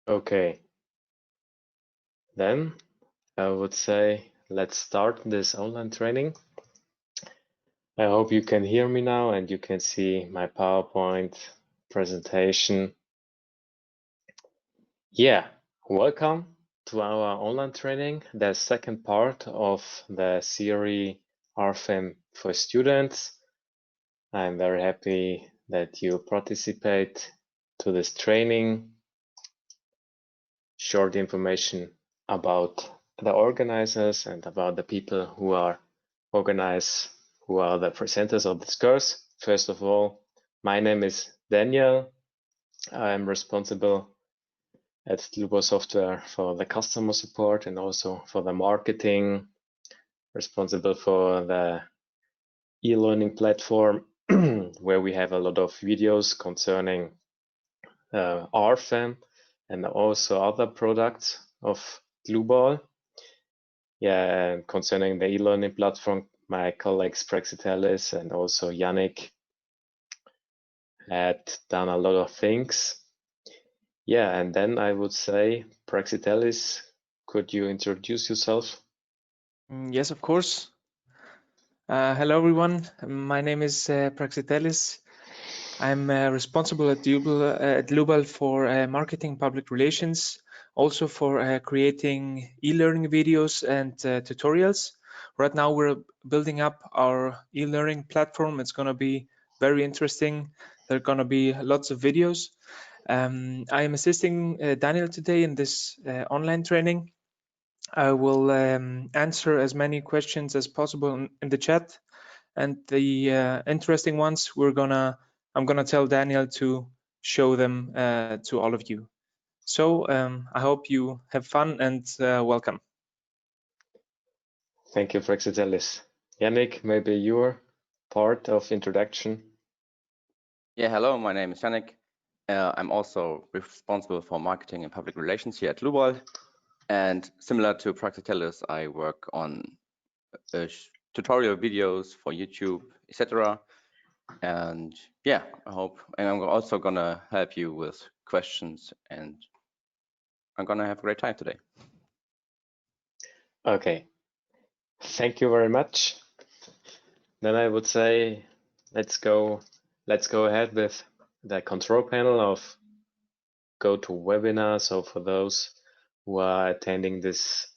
Okay, then I would say let's start this online training. I hope you can hear me now and you can see my PowerPoint presentation. Yeah, welcome to our online training, the second part of the series RFEM for students. I'm very happy that you participate to this training. Short information about the organizers and about the people who are who are the presenters of this course. First of all, my name is Daniel. I'm responsible at Dlubal Software for the customer support and also for the marketing, responsible for the e-learning platform where we have a lot of videos concerning RFEM and also other products of Dlubal. Yeah, and concerning the e-learning platform, my colleagues Praxitelis and also Yannick had done a lot of things. Yeah, and then I would say, Praxitelis, could you introduce yourself? Yes, of course. Hello, everyone. My name is Praxitelis. I'm responsible at Dlubal for marketing public relations, also for creating e-learning videos and tutorials. Right now, we're building up our e-learning platform. It's going to be very interesting. There are going to be lots of videos. I am assisting Daniel today in this online training. I will answer as many questions as possible in the chat, and the interesting ones I'm gonna tell Daniel to show them to all of you. So I hope you have fun and welcome. Thank you, Praxitelis. Yannick, maybe your part of introduction. Yeah, hello, my name is Yannick. I'm also responsible for marketing and public relations here at Dlubal. And similar to Praxitelis, I work on tutorial videos for YouTube, etc. And yeah, I hope, and I'm also gonna help you with questions, and I'm gonna have a great time today. Okay, thank you very much. Then I would say, let's go ahead with the control panel of GoToWebinar. So for those who are attending this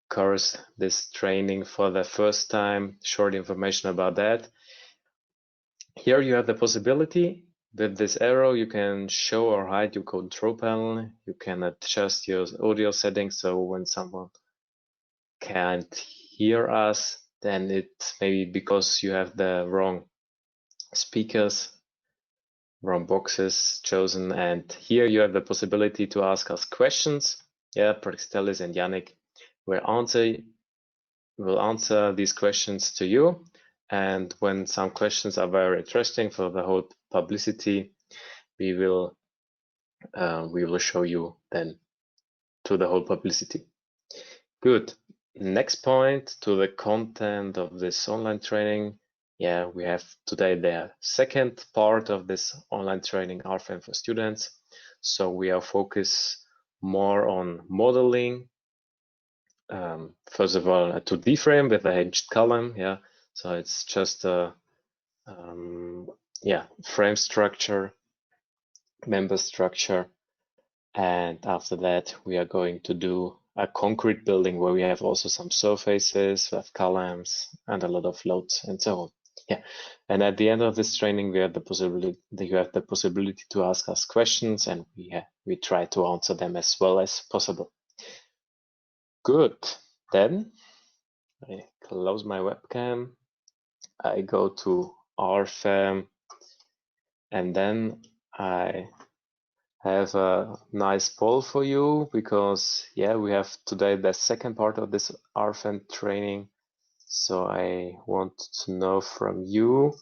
course, this training for the first time, short information about that. Here you have the possibility with this arrow, you can show or hide your control panel. You can adjust your audio settings. So when someone can't hear us, then it's maybe because you have the wrong speakers, wrong boxes chosen. And here you have the possibility to ask us questions. Yeah, Praxitelis and Yannick will answer these questions to you. And when some questions are very interesting for the whole publicity, we will show you then to the whole publicity. Good. Next point to the content of this online training. Yeah, we have today the second part of this online training, RFEM for students. So we are focused more on modeling. First of all, a 2D frame with a hinged column. Yeah, so it's just a frame structure, member structure, and after that we are going to do a concrete building where we have also some surfaces, we have columns and a lot of loads and so on. Yeah, and at the end of this training, we have the possibility that you have the possibility to ask us questions, and we try to answer them as well as possible. Good. Then I close my webcam. I go to RFEM, and then I have a nice poll for you because yeah, we have today the second part of this RFEM training. So I want to know from you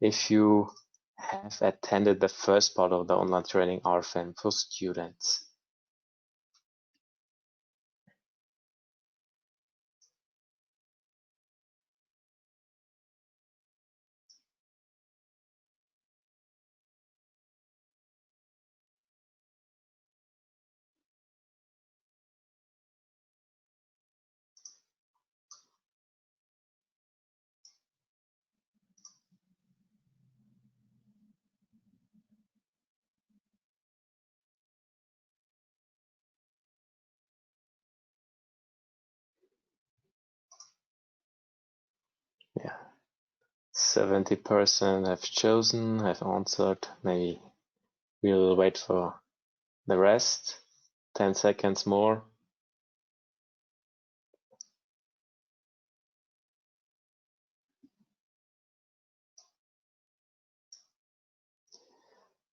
if you have attended the first part of the online training RFEM for students. 70% have chosen, have answered. Maybe we'll wait for the rest. 10 seconds more.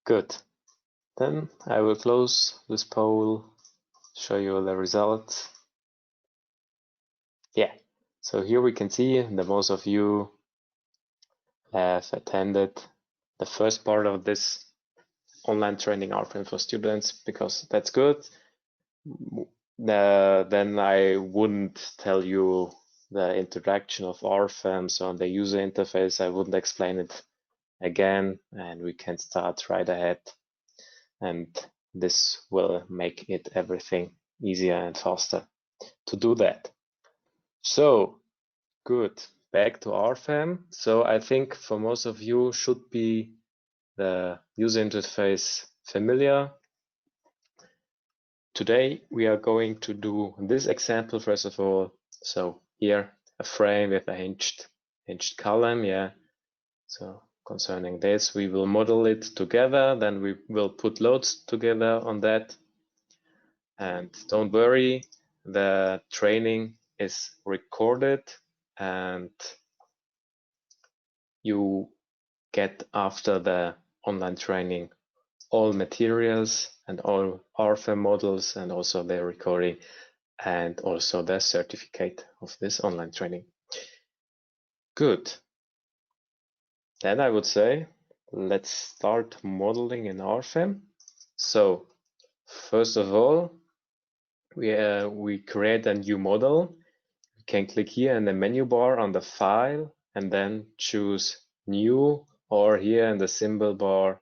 Good. Then I will close this poll, show you the results. Yeah, so here we can see that most of you have attended the first part of this online training RFEM for students, because that's good. Then I wouldn't tell you the introduction of RFEM, so on the user interface, I wouldn't explain it again, and we can start right ahead. And this will make it everything easier and faster to do that. So good, back to RFEM. So I think for most of you should be the user interface familiar. Today we are going to do this example first of all. So here a frame with a hinged column, yeah. So concerning this, we will model it together, then we will put loads together on that. And don't worry, the training is recorded and you get after the online training all materials and all RFEM models and also the recording and also the certificate of this online training. Good. Then I would say, let's start modeling in RFEM. So first of all, we create a new model. You can click here in the menu bar on the file and then choose new, or here in the symbol bar,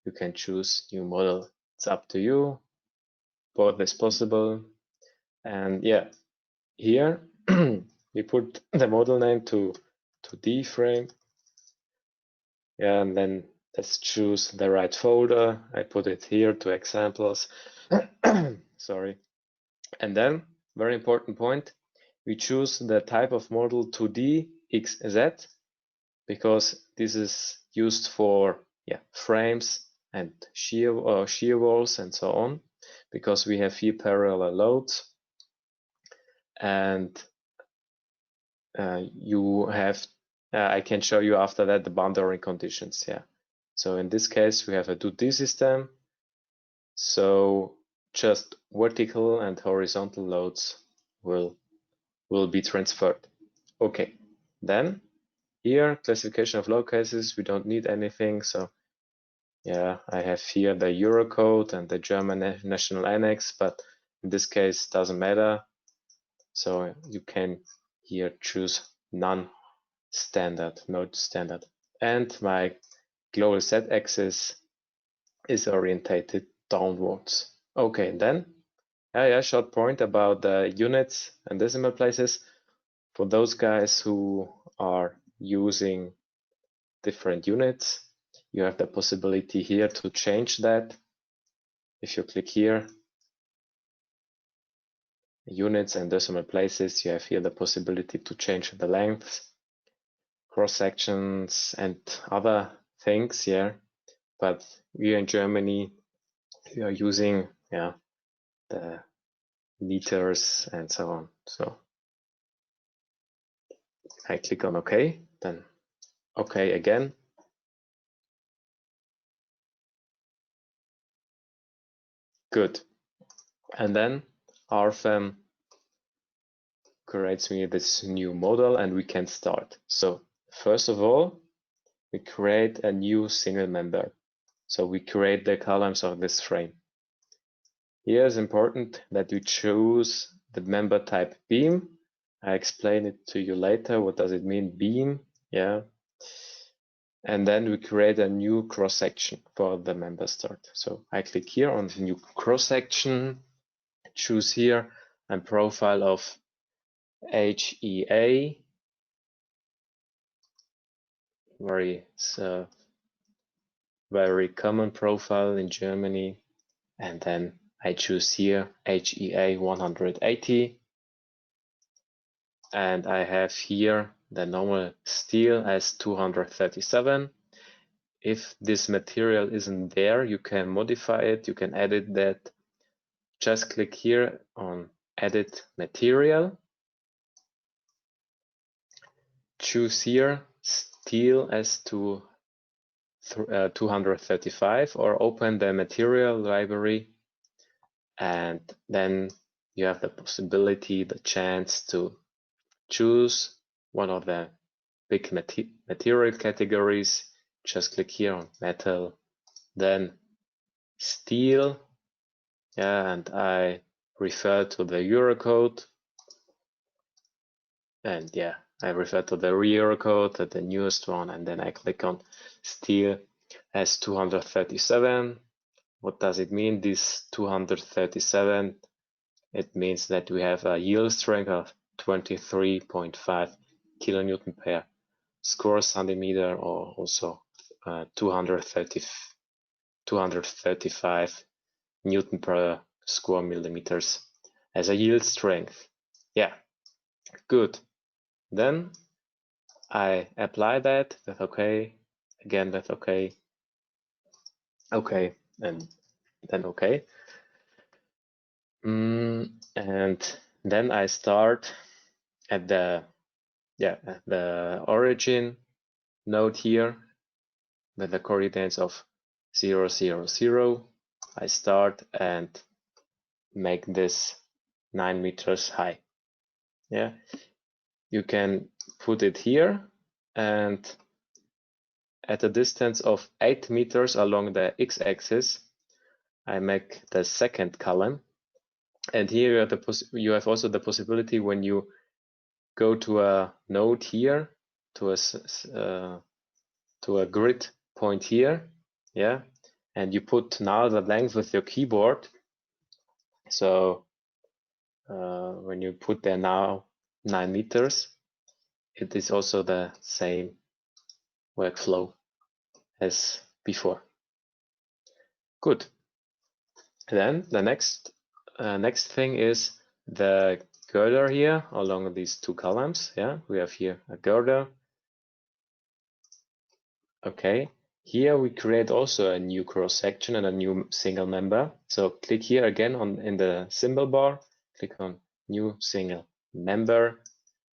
you can choose new model. It's up to you. Both is possible. And yeah, here we put the model name to D frame. Yeah, and then let's choose the right folder. I put it here to examples. Sorry. And then, very important point, we choose the type of model 2D XZ, because this is used for frames and shear walls and so on, because we have here parallel loads. And you have, I can show you after that the boundary conditions. Yeah. So in this case, we have a 2D system. So just vertical and horizontal loads will be transferred. Okay. Then here, classification of load cases, we don't need anything. So yeah, I have here the Eurocode and the German national annex, but in this case, doesn't matter. So you can here choose non-standard, node standard. And my global z-axis is orientated downwards. Okay, then short point about the units and decimal places. For those guys who are using different units, you have the possibility here to change that. If you click here, units and decimal places, you have here the possibility to change the length, cross sections and other things here. But we in Germany, we are using the meters and so on. So I click on OK, then OK again. Good. And then RFEM creates me this new model and we can start. So first of all, we create a new single member. So we create the columns of this frame. Here is important that you choose the member type beam. I explain it to you later. What does it mean, beam? Yeah. And then we create a new cross section for the member start. So I click here on the new cross section, choose here a profile of HEA, very common profile in Germany. And then I choose here HEA 180. And I have here the normal steel as 237. If this material isn't there, you can modify it, you can edit that. Just click here on Edit Material. Choose here steel as 235, or open the material library, and then you have the possibility, the chance to choose one of the big material categories. Just click here on metal, then steel, and I refer to the Eurocode, and I refer to the Eurocode, the newest one, and then I click on steel as 237. What does it mean, this 237? It means that we have a yield strength of 23.5 kilonewton per square centimeter, or also 235 Newton per square millimeters as a yield strength. Yeah, good. Then I apply that with OK, again with OK, OK, and then OK. And then I start at the origin node here with the coordinates of 0, 0, 0. I start and make this 9 meters high. Yeah, you can put it here, and at a distance of 8 meters along the x-axis, I make the second column. And here you have also the possibility, when you go to a node here, to a grid point here, and you put now the length with your keyboard. So when you put there now 9 meters, it is also the same workflow as before. Good. Then the next thing is the girder here along these two columns. Yeah, we have here a girder. Okay, here we create also a new cross section and a new single member. So click here again in the symbol bar, click on new single member,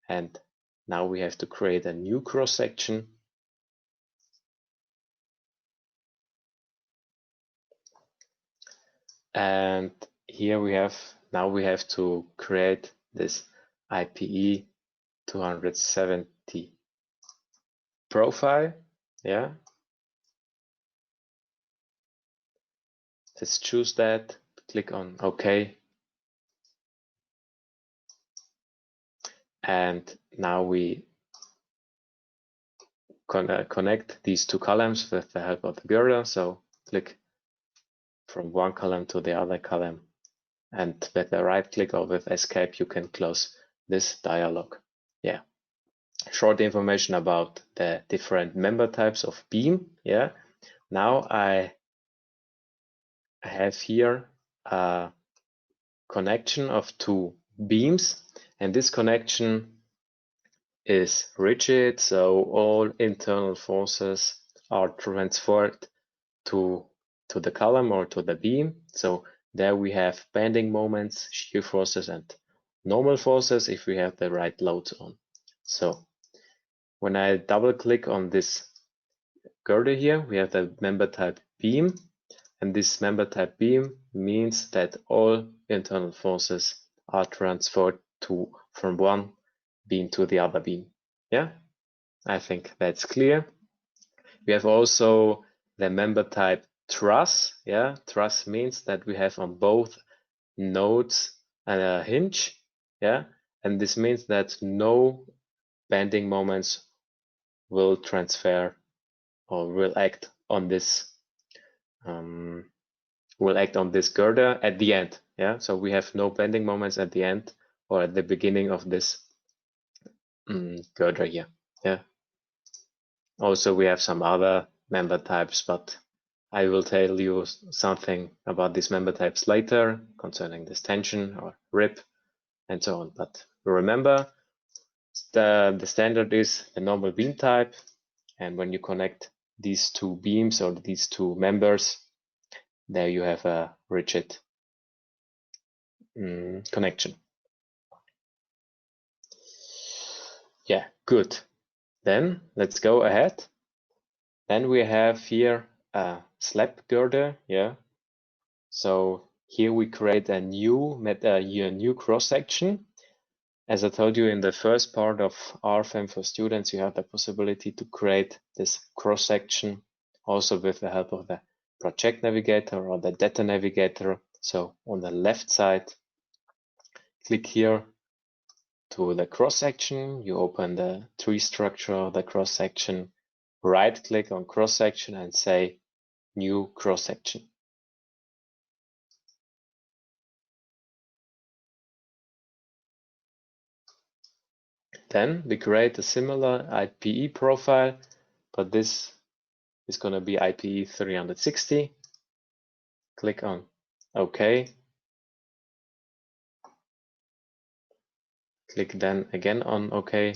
and now we have to create a new cross section. And here we have to create this IPE 270 profile. Yeah, let's choose that, click on OK, and now we connect these two columns with the help of the girder. So click from one column to the other column, and with the right click or with escape you can close this dialog. Yeah, short information about the different member types of beam. Yeah, now I have here a connection of two beams, and this connection is rigid, so all internal forces are transferred to the column or to the beam. So there we have bending moments, shear forces, and normal forces if we have the right loads on. So when I double click on this girder here, we have the member type beam, and this member type beam means that all internal forces are transferred from one beam to the other beam. Yeah, I think that's clear. We have also the member type truss. Yeah, truss means that we have on both nodes a hinge. Yeah, and this means that no bending moments will transfer or will act on this girder at the end. Yeah, so we have no bending moments at the end or at the beginning of this girder here. Yeah. Also, we have some other member types, but I will tell you something about these member types later concerning this tension or rip and so on. But remember, the standard is the normal beam type, and when you connect these two beams or these two members, there you have a rigid connection. Yeah, good. Then let's go ahead. Then we have here a slab girder. Yeah. So here we create a new cross section. As I told you in the first part of RFEM for students, you have the possibility to create this cross section also with the help of the project navigator or the data navigator. So on the left side, click here to the cross section. You open the tree structure of the cross section, right click on cross section and say new cross section. Then we create a similar IPE profile, but this is going to be IPE 360. Click on OK. Click then again on OK.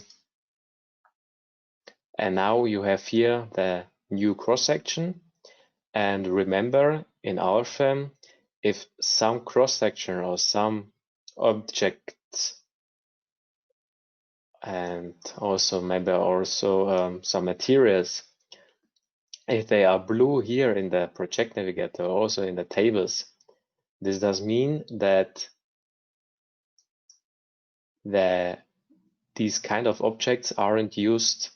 And now you have here the new cross section. And remember, in RFEM, if some cross section or some objects and also maybe some materials, if they are blue here in the project navigator, also in the tables, this does mean that these kind of objects aren't used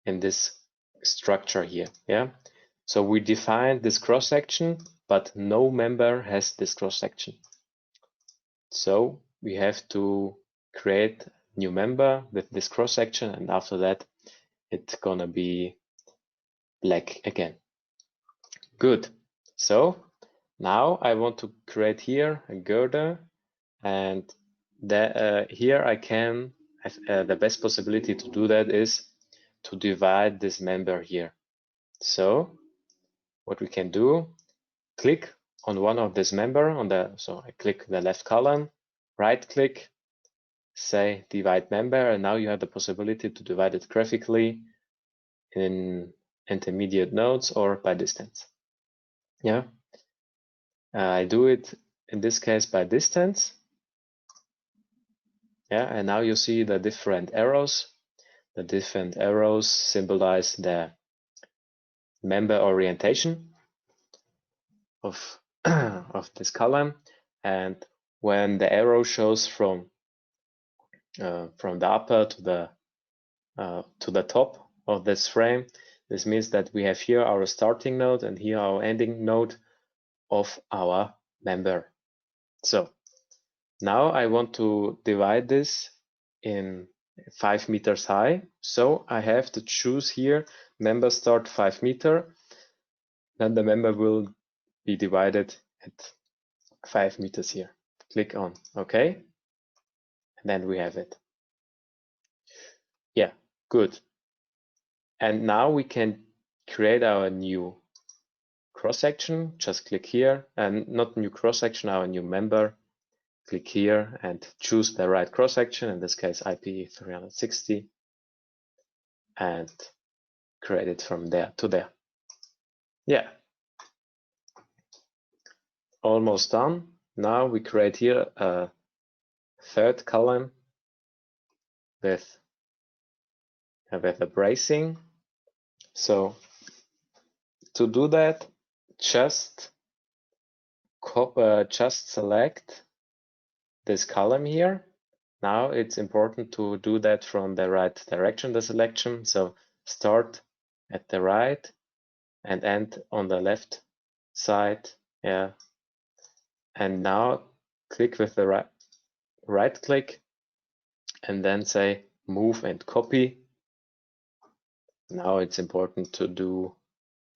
in this structure here. Yeah. So we define this cross section, but no member has this cross section. So we have to create a new member with this cross section, and after that, it's gonna be black again. Good. So now I want to create here a girder, and here I can the best possibility to do that is to divide this member here. So what we can do, click on one of this member so I click the left column, right click, say divide member, and now you have the possibility to divide it graphically in intermediate nodes or by distance. Yeah, I do it in this case by distance. Yeah, and now you see the different arrows. The different arrows symbolize the member orientation of this column, and when the arrow shows from the upper to the top of this frame, this means that we have here our starting node and here our ending node of our member. So now I want to divide this in 5 meters high. So I have to choose here member start 5 meter. Then the member will be divided at 5 meters here. Click on OK. And then we have it. Yeah, good. And now we can create our new cross section. Just click here, and not new cross section, our new member. Click here and choose the right cross section, in this case IPE 360, and create it from there to there. Yeah, almost done. Now we create here a third column with a bracing. So to do that, just select this column here. Now it's important to do that from the right direction, the selection. So start at the right and end on the left side. Yeah. And now click with the right click and then say move and copy. Now it's important to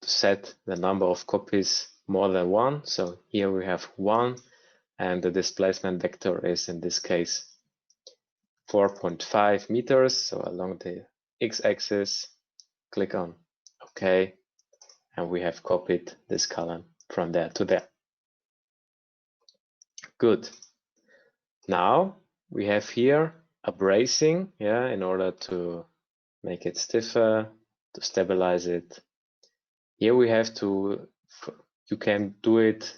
set the number of copies more than one. So here we have 1, and the displacement vector is in this case 4.5 meters. So along the x-axis, click on OK, and we have copied this column from there to there. Good. Now we have here a bracing, yeah, in order to make it stiffer, to stabilize it. Here we have to, you can do it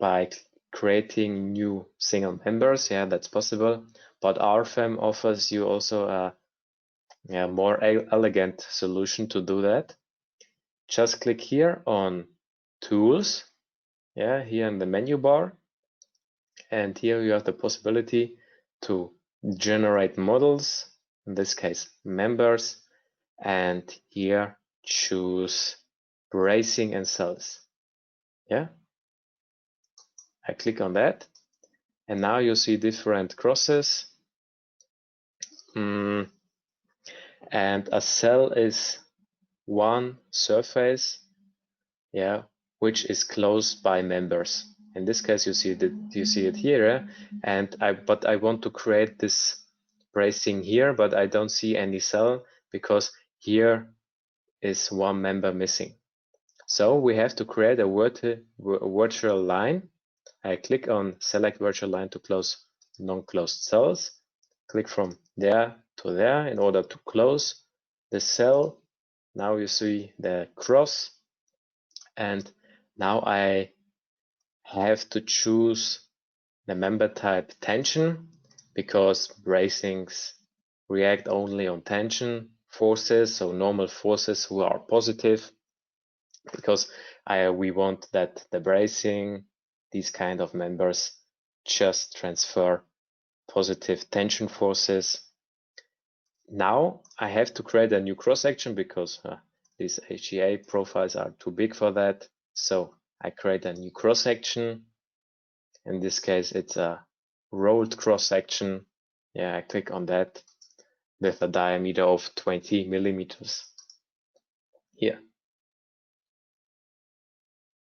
by creating new single members, yeah, that's possible. But RFEM offers you also a more elegant solution to do that. Just click here on Tools, yeah, here in the menu bar. And here you have the possibility to generate models, in this case, members, and here choose bracing and cells. Yeah, I click on that, and now you see different crosses. And a cell is one surface, yeah, which is closed by members. In this case, you see it here, but I want to create this bracing here, but I don't see any cell because here is one member missing. So we have to create a virtual line. I click on select virtual line to close non-closed cells. Click from there to there in order to close the cell. Now you see the cross, and now I have to choose the member type tension, because bracings react only on tension forces, so normal forces who are positive, because we want that the bracing, these kind of members, just transfer positive tension forces. Now I have to create a new cross-section because these HEA profiles are too big for that. So I create a new cross-section. In this case, it's a rolled cross-section. Yeah, I click on that with a diameter of 20 millimeters. Here.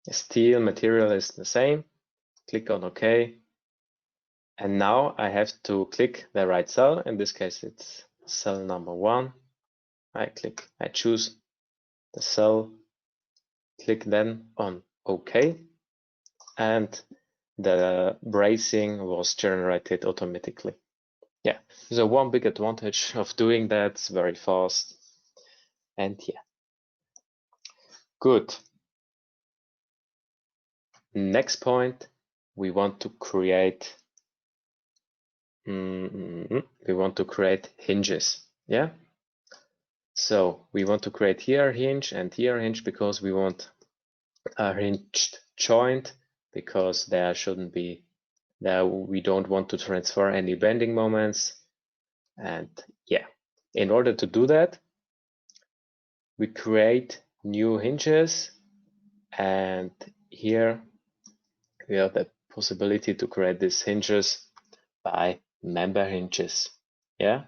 The steel material is the same. Click on OK. And now I have to click the right cell. In this case, it's cell number 1. I choose the cell, click then on OK, and the bracing was generated automatically. Yeah, so one big advantage of doing that, it's very fast. And yeah, good. Next point, we want to create hinges. Yeah. So we want to create here hinge and here hinge because we want a hinged joint, because there shouldn't be, we don't want to transfer any bending moments. And yeah, in order to do that, we create new hinges, and here we have the possibility to create these hinges by member hinges. Yeah.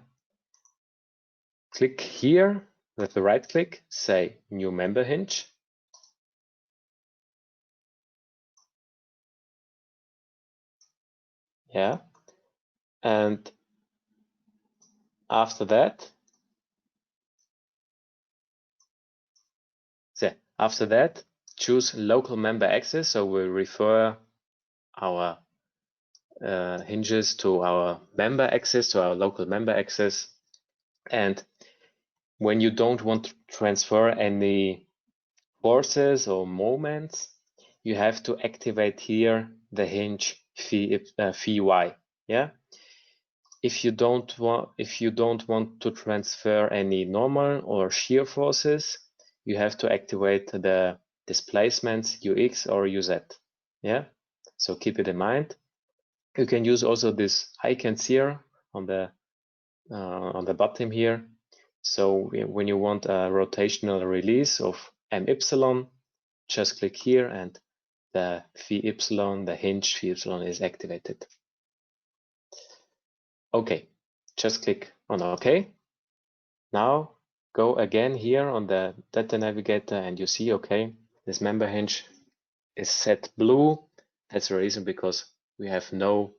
Click here with the right click, say new member hinge. Yeah. And after that, choose local member access. So we refer our hinges to our member access, to our local member access. And when you don't want to transfer any forces or moments, you have to activate here the hinge phi y. Yeah. If you don't want to transfer any normal or shear forces, you have to activate the displacements ux or uz. Yeah. So keep it in mind. You can use also this icons here on the bottom here. So when you want a rotational release of my, just click here and the phi y, the hinge phi y is activated. Okay, just click on OK. Now go again here on the data navigator and you see, okay, this member hinge is set blue. That's the reason, because we have no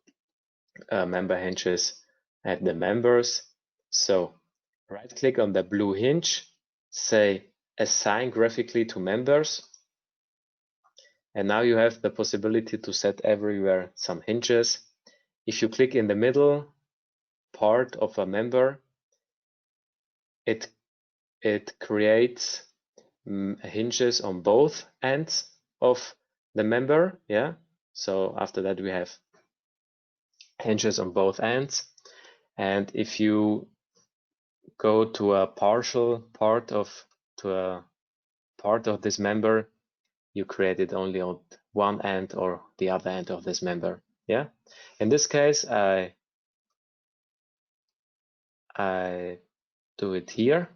member hinges at the members. So right click on the blue hinge, say assign graphically to members. And now you have the possibility to set everywhere some hinges. If you click in the middle part of a member, it creates hinges on both ends of the member. Yeah. So after that we have hinges on both ends, and if you go to a partial part of this member, you create it only on one end or the other end of this member. Yeah. In this case, I do it here,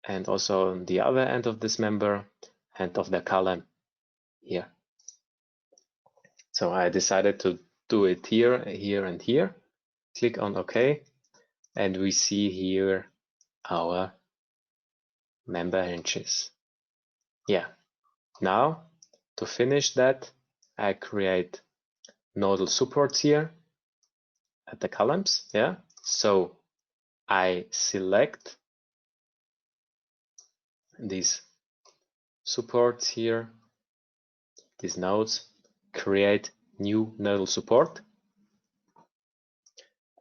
and also on the other end of this member and of the column here. So I decided to do it here, here, and here. Click on OK, and we see here our member hinges. Yeah. Now, to finish that, I create nodal supports here at the columns. Yeah. So I select these supports here, these nodes, create new nodal support.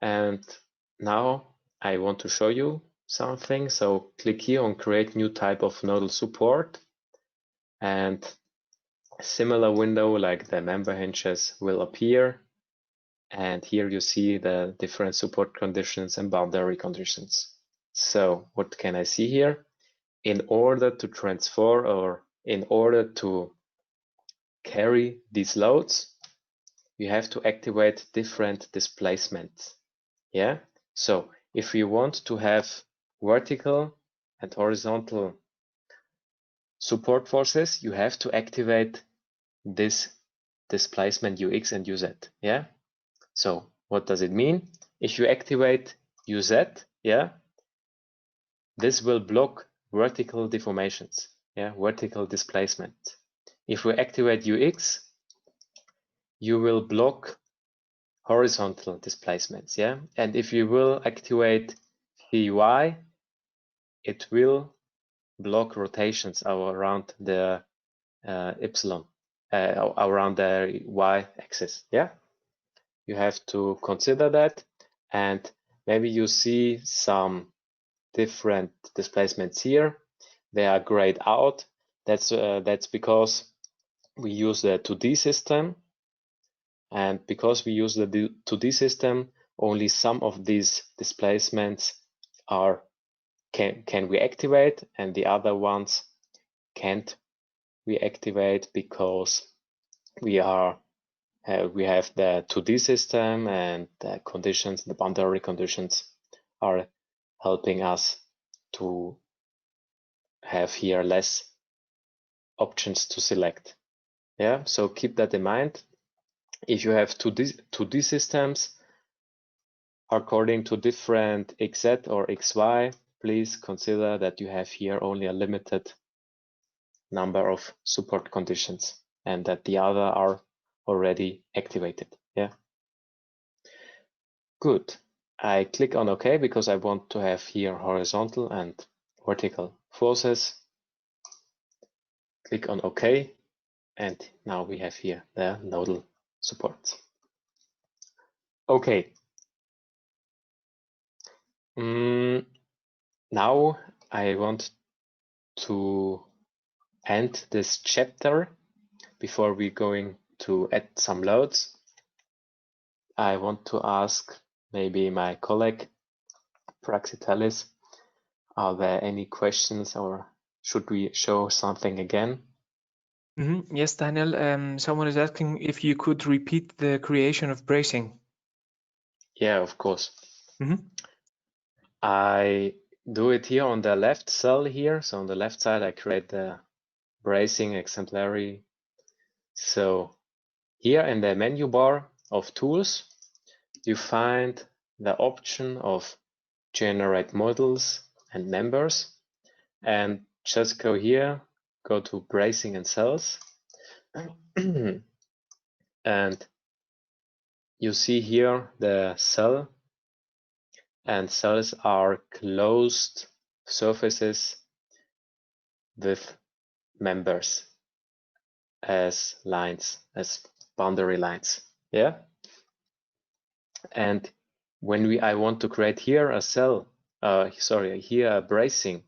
And now I want to show you something. So click here on create new type of nodal support, and a similar window like the member hinges will appear. And here you see the different support conditions and boundary conditions. So what can I see here? In order to transfer, or in order to carry these loads, you have to activate different displacements. Yeah. So if you want to have vertical and horizontal support forces, you have to activate this displacement ux and uz. Yeah. So what does it mean? If you activate uz, yeah, this will block vertical deformations, yeah, vertical displacement. If we activate ux, you will block horizontal displacements, yeah. And if you will activate vy, it will block rotations around the epsilon, around the y-axis, yeah. You have to consider that, and maybe you see some different displacements here. They are grayed out. That's because we use the 2D system, and because we use the 2D system, only some of these displacements can we activate, and the other ones can't we activate because we have the 2D system, and the conditions, the boundary conditions, are helping us to have here less options to select. Yeah, so keep that in mind. If you have 2D systems according to different xz or xy, please consider that you have here only a limited number of support conditions, and that the other are already activated. Yeah. Good. I click on OK because I want to have here horizontal and vertical forces. Click on OK, and now we have here the nodal supports. Okay. Now I want to end this chapter before we're going to add some loads. I want to ask maybe my colleague Praxitelis, are there any questions, or should we show something again? Yes, Daniel, someone is asking if you could repeat the creation of bracing. Yeah, of course. I do it here on the left cell here. So on the left side, I create the bracing exemplary. So here in the menu bar of tools, you find the option of generate models and members, and just go here, go to bracing and cells, and you see here the cell, and cells are closed surfaces with members as lines, as boundary lines. Yeah. And when I want to create here a cell, here a bracing,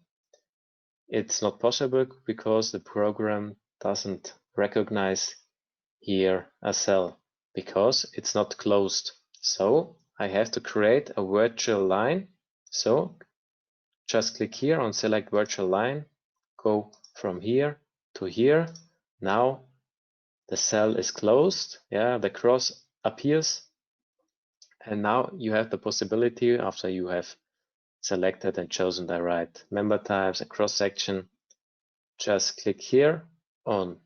it's not possible because the program doesn't recognize here a cell because it's not closed. So I have to create a virtual line. So just click here on select virtual line, go from here to here. Now the cell is closed. Yeah, the cross appears. And now you have the possibility, after you have selected and chosen the right member types, a cross section, just click here on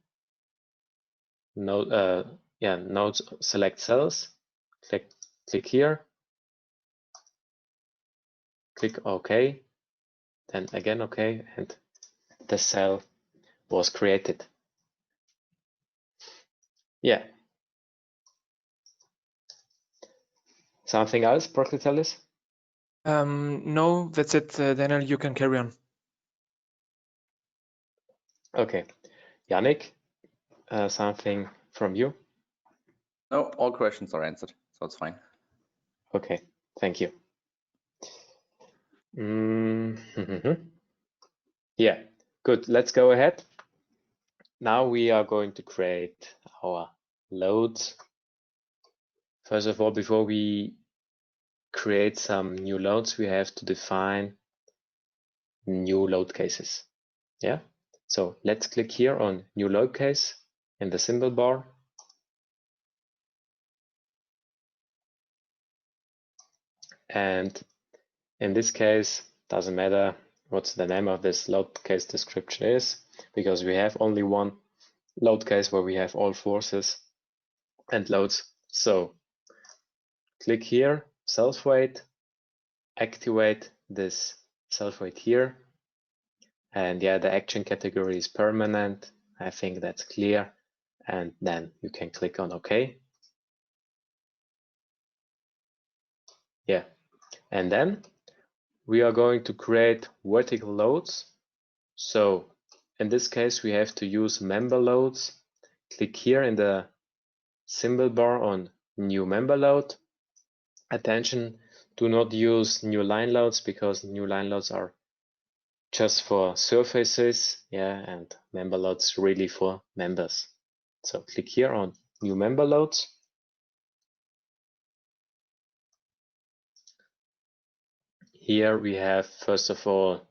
nodes, select cells, click here, click OK, then again OK, and the cell was created. Yeah. Something else, Proclitalis? No, that's it, Daniel. You can carry on. Okay. Yannick, something from you? No, all questions are answered, so it's fine. Okay, thank you. Yeah, good. Let's go ahead. Now we are going to create our loads. First of all, before we create some new loads, we have to define new load cases. Yeah, so let's click here on new load case in the symbol bar. And in this case, doesn't matter what's the name of this load case description is, because we have only one load case where we have all forces and loads. So click here, self-weight, activate this self-weight here. And yeah, the action category is permanent. I think that's clear. And then you can click on OK. Yeah, and then we are going to create vertical loads. So in this case, we have to use member loads. Click here in the symbol bar on new member load. Attention, do not use new line loads because new line loads are just for surfaces, yeah, and member loads really for members. So click here on new member loads. Here we have, first of all,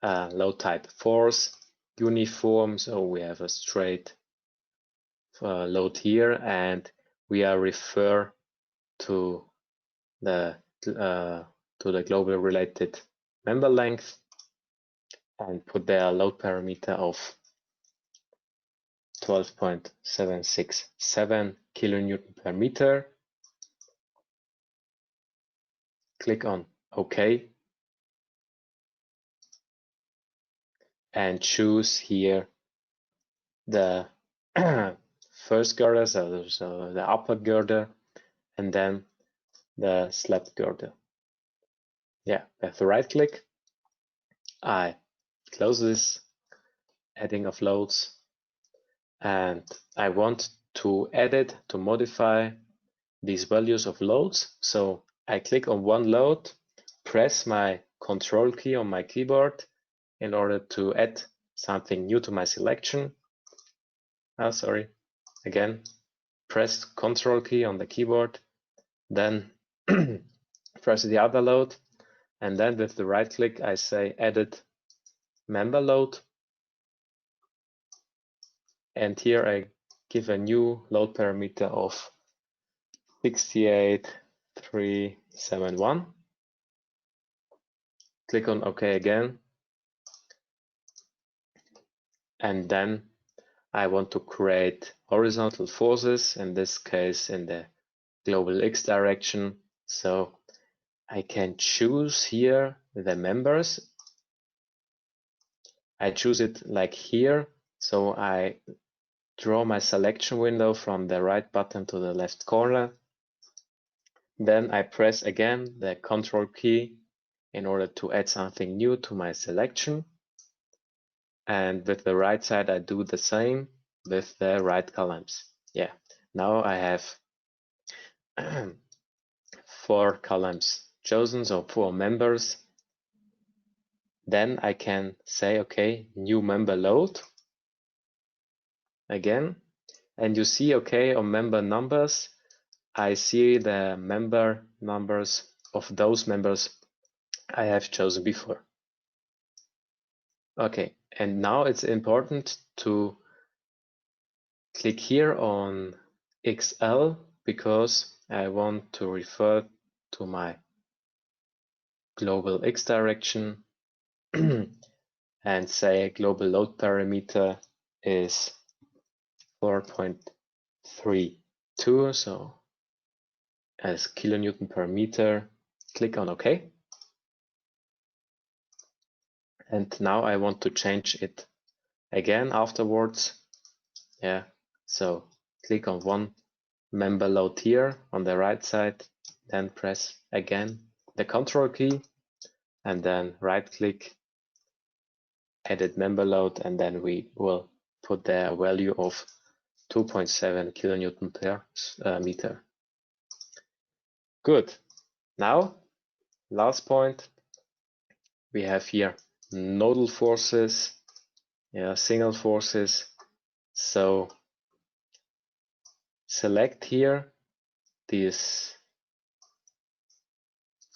load type force, uniform, so we have a straight load here, and we are refer to the global related member length and put their load parameter of 12.767 kilonewton per meter. Click on OK and choose here the first girder, so the upper girder, and then the slab girder. Yeah, with the right click, I close this adding of loads, and I want to edit, to modify these values of loads. So I click on one load, press my control key on my keyboard in order to add something new to my selection. Again, press control key on the keyboard, then press the other load, and then with the right click, I say edit member load. And here I give a new load parameter of 68371. Click on OK again. And then I want to create horizontal forces, in this case in the global X direction. So I can choose here the members. I choose it like here. So I draw my selection window from the right button to the left corner. Then I press again the control key in order to add something new to my selection. And with the right side, I do the same with the right columns. Yeah, now I have 4 columns chosen, so 4 members. Then I can say, okay, new member load again. And you see, okay, on member numbers, I see the member numbers of those members I have chosen before. Okay, and now it's important to click here on XL because I want to refer to my global X direction and say global load parameter is 4.32, so as kilonewton per meter. Click on OK. And now I want to change it again afterwards. Yeah, so click on one member load here on the right side, then press again the Control key, and then right click, edit member load, and then we will put there a value of 2.7 kilonewton per meter. Good. Now, last point, we have here nodal forces, single forces. So select here these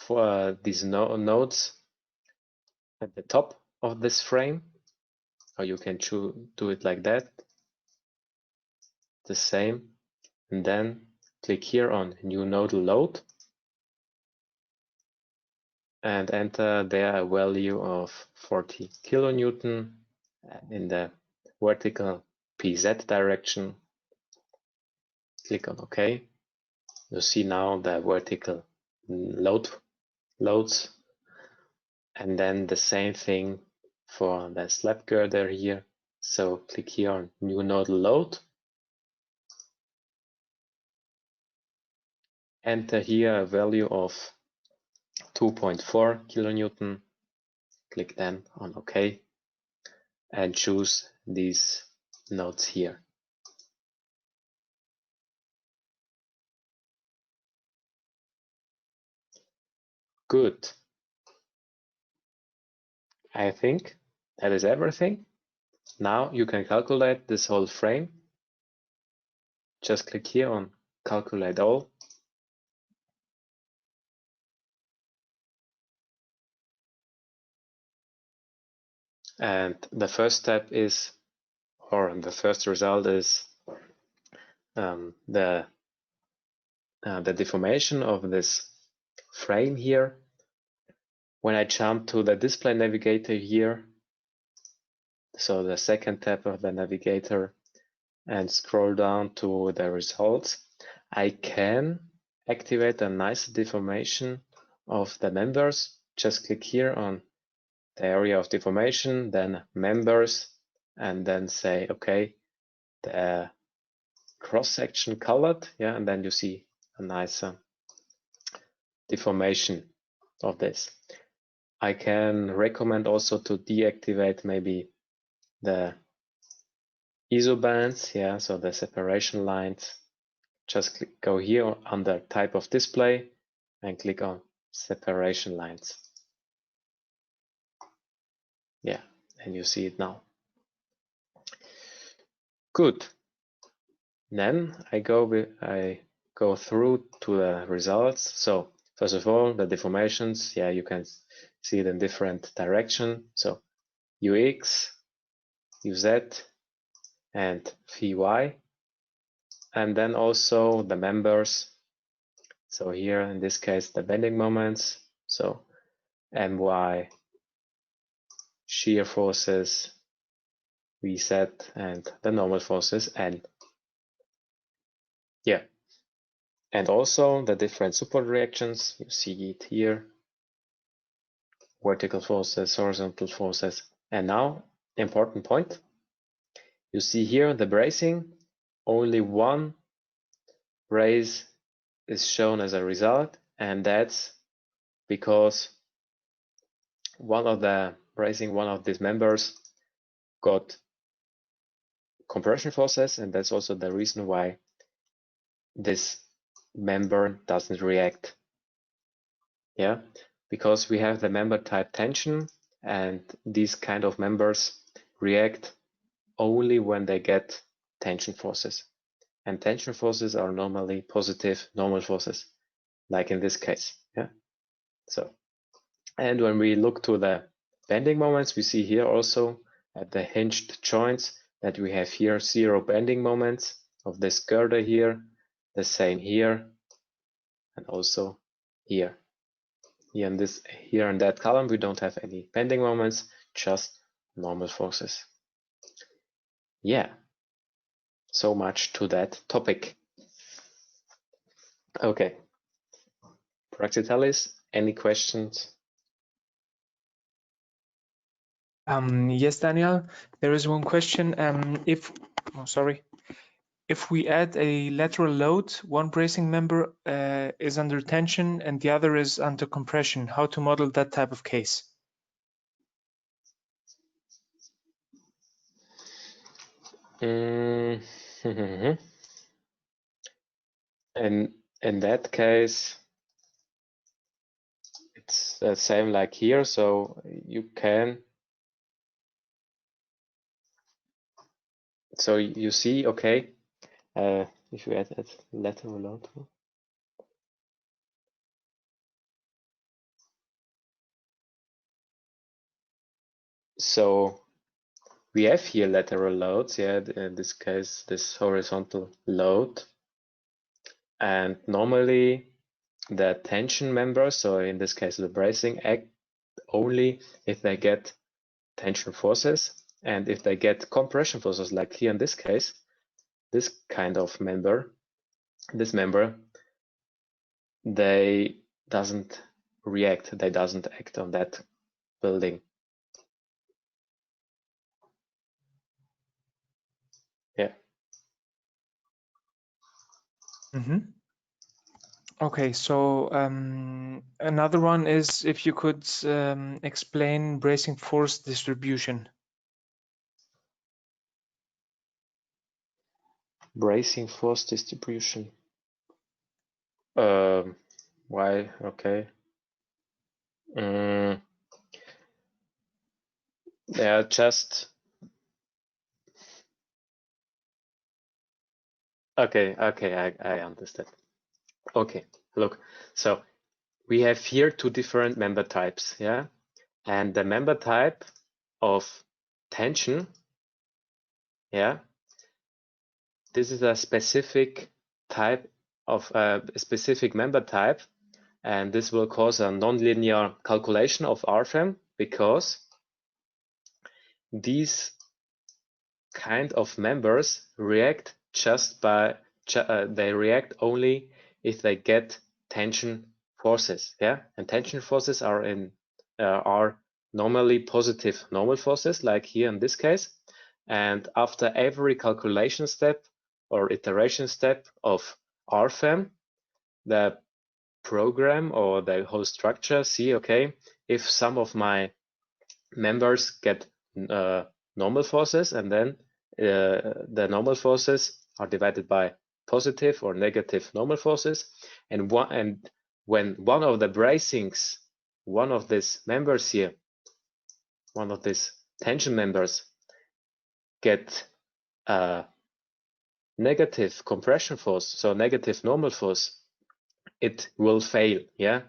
nodes at the top of this frame, or you can do it like that, the same, and then click here on new nodal load and enter there a value of 40 kilonewton in the vertical PZ direction. Click on OK. You see now the vertical loads, and then the same thing for the slab girder here. So click here on new nodal load. Enter here a value of 2.4 kilonewton. Click then on OK and choose these nodes here. Good. I think that is everything. Now you can calculate this whole frame. Just click here on calculate all. And the first step is, or the first result is the deformation of this frame here. When I jump to the display navigator here, so the second tab of the navigator, and scroll down to the results, I can activate a nice deformation of the members. Just click here on the area of deformation, then members, and then say, okay, the cross-section colored, yeah, and then you see a nice deformation of this. I can recommend also to deactivate maybe the ISO bands, yeah, so the separation lines. Just go here under type of display and click on separation lines. Yeah, and you see it now. Good. Then I go through to the results. So first of all, the deformations, yeah, you can see it in different direction. So UX, UZ, and VY. And then also the members. So here in this case, the bending moments. So MY, shear forces, VZ, and the normal forces N. Yeah. And also the different support reactions. You see it here. Vertical forces, horizontal forces. And now, important point. You see here the bracing. Only one brace is shown as a result, and that's because one of these members got compression forces, and that's also the reason why this member doesn't react Yeah, because we have the member type tension, and these kind of members react only when they get tension forces. And tension forces are normally positive normal forces, like in this case. Yeah. So, and when we look to the bending moments, we see here also at the hinged joints that we have here 0 bending moments of this girder here, the same here, and also here. Here in that column, we don't have any bending moments, just normal forces. Yeah, so much to that topic. Okay, Praxiteles, any questions? Yes, Daniel, there is one question. If we add a lateral load, one bracing member is under tension and the other is under compression, how to model that type of case? In that case, it's the same like here, so you can. So you see, okay, if you add lateral load. So we have here lateral loads, yeah, in this case, this horizontal load. And normally the tension members, so in this case, the bracing, act only if they get tension forces. And if they get compression forces, like here in this case, this kind of member, they doesn't react, they doesn't act on that building. Yeah. Okay, so another one is if you could explain bracing force distribution. Bracing force distribution. Why? Okay. Yeah, just okay. I understand. Okay, look. So we have here 2 different member types, yeah, and the member type of tension, yeah, this is a specific type of a specific member type, and this will cause a nonlinear calculation of RFEM because these kind of members react just by they react only if they get tension forces, yeah, and tension forces are normally positive normal forces, like here in this case. And after every calculation step or iteration step of RFEM, the program or the whole structure see, okay, if some of my members get normal forces, and then the normal forces are divided by positive or negative normal forces, and when one of the bracings, one of these members here, one of these tension members get negative compression force, so negative normal force, it will fail, yeah,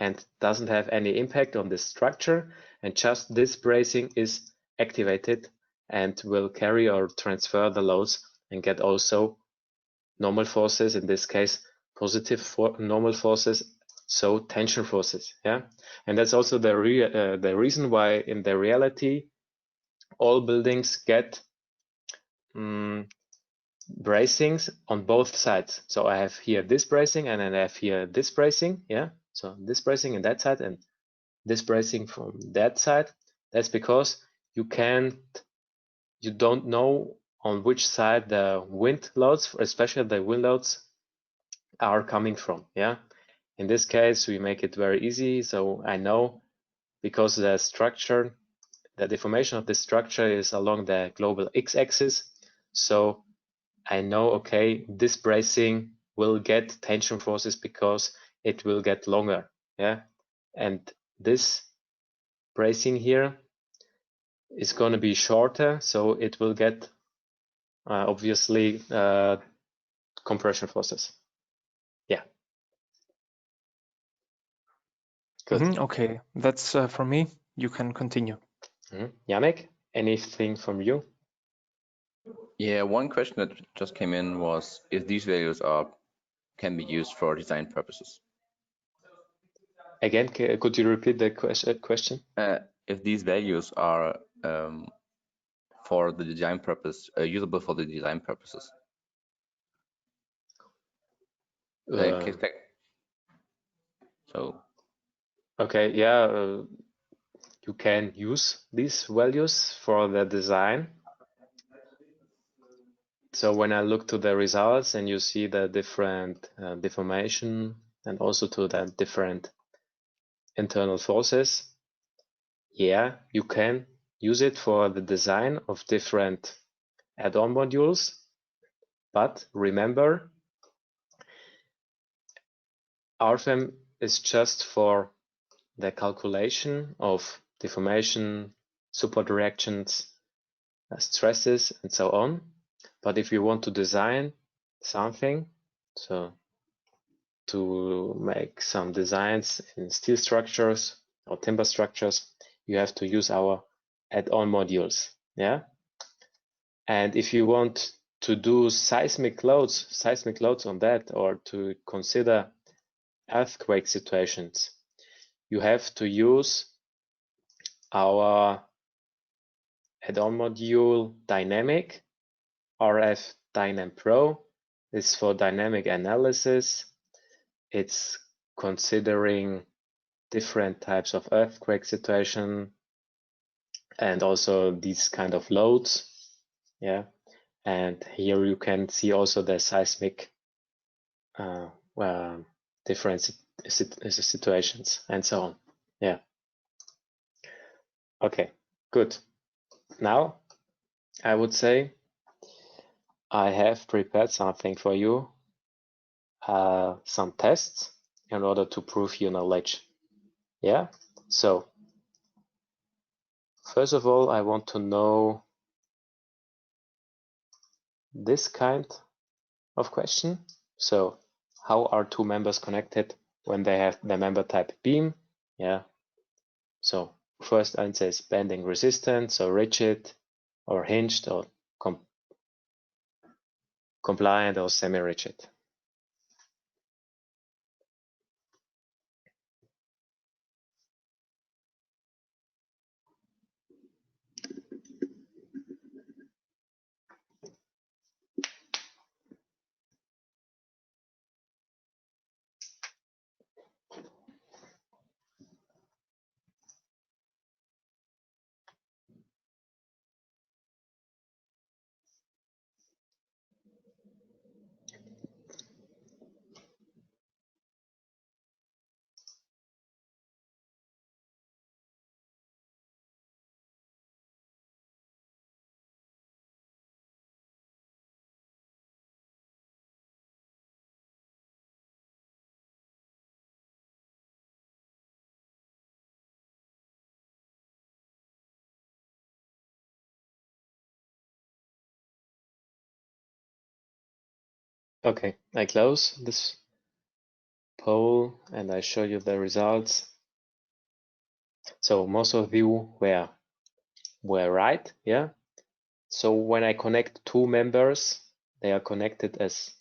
and doesn't have any impact on the structure, and just this bracing is activated and will carry or transfer the loads and get also normal forces, in this case positive normal forces, so tension forces, yeah. And that's also the reason why in the reality all buildings get bracings on both sides. So I have here this bracing and then I have here this bracing, yeah. So this bracing in that side and this bracing from that side. That's because you don't know on which side the wind loads, especially the wind loads, are coming from, yeah. In this case, we make it very easy. So I know because the structure, the deformation of the structure is along the global x-axis. So I know, okay, this bracing will get tension forces because it will get longer, yeah, and this bracing here is going to be shorter, so it will get obviously compression forces. Yeah. Good. Okay, that's from me. You can continue. Yannick, anything from you? Yeah, one question that just came in was if these values can be used for design purposes. Again, could you repeat the question? If these values are for the design purpose, usable for the design purposes. So. Okay, yeah, you can use these values for the design. So when I look to the results and you see the different deformation and also to the different internal forces, yeah, you can use it for the design of different add-on modules. But remember, RFEM is just for the calculation of deformation, support reactions, stresses, and so on. But if you want to design something, so to make some designs in steel structures or timber structures, you have to use our add-on modules. Yeah. And if you want to do seismic loads on that, or to consider earthquake situations, you have to use our add-on module dynamic. RF Dynam Pro is for dynamic analysis. It's considering different types of earthquake situation and also these kind of loads. Yeah. And here you can see also the seismic different situations and so on. Yeah. Okay, good. Now I would say I have prepared something for you, some tests in order to prove your knowledge. Yeah. So first of all, I want to know this kind of question. So how are two members connected when they have the member type beam? Yeah. So first answer is bending resistant, so rigid or hinged or compliant or semi-rigid. Okay, I close this poll and I show you the results. So most of you were right, yeah. So when I connect two members, they are connected as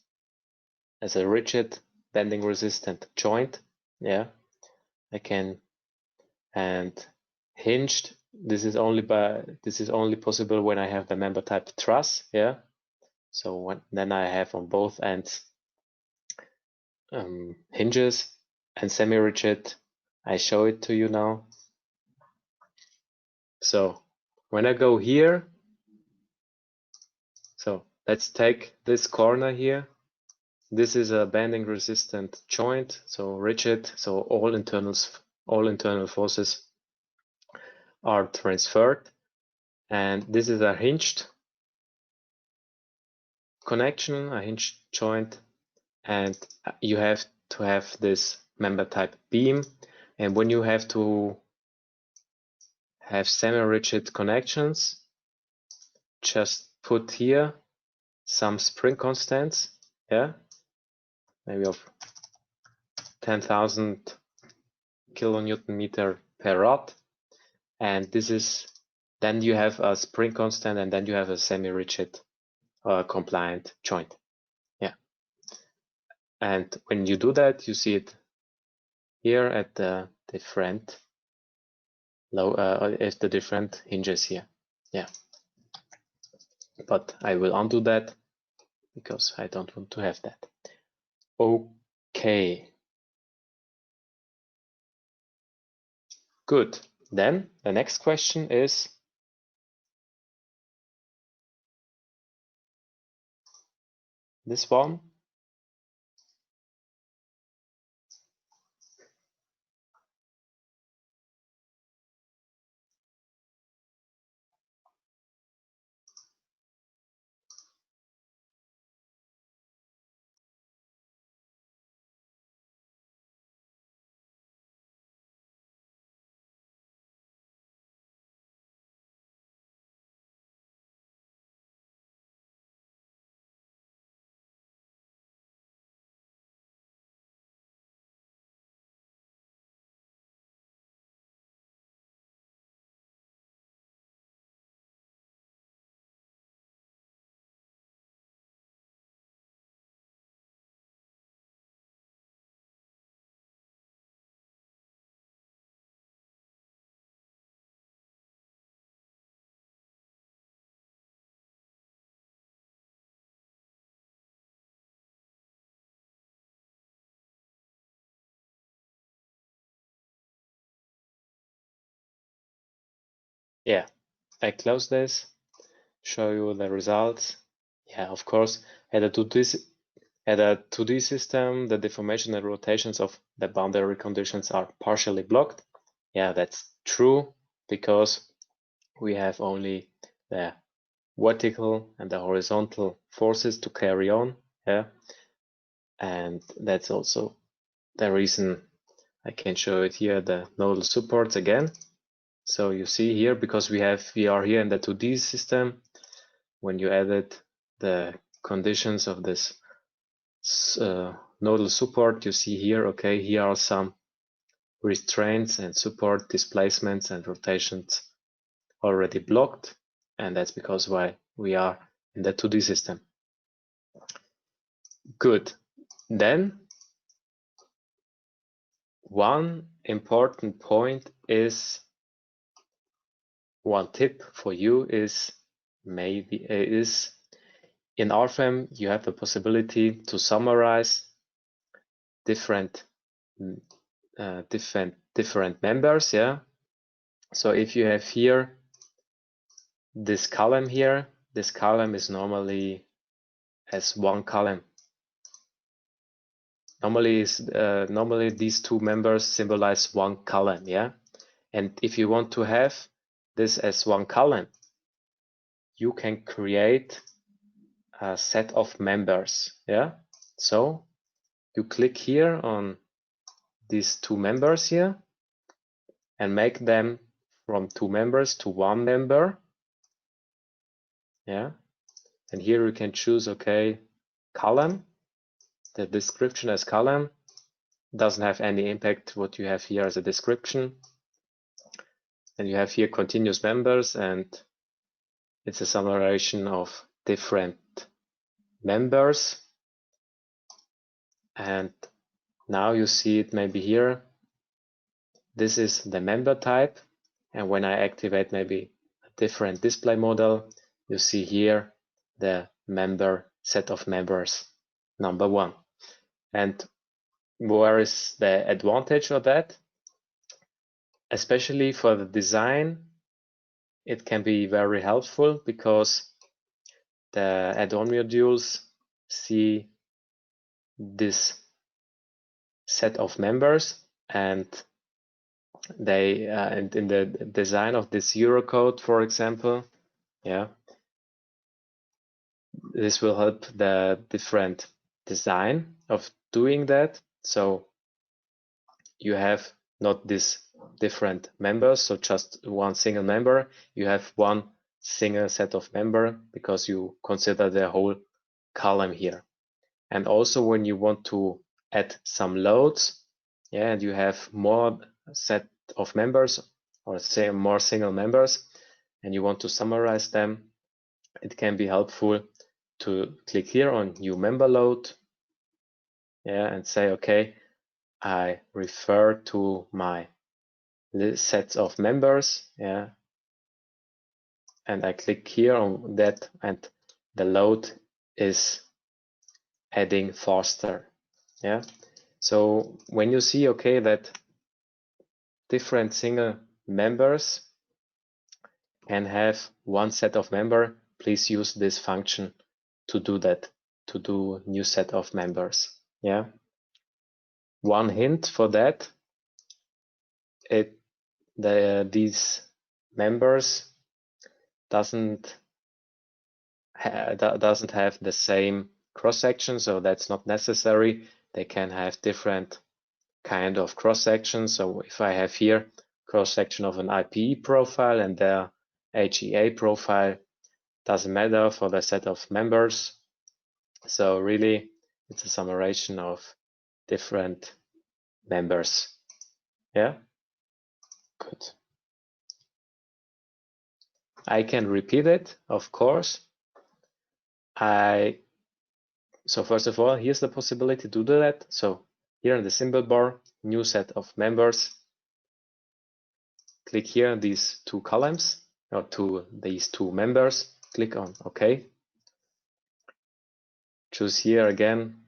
a rigid bending resistant joint, yeah. I can, and hinged. This is only possible when I have the member type truss, yeah. So then I have on both ends hinges, and semi-rigid. I show it to you now. So when I go here, so let's take this corner here. This is a bending resistant joint, so rigid, so all internal forces are transferred. And this is a hinged connection, a hinged joint, and you have to have this member type beam. And when you have to have semi-rigid connections, just put here some spring constants, yeah, maybe of 10,000 kilonewton meter per rod, and this is, then you have a spring constant, and then you have a semi-rigid compliant joint. Yeah, and when you do that, you see it here at the different at the different hinges here. Yeah, but I will undo that because I don't want to have that. Okay, good. Then the next question is, this one. Yeah, I close this, show you the results. Yeah, of course, at a 2D system, the deformation and rotations of the boundary conditions are partially blocked. Yeah, that's true, because we have only the vertical and the horizontal forces to carry on. Yeah, and that's also the reason I can show it here, the nodal supports again. So you see here, because we are here in the 2D system, when you added the conditions of this nodal support, you see here, okay, here are some restraints and support displacements and rotations already blocked, and that's because why we are in the 2D system. Good. Then one important point is, one tip for you is maybe in RFEM you have the possibility to summarize different members. Yeah, so if you have here this column here, this column is normally as one column. Normally these two members symbolize one column. Yeah, and if you want to have this as one column, you can create a set of members. Yeah, so you click here on these two members here and make them from two members to one member. Yeah, and here you can choose, okay, column. The description as column doesn't have any impact what you have here as a description. And you have here continuous members, and it's a summarization of different members. And now you see it maybe here. This is the member type. And when I activate maybe a different display model, you see here the member set of members, number one. And where is the advantage of that? Especially for the design, it can be very helpful because the add-on modules see this set of members, and they and in the design of this Eurocode, for example, yeah, this will help the different design of doing that. So you have not these different members, so just one single member. You have one single set of member because you consider the whole column here. And also when you want to add some loads, yeah, and you have more set of members or say more single members, and you want to summarize them, it can be helpful to click here on new member load, yeah, and say, okay, I refer to my sets of members, yeah, and I click here on that, and the load is adding faster, yeah. So when you see, okay, that different single members can have one set of member, please use this function to do that, to do new set of members, yeah. One hint for that, these members doesn't have the same cross section, so that's not necessary. They can have different kind of cross sections. So if I have here cross section of an IPE profile and their HEA profile, doesn't matter for the set of members. So really, it's a summation of different members. Yeah, good. I can repeat it, of course. So first of all, here's the possibility to do that. So here in the symbol bar, new set of members. Click here these two columns or these two members. Click on OK. Choose here again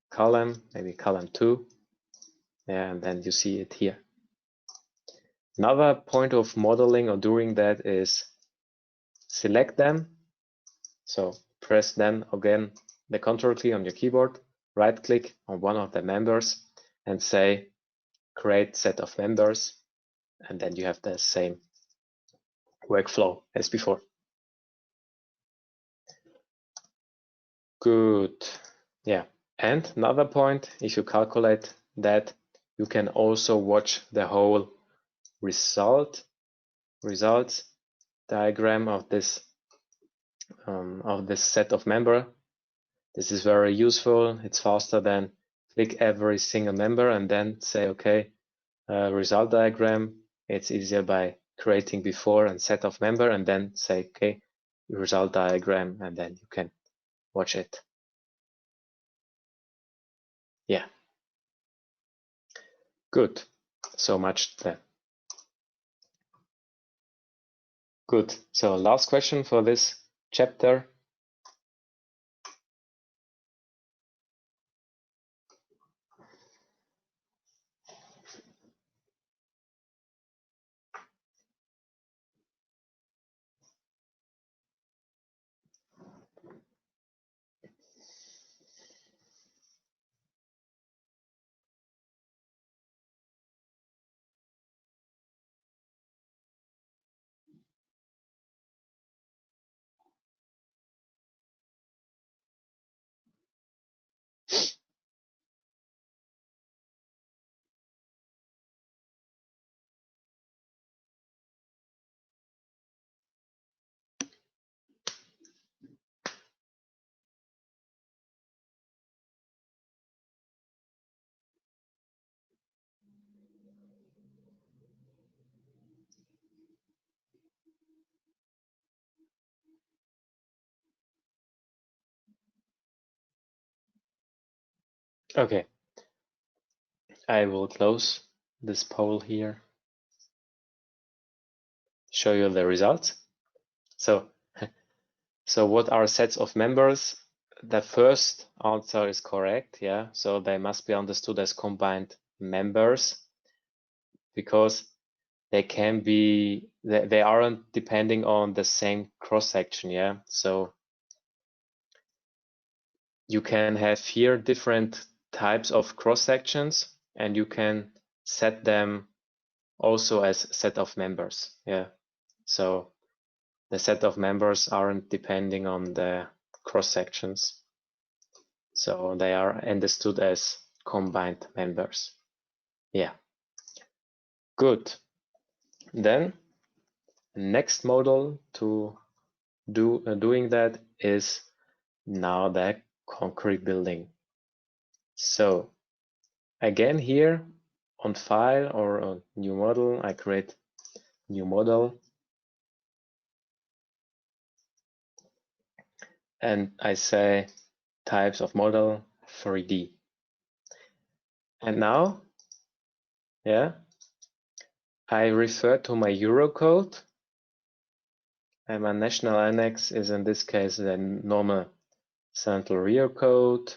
column, maybe column 2, and then you see it here. Another point of modeling or doing that is select them. So press then again the control key on your keyboard, right click on one of the members and say create set of members, and then you have the same workflow as before. Good. Yeah. And another point, if you calculate that, you can also watch the whole results diagram of this set of member. This is very useful. It's faster than click every single member and then say, okay, result diagram. It's easier by creating before and set of member and then say, okay, result diagram, and then you can watch it. Yeah. Good. So much there. Good. So last question for this chapter. Okay. I will close this poll here. Show you the results. So what are sets of members? The first answer is correct, yeah. So they must be understood as combined members because they can be, they aren't depending on the same cross section, yeah. So you can have here different types of cross sections and you can set them also as set of members, yeah. So the set of members aren't depending on the cross sections. So they are understood as combined members. Yeah. Good. Then next model to doing that is now the concrete building. So again here on file or on new model, I create new model and I say types of model 3D. And now, yeah, I refer to my Eurocode, and my national annex is in this case the normal central rear code,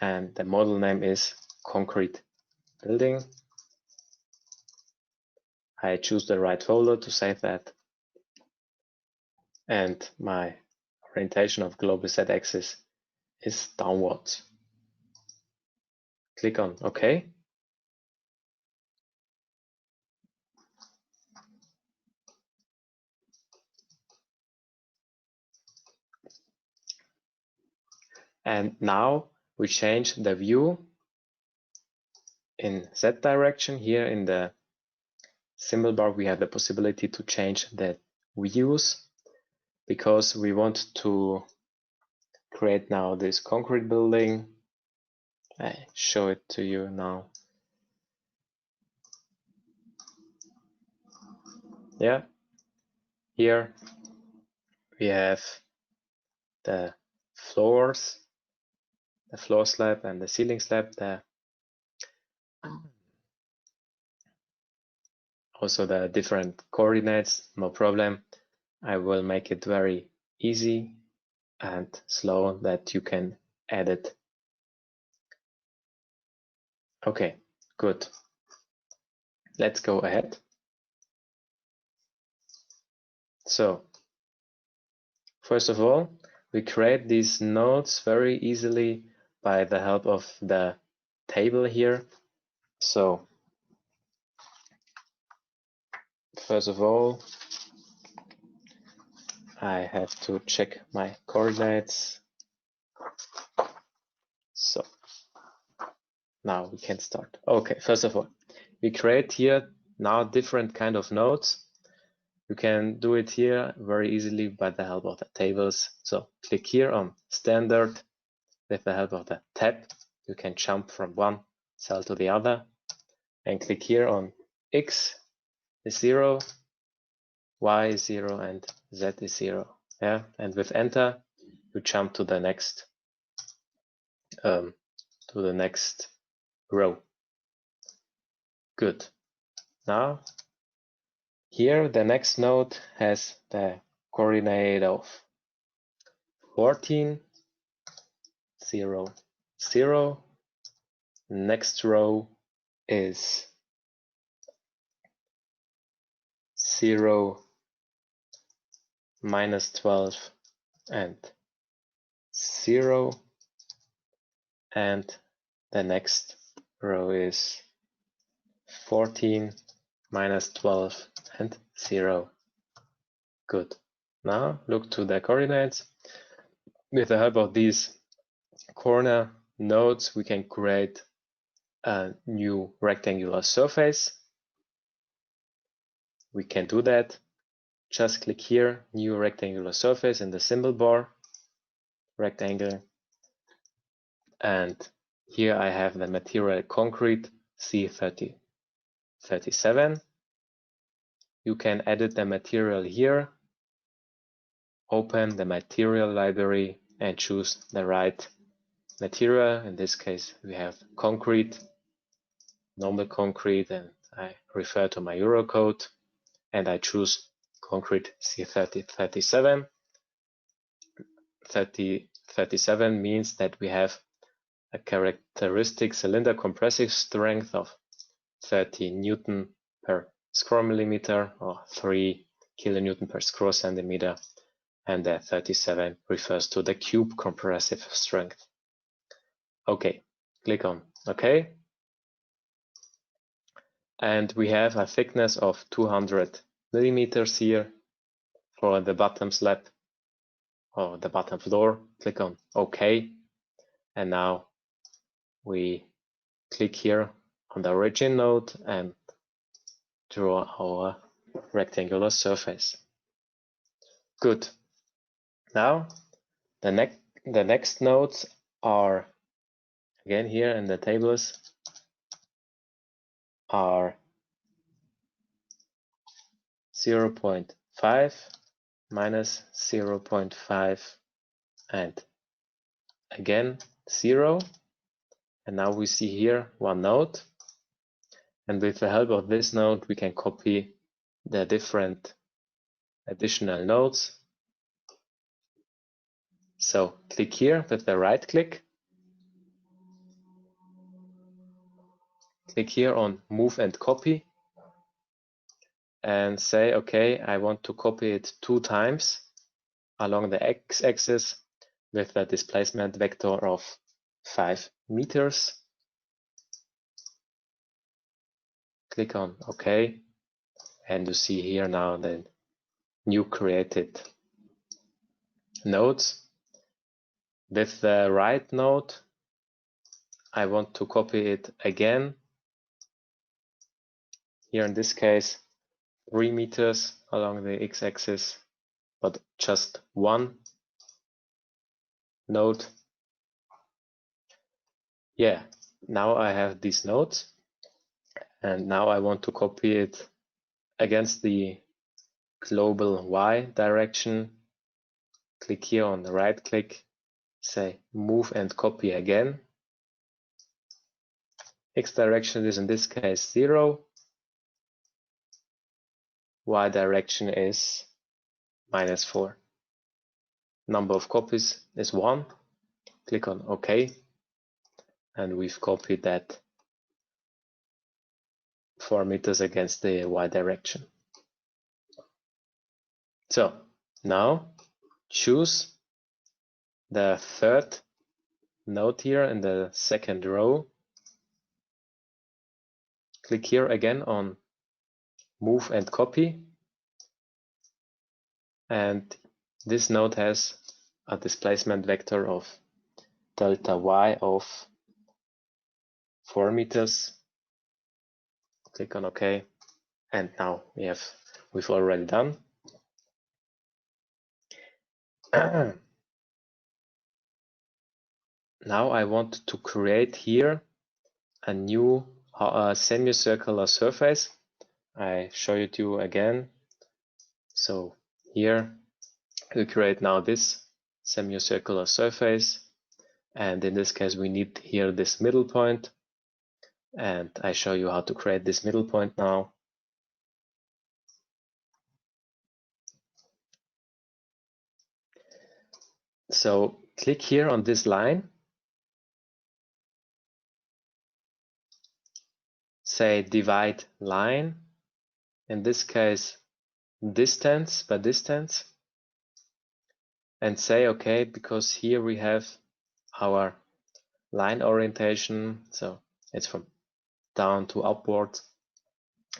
and the model name is concrete building. I choose the right folder to save that, and my orientation of global z-axis is downwards. Click on OK. And now we change the view in Z direction. Here in the symbol bar, we have the possibility to change the views because we want to create now this concrete building. I show it to you now. Yeah, here we have the floors, the floor slab and the ceiling slab there. Also the different coordinates, no problem. I will make it very easy and slow that you can add it. Okay, good. Let's go ahead. So first of all, we create these nodes very easily by the help of the table here. So first of all, I have to check my coordinates. So now we can start. Okay, first of all, we create here now different kind of nodes. You can do it here very easily by the help of the tables. So click here on standard. With the help of the tab, you can jump from one cell to the other, and click here on X is 0, Y is 0, and Z is 0. Yeah, and with enter, you jump to the next row. Good. Now here the next node has the coordinate of 14, 0, 0. Next row is 0, minus 12, and 0. And the next row is 14, minus 12, and 0. Good. Now look to the coordinates. With the help of these corner nodes, we can create a new rectangular surface. We can do that. Just click here, new rectangular surface in the symbol bar, rectangle. And here I have the material concrete C37. You can edit the material here, open the material library and choose the right material. In this case, we have concrete, normal concrete, and I refer to my Eurocode and I choose concrete C37. 37 means that we have a characteristic cylinder compressive strength of 30 Newton per square millimeter or 3 kilonewton per square centimeter, and the 37 refers to the cube compressive strength. Okay, click on OK. And we have a thickness of 200 millimeters here for the bottom slab or the bottom floor. Click on OK. And now we click here on the origin node and draw our rectangular surface. Good. Now the next nodes are again here in the tables are 0.5 minus 0.5 and again 0. And now we see here one node, and with the help of this node we can copy the different additional nodes. So click here with the right click, click here on move and copy, and say okay, I want to copy it 2 times along the x-axis with a displacement vector of 5 meters. Click on OK, and you see here now the new created nodes. With the right node, I want to copy it again. Here in this case, 3 meters along the x-axis, but just one node. Yeah, now I have these nodes, and now I want to copy it against the global Y direction. Click here on the right click, say move and copy again. X direction is in this case 0. Y direction is -4. Number of copies is 1. Click on OK, and we've copied that 4 meters against the Y direction. So now choose the third node here in the second row. Click here again on move and copy, and this node has a displacement vector of delta y of 4 meters. Click on OK, and now we've already done. Now I want to create here a new semicircular surface. I show it to you again. So here we create now this semicircular surface, and in this case we need here this middle point, and I show you how to create this middle point now. So click here on this line, say divide line, in this case distance by distance, and say okay, because here we have our line orientation, so it's from down to upward.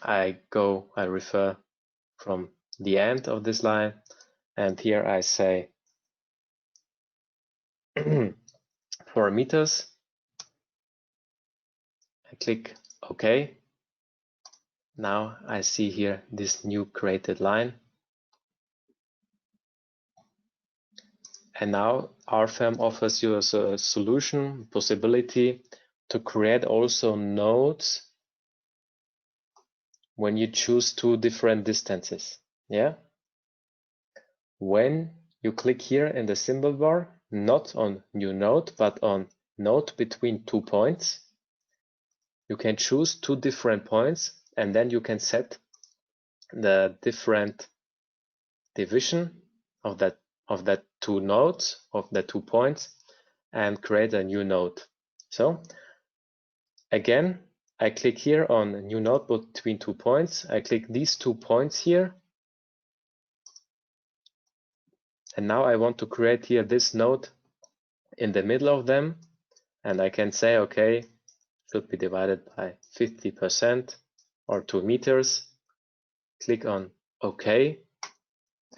I refer from the end of this line, and here I say 4 meters. I click OK. Now I see here this new created line. And now RFEM offers you a solution, possibility to create also nodes when you choose 2 different distances. Yeah. When you click here in the symbol bar, not on new node, but on node between 2 points, you can choose 2 different points, and then you can set the different division of that 2 nodes, of the 2 points, and create a new node. So again, I click here on a new node between 2 points. I click these 2 points here, and now I want to create here this node in the middle of them, and I can say okay, should be divided by 50% or 2 meters. Click on OK,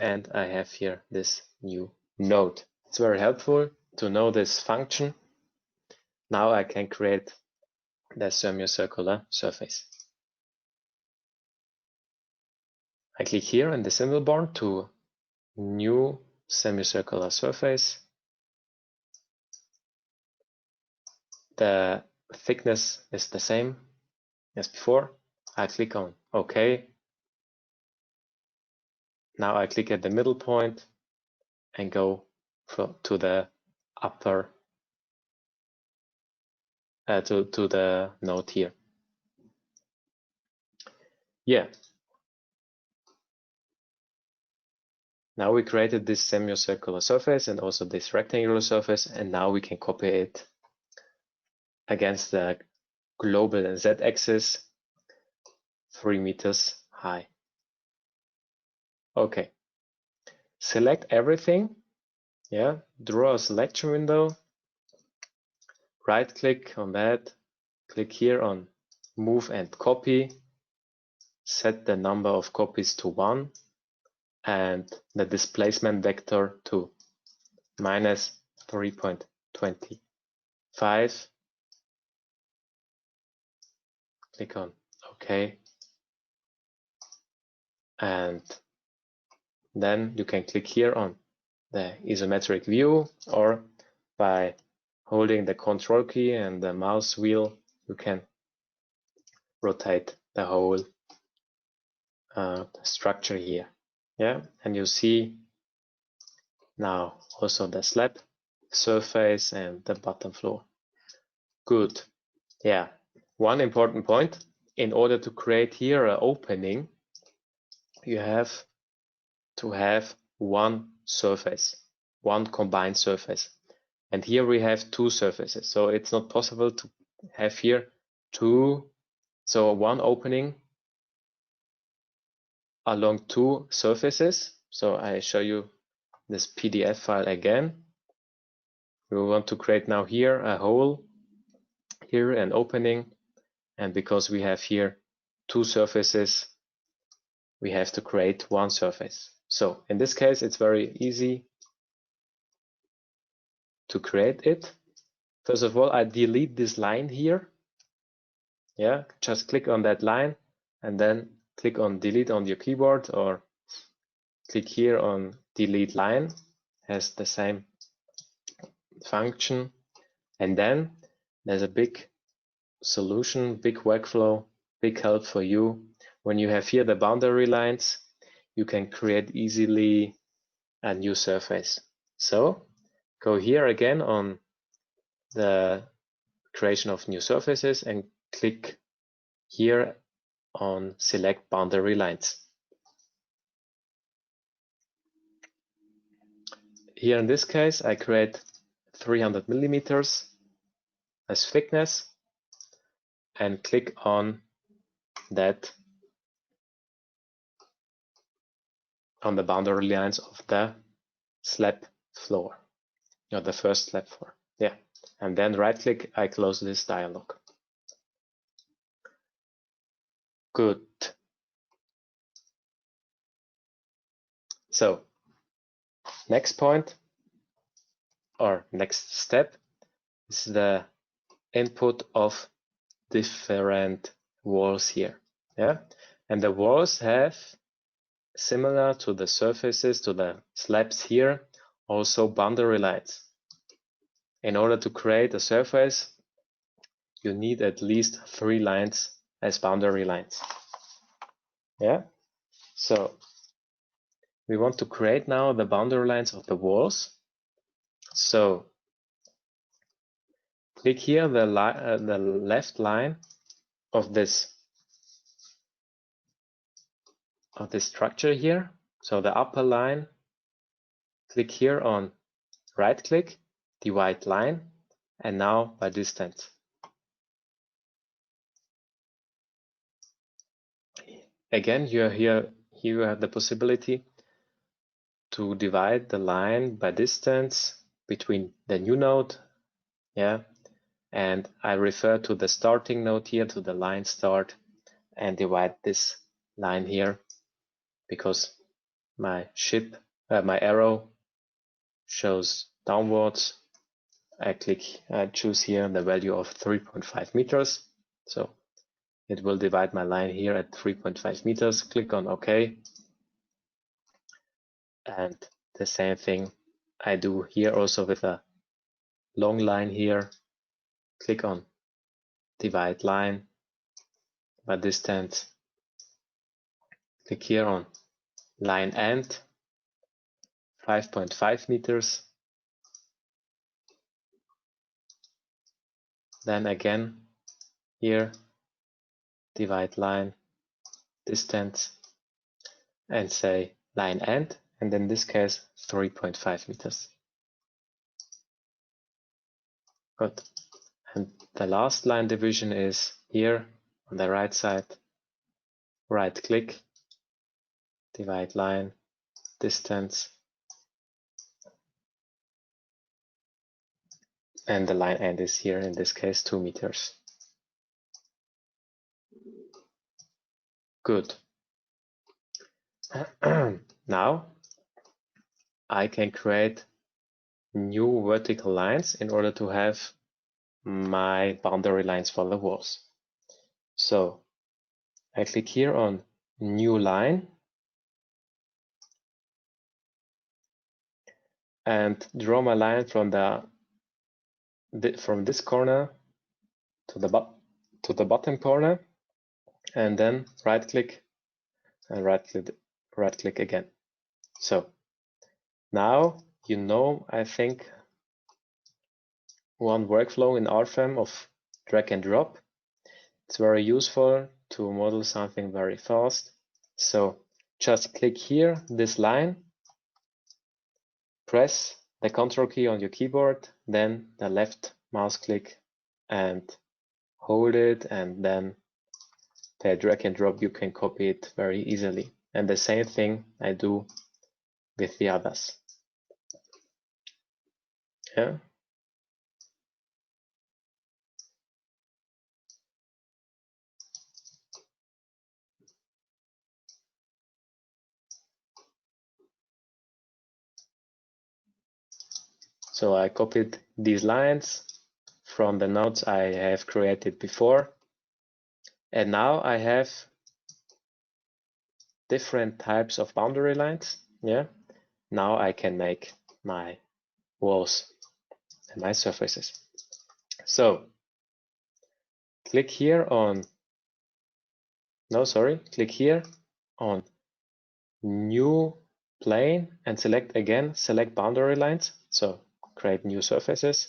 and I have here this new node. It's very helpful to know this function. Now I can create the semicircular surface. I click here in the symbol bar to new semicircular surface. The thickness is the same as before. I click on OK. Now I click at the middle point and go to the upper to the node here. Yeah. Now we created this semicircular surface and also this rectangular surface, and now we can copy it against the global z-axis 3 meters high. Okay. Select everything. Yeah. Draw a selection window. Right click on that. Click here on move and copy. Set the number of copies to 1 and the displacement vector to -3.25. Click on OK. And then you can click here on the isometric view, or by holding the control key and the mouse wheel, you can rotate the whole structure here. Yeah, and you see now also the slab surface and the bottom floor. Good. Yeah, one important point, in order to create here an opening, you have to have one surface, one combined surface. And here we have 2 surfaces, so it's not possible to have here 2, so one opening along 2 surfaces. So I show you this PDF file again. We want to create now here a hole, here an opening, and because we have here 2 surfaces, we have to create one surface. So in this case, it's very easy to create it. First of all, I delete this line here. Yeah, just click on that line and then click on delete on your keyboard, or click here on delete line, has the same function. And then there's a big solution, big workflow, big help for you. When you have here the boundary lines, you can create easily a new surface. So go here again on the creation of new surfaces and click here on select boundary lines. Here in this case, I create 300 millimeters as thickness and click on that on the boundary lines of the slab floor, or the first slab floor. Yeah, and then right click, I close this dialog. Good. So next point or next step is the input of different walls here. Yeah, and the walls have, similar to the surfaces, to the slabs here, also boundary lines. In order to create a surface, you need at least 3 lines as boundary lines. Yeah, so we want to create now the boundary lines of the walls. So click here the left line of this structure here. So the upper line, click here on right click, divide line, and now by distance. Again, you have the possibility to divide the line by distance between the new node. Yeah, and I refer to the starting node here, to the line start, and divide this line here because my arrow shows downwards. I choose here the value of 3.5 meters. So it will divide my line here at 3.5 meters. Click on OK. And the same thing I do here also with a long line here. Click on divide line by distance. Click here on line end, 5.5 meters. Then again here, divide line, distance, and say line end, and in this case 3.5 meters. Good. And the last line division is here on the right side. Right click, divide line, distance, and the line end is here, in this case 2 meters. Good. Now I can create new vertical lines in order to have my boundary lines for the walls. So I click here on new line and draw my line from this corner to the bottom corner, and then right click and right click again. So now you know, I think, one workflow in RFEM of drag and drop. It's very useful to model something very fast. So just click here, this line, press the Ctrl key on your keyboard, then the left mouse click and hold it, and then the drag and drop, you can copy it very easily. And the same thing I do with the others. Yeah. So I copied these lines from the nodes I have created before. And now I have different types of boundary lines. Yeah. Now I can make my walls and my surfaces. So click here on, click here on new plane and select boundary lines. So create new surfaces.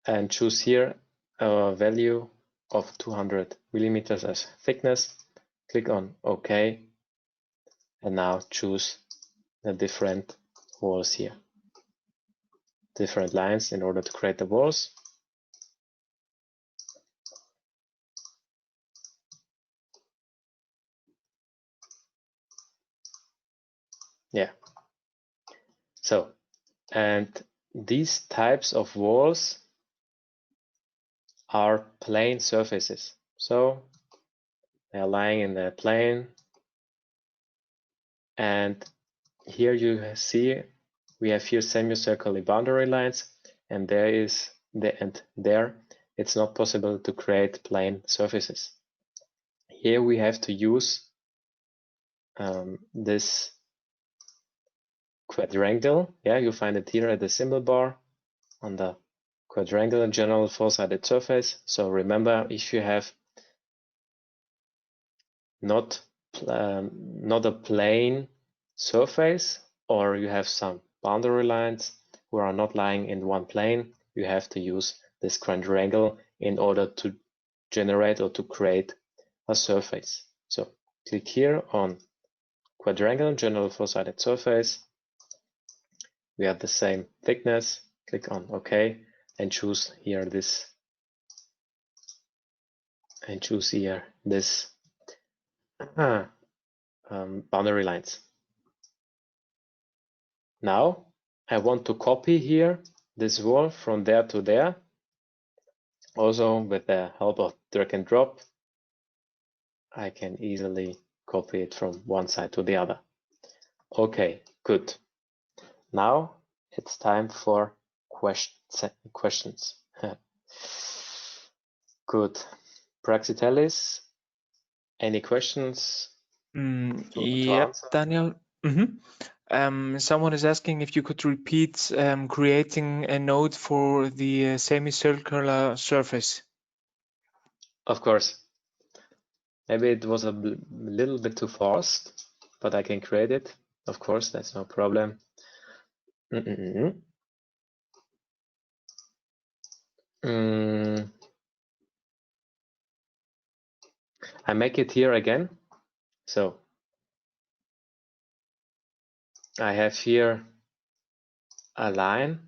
And choose here a value of 200 millimeters as thickness. Click on OK. And now choose the different walls here. Different lines in order to create the walls. Yeah. So, and these types of walls are plane surfaces. So they are lying in the plane. And here you see we have here semicircular boundary lines, and there it's not possible to create plane surfaces. Here we have to use this quadrangle. Yeah, you find it here at the symbol bar on the quadrangle general four-sided surface. So remember, if you have not a plane surface, or you have some boundary lines who are not lying in one plane, you have to use this quadrangle in order to generate or to create a surface. So click here on quadrangle general four-sided surface. We have the same thickness. Click on OK and choose here this, and choose here this boundary lines. Now I want to copy here this wall from there to there, also with the help of drag and drop. I can easily copy it from one side to the other. Okay, good. Now it's time for questions. Good. Praxiteles, Any questions? Yep, answer? Daniel. Someone is asking if you could repeat creating a node for the semicircular surface. Of course. Maybe it was a little bit too fast, but I can create it. Of course, that's no problem. I make it here again. So I have here a line.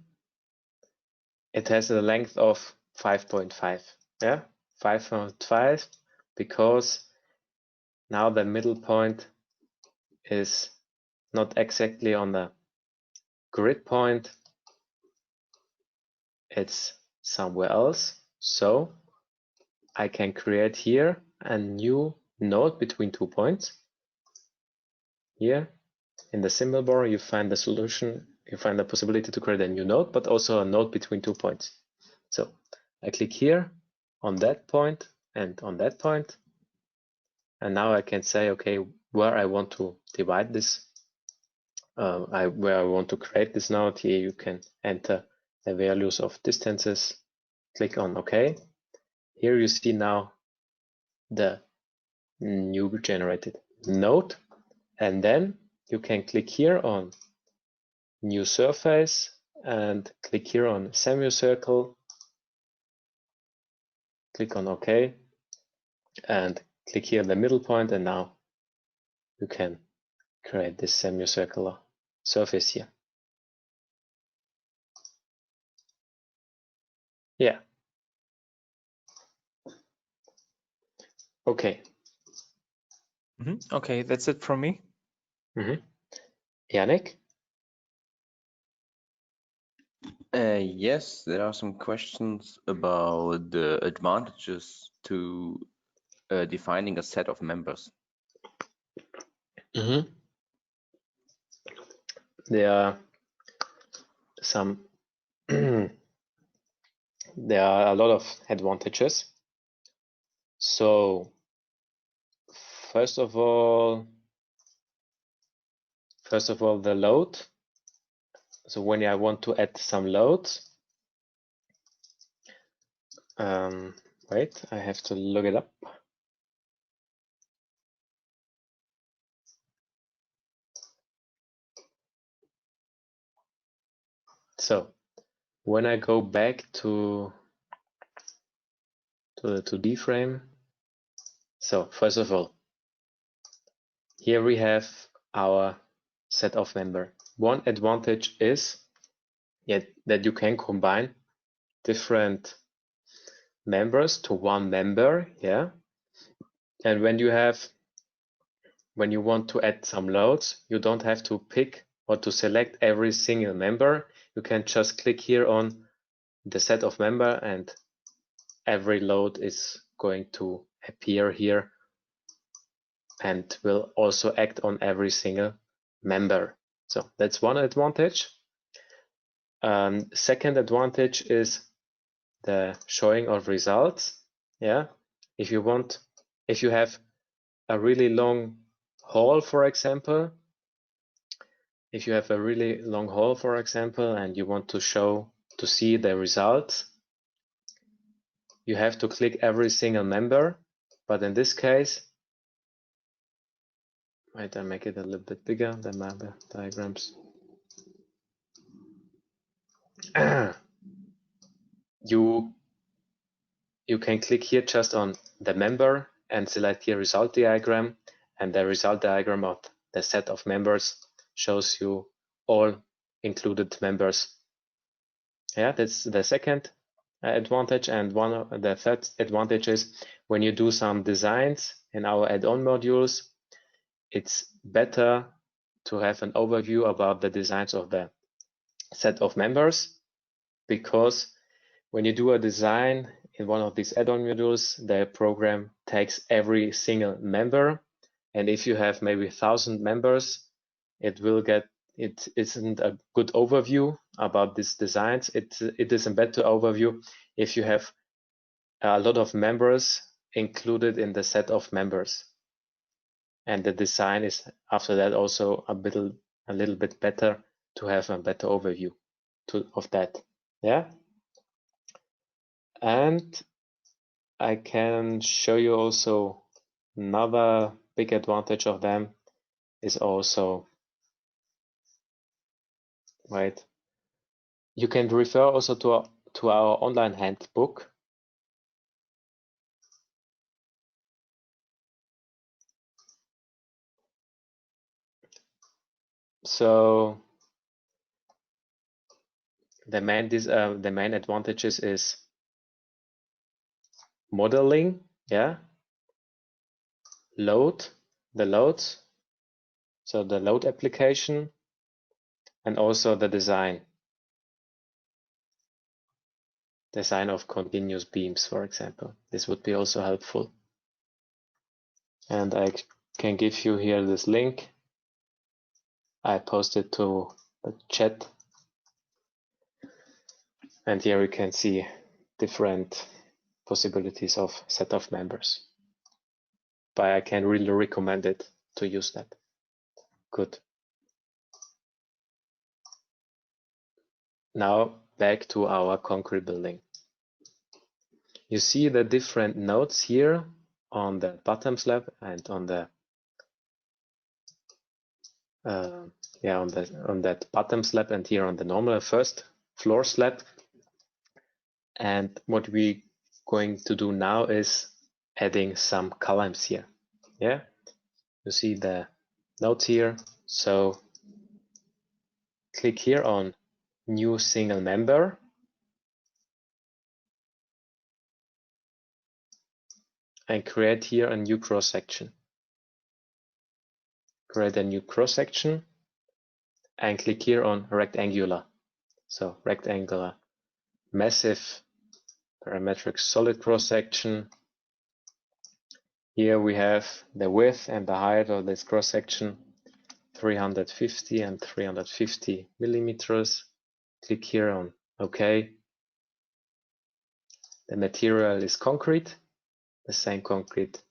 It has a length of 5.5. Yeah, 5.5, because now the middle point is not exactly on the grid point. It's somewhere else. So I can create here a new node between 2 points. Here in the symbol bar, you find the solution. You find the possibility to create a new node, but also a node between 2 points. So I click here on that point and on that point. And now I can say, okay, where I want to divide this, where I want to create this node. Here you can enter the values of distances. Click on OK. Here you see now the new generated node, and then you can click here on new surface and click here on semicircle, click on OK, and click here the middle point, and now you can create this semicircular surface here. Yeah. Okay. Okay, that's it from me. Yannick? Yes, there are some questions about the advantages to defining a set of members. There are some there are a lot of advantages. So first of all, the load. So when I want to add some loads, wait, I have to look it up. So when I go back to the 2D frame, so first of all, here we have our set of member. One advantage is that you can combine different members to one member, yeah. And when you want to add some loads, you don't have to pick or to select every single member. You can just click here on the set of member, and every load is going to appear here and will also act on every single member. So that's one advantage. Second advantage is the showing of results. Yeah, if you have a really long hall, for example, and you want to see the results, you have to click every single member. But in this case, might I make it a little bit bigger, the member diagrams? You can click here just on the member and select here result diagram, and the result diagram of the set of members shows you all included members. Yeah, that's the second advantage. And one of the third advantage is when you do some designs in our add-on modules, it's better to have an overview about the designs of the set of members, because when you do a design in one of these add-on modules, the program takes every single member, and if you have maybe 1,000 members, it isn't a good overview about these designs. It is a better overview if you have a lot of members included in the set of members. And the design is after that also a little bit better to have a better overview of that. Yeah. And I can show you also another big advantage of them is also, right, you can refer also to our online handbook. So the main advantages is modeling, yeah, the loads, so the load application, and also the design of continuous beams, for example. This would be also helpful. And I can give you here this link. I posted to the chat. And here we can see different possibilities of set of members. But I can really recommend it to use that. Good. Now back to our concrete building. You see the different nodes here on the bottom slab and on the on that bottom slab and here on the normal first floor slab. And what we're going to do now is adding some columns here. Yeah, you see the nodes here. So click here on new single member. And create here a new cross section. Create a new cross section and click here on rectangular. So rectangular, massive parametric solid cross section. Here we have the width and the height of this cross section, 350 and 350 millimeters. Click here on OK. The material is concrete, the same concrete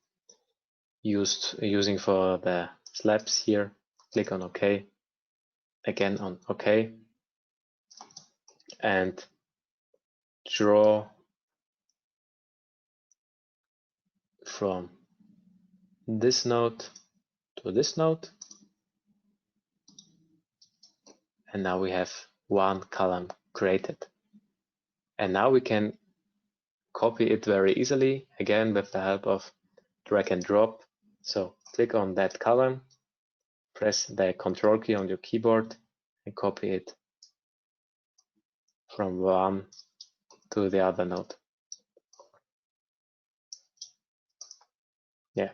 using for the slabs here. Click on OK. Again on OK. And draw from this node to this node. And now we have one column created. And now we can copy it very easily, again with the help of drag and drop. So click on that column, press the Control key on your keyboard and copy it from one to the other node. Yeah.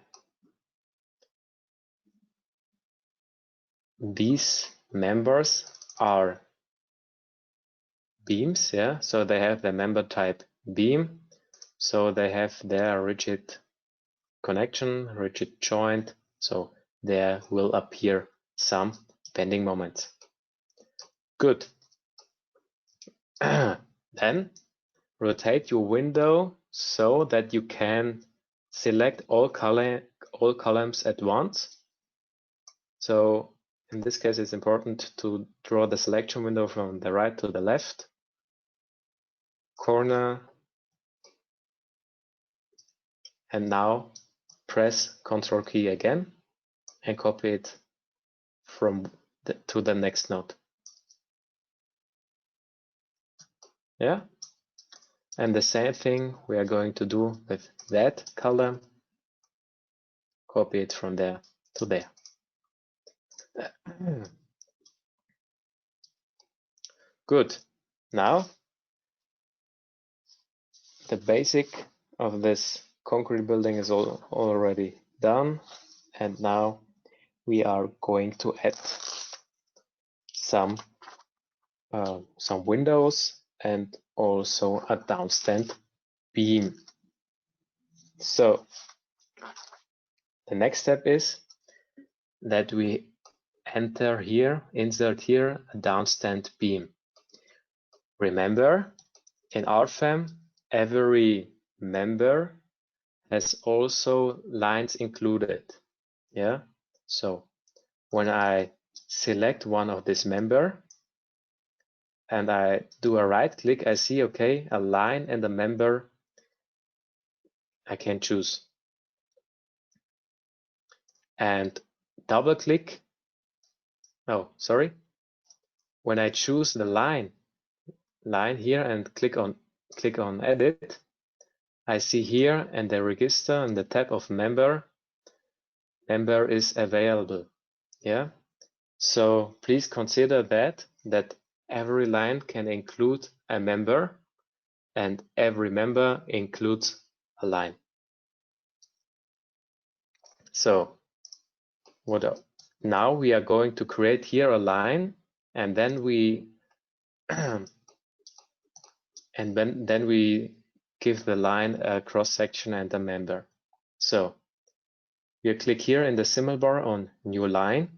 These members are beams, yeah, so they have the member type beam, so they have their rigid connection, rigid joint, so there will appear some bending moments. Good. Then rotate your window so that you can select all columns at once. So in this case, it's important to draw the selection window from the right to the left corner. And now press Ctrl key again and copy it from to the next node. Yeah. And the same thing we are going to do with that column. Copy it from there to there. Good. Now the basic of this concrete building is already done, and now we are going to add some windows and also a downstand beam. So the next step is that we insert here a downstand beam. Remember, in RFEM, every member has also lines included. Yeah, So when I select one of this member and I do a right click, I see, okay, a line and a member I can choose. And double click, oh, sorry. When I choose the line here and click on edit, I see here in the register in the tab of member is available. Yeah. So please consider that every line can include a member and every member includes a line. So now we are going to create here a line, and then we then we give the line a cross section and a member. So you click here in the symbol bar on new line.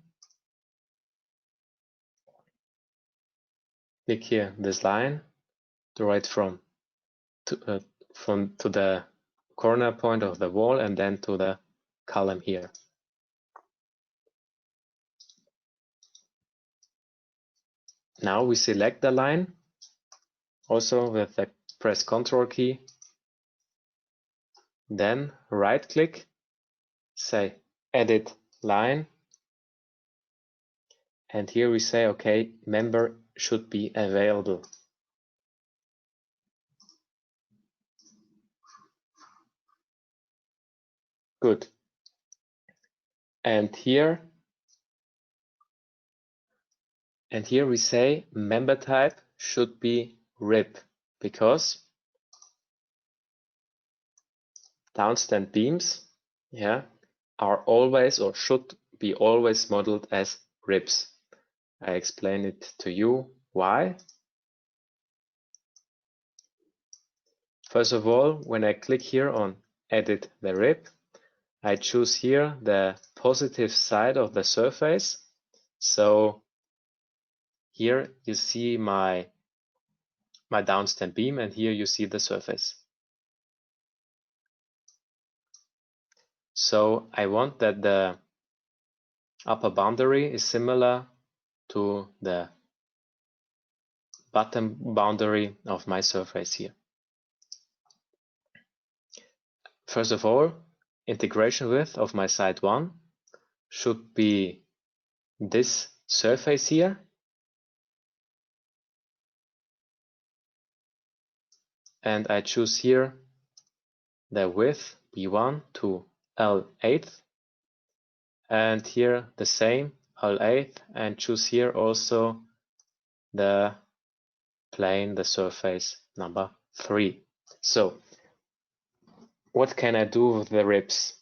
Click here this line to right from to the corner point of the wall and then to the column here. Now we select the line, also with the press Ctrl key. Then right click, say edit line. And here we say, okay, member should be available. Good. And here we say member type should be RIP, because downstand beams, yeah, are always or should be always modeled as RIPs. I explain it to you why. First of all, when I click here on edit the RIP, I choose here the positive side of the surface. So here you see my downstand beam, and here you see the surface. So I want that the upper boundary is similar to the bottom boundary of my surface here. First of all, integration width of my side 1 should be this surface here. And I choose here the width B1 to L8, and here the same L8, and choose here also the plane, the surface number 3. So what can I do with the RIPs?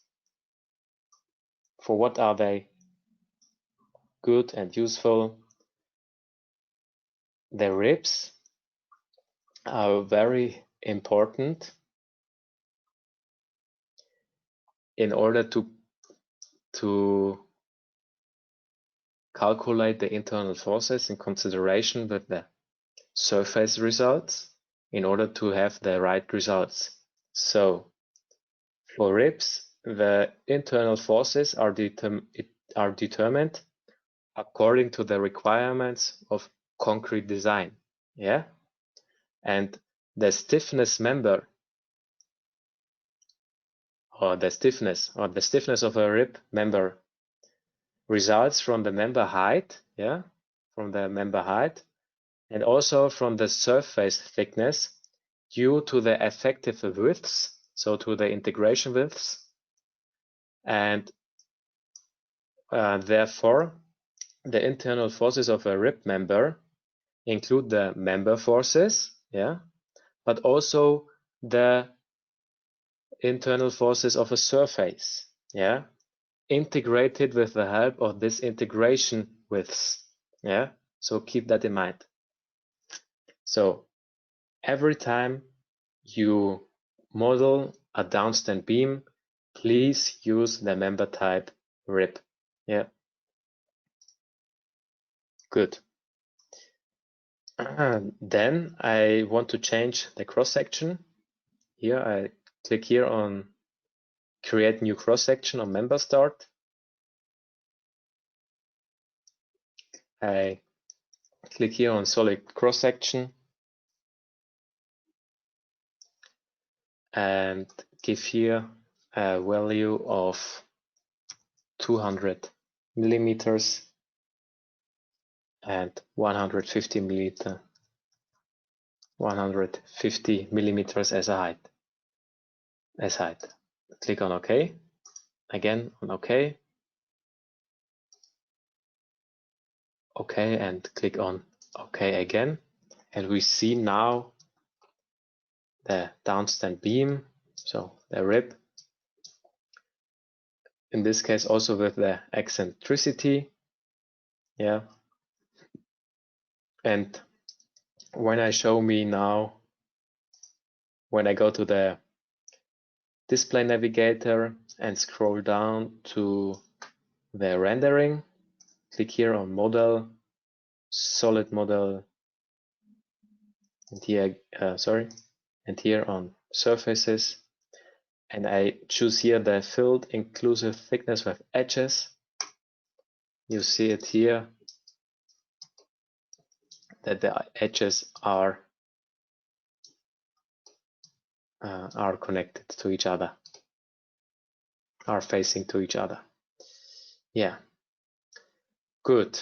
For what are they good and useful? The RIPs are very important in order to calculate the internal forces in consideration with the surface results in order to have the right results. So for RIPs, the internal forces are determined according to the requirements of concrete design. Yeah, and the stiffness member, or the stiffness of a RIP member results from the member height, yeah, from the member height, and also from the surface thickness due to the effective widths, so to the integration widths, and therefore the internal forces of a RIP member include the member forces, yeah, but also the internal forces of a surface, yeah, integrated with the help of this integration widths, yeah. So keep that in mind. So every time you model a downstand beam, please use the member type RIP. Yeah. Good. Then I want to change the cross section. Here I click here on create new cross section on member start. I click here on solid cross section and give here a value of 200 millimeters and 150 millimeters as a height. Click on OK. Again on OK. OK, and click on OK again. And we see now the downstand beam, so the rib. In this case, also with the eccentricity. Yeah. And when I show me now, when I go to the display navigator and scroll down to the rendering, click here on model, solid model, and here, and here on surfaces, and I choose here the filled inclusive thickness with edges. You see it here that the edges are connected to each other, are facing to each other. Yeah, good.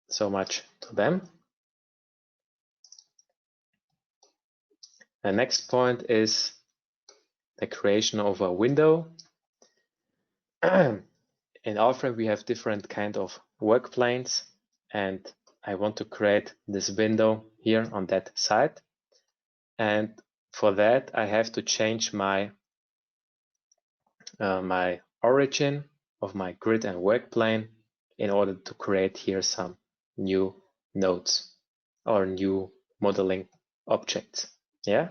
So much to them. The next point is the creation of a window. In RFEM we have different kind of work planes, and I want to create this window here on that side. And for that I have to change my my origin of my grid and work plane in order to create here some new nodes or new modeling objects. Yeah.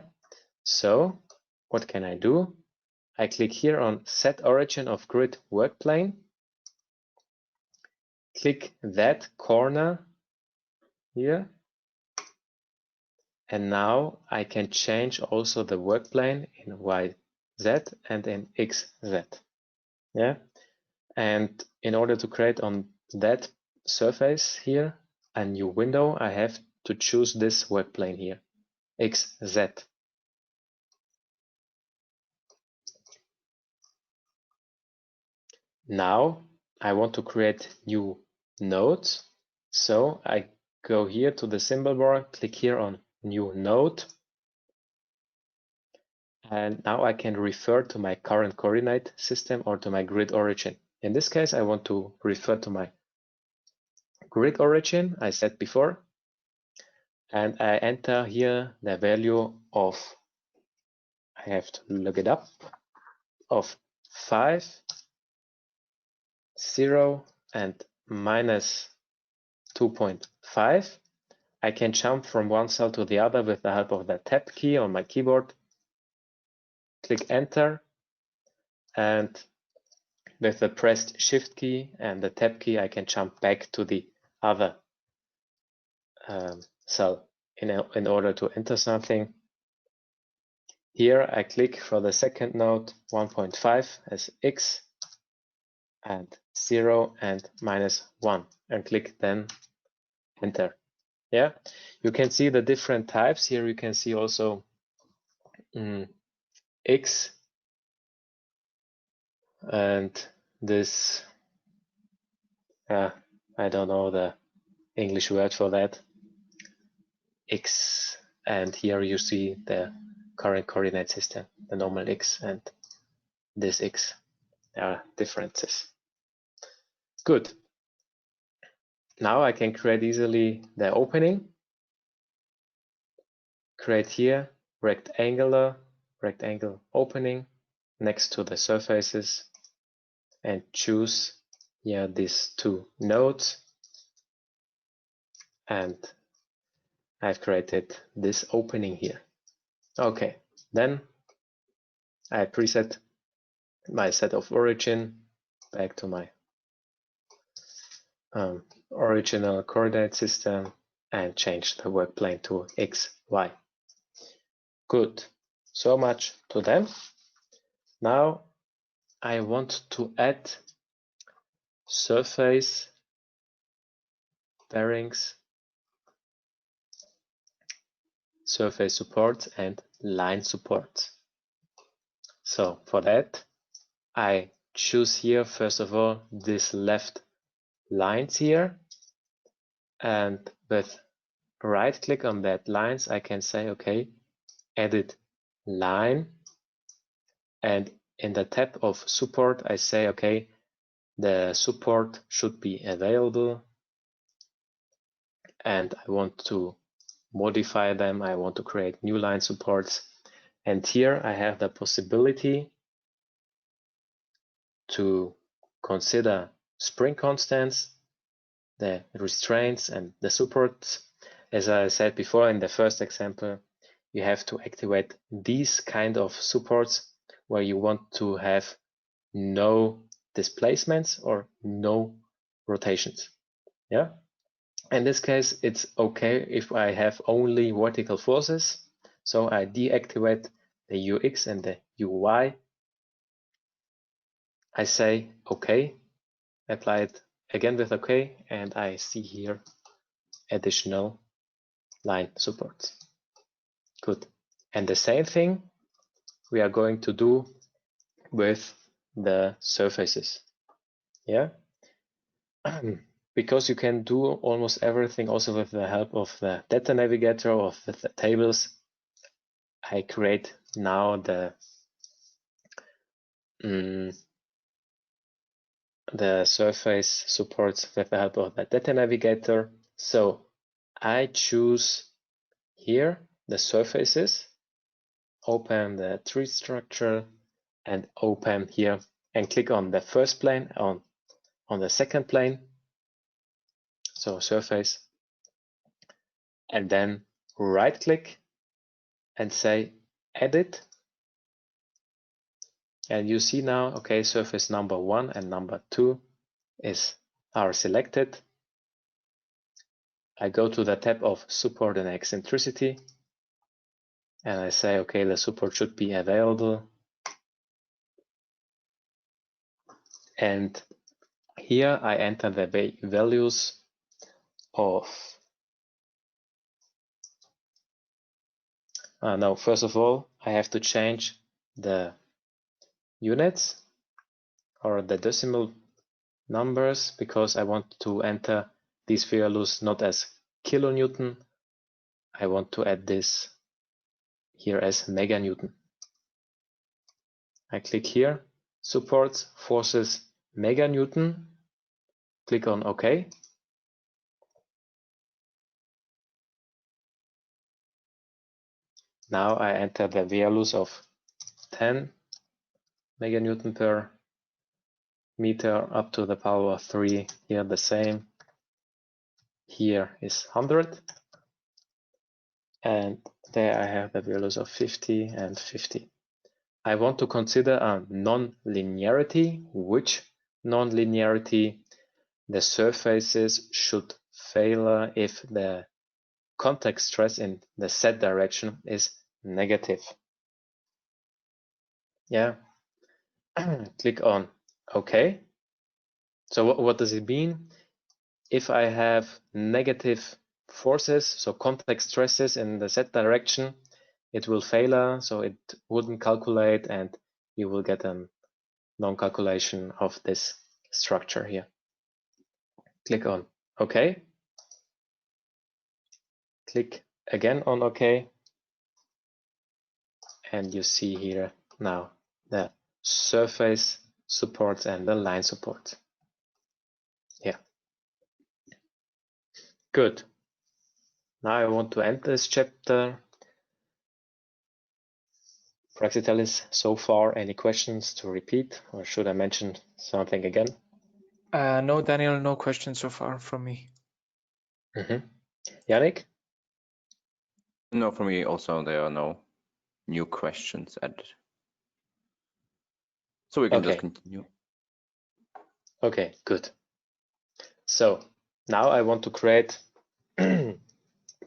So what can I do? I click here on set origin of grid work plane. Click that corner here. And now I can change also the work plane in YZ and in XZ. Yeah. And in order to create on that surface here a new window, I have to choose this work plane here, XZ. Now I want to create new nodes. So I go here to the symbol bar, click here on new node. And now I can refer to my current coordinate system or to my grid origin. In this case, I want to refer to my grid origin I said before. And I enter here the value of, I have to look it up, of 5, 0, and minus 2.5. I can jump from one cell to the other with the help of the tab key on my keyboard. Click enter, and with the pressed shift key and the tab key, I can jump back to the other cell in order to enter something. Here I click for the second node 1.5 as X and 0 and minus 1 and click then enter. Yeah, you can see the different types here. You can see also X and this, I don't know the English word for that, X, and here you see the current coordinate system, the normal X and this X. There are differences. Good. Now I can create easily the opening. Create here rectangle opening next to the surfaces and choose here these two nodes, and I've created this opening here. Okay, then I preset my set of origin back to my original coordinate system and change the work plane to X, Y. Good, so much to them. Now I want to add surface bearings, surface support, and line support. So for that, I choose here, first of all, this left lines here, and with right click on that lines, I can say, okay, edit line, and in the tab of support, I say, okay, the support should be available, and I want to modify them. I want to create new line supports, and here I have the possibility to consider spring constants, the restraints, and the supports. As I said before in the first example, you have to activate these kind of supports where you want to have no displacements or no rotations. Yeah. In this case, it's okay if I have only vertical forces. So I deactivate the UX and the UY. I say okay, apply it again with okay, and I see here additional line supports. Good. And the same thing we are going to do with the surfaces. Yeah. Because you can do almost everything also with the help of the data navigator or with the tables. I create now the surface supports with the help of the data navigator. So I choose here the surfaces, open the tree structure, and open here and click on the first plane, on the second plane, so surface, and then right click and say edit, and you see now, okay, surface number 1 and number 2 are selected. I go to the tab of support and eccentricity, and I say, okay, the support should be available, and here I enter the values of now, first of all, I have to change the units or the decimal numbers because I want to enter these values not as kilonewton. I want to add this here as meganewton. I click here, supports forces meganewton, click on OK. Now I enter the values of 10 meganewton per meter up to the power of 3, here the same. Here is 100, and there I have the values of 50 and 50. I want to consider a non-linearity. Which non-linearity? The surfaces should failure if the contact stress in the z direction is negative. Yeah. Click on OK. So what does it mean? If I have negative forces, so contact stresses in the z direction, it will failure, so it wouldn't calculate, and you will get a non-calculation of this structure here. Click on OK. Click again on OK, and you see here now the surface supports and the line support. Yeah. Good. Now I want to end this chapter. Praxitelis, so far, any questions to repeat, or should I mention something again? No, Daniel, no questions so far from me. Yannick? No, for me also, there are no new questions added. So we can just continue. Okay, good. So now I want to create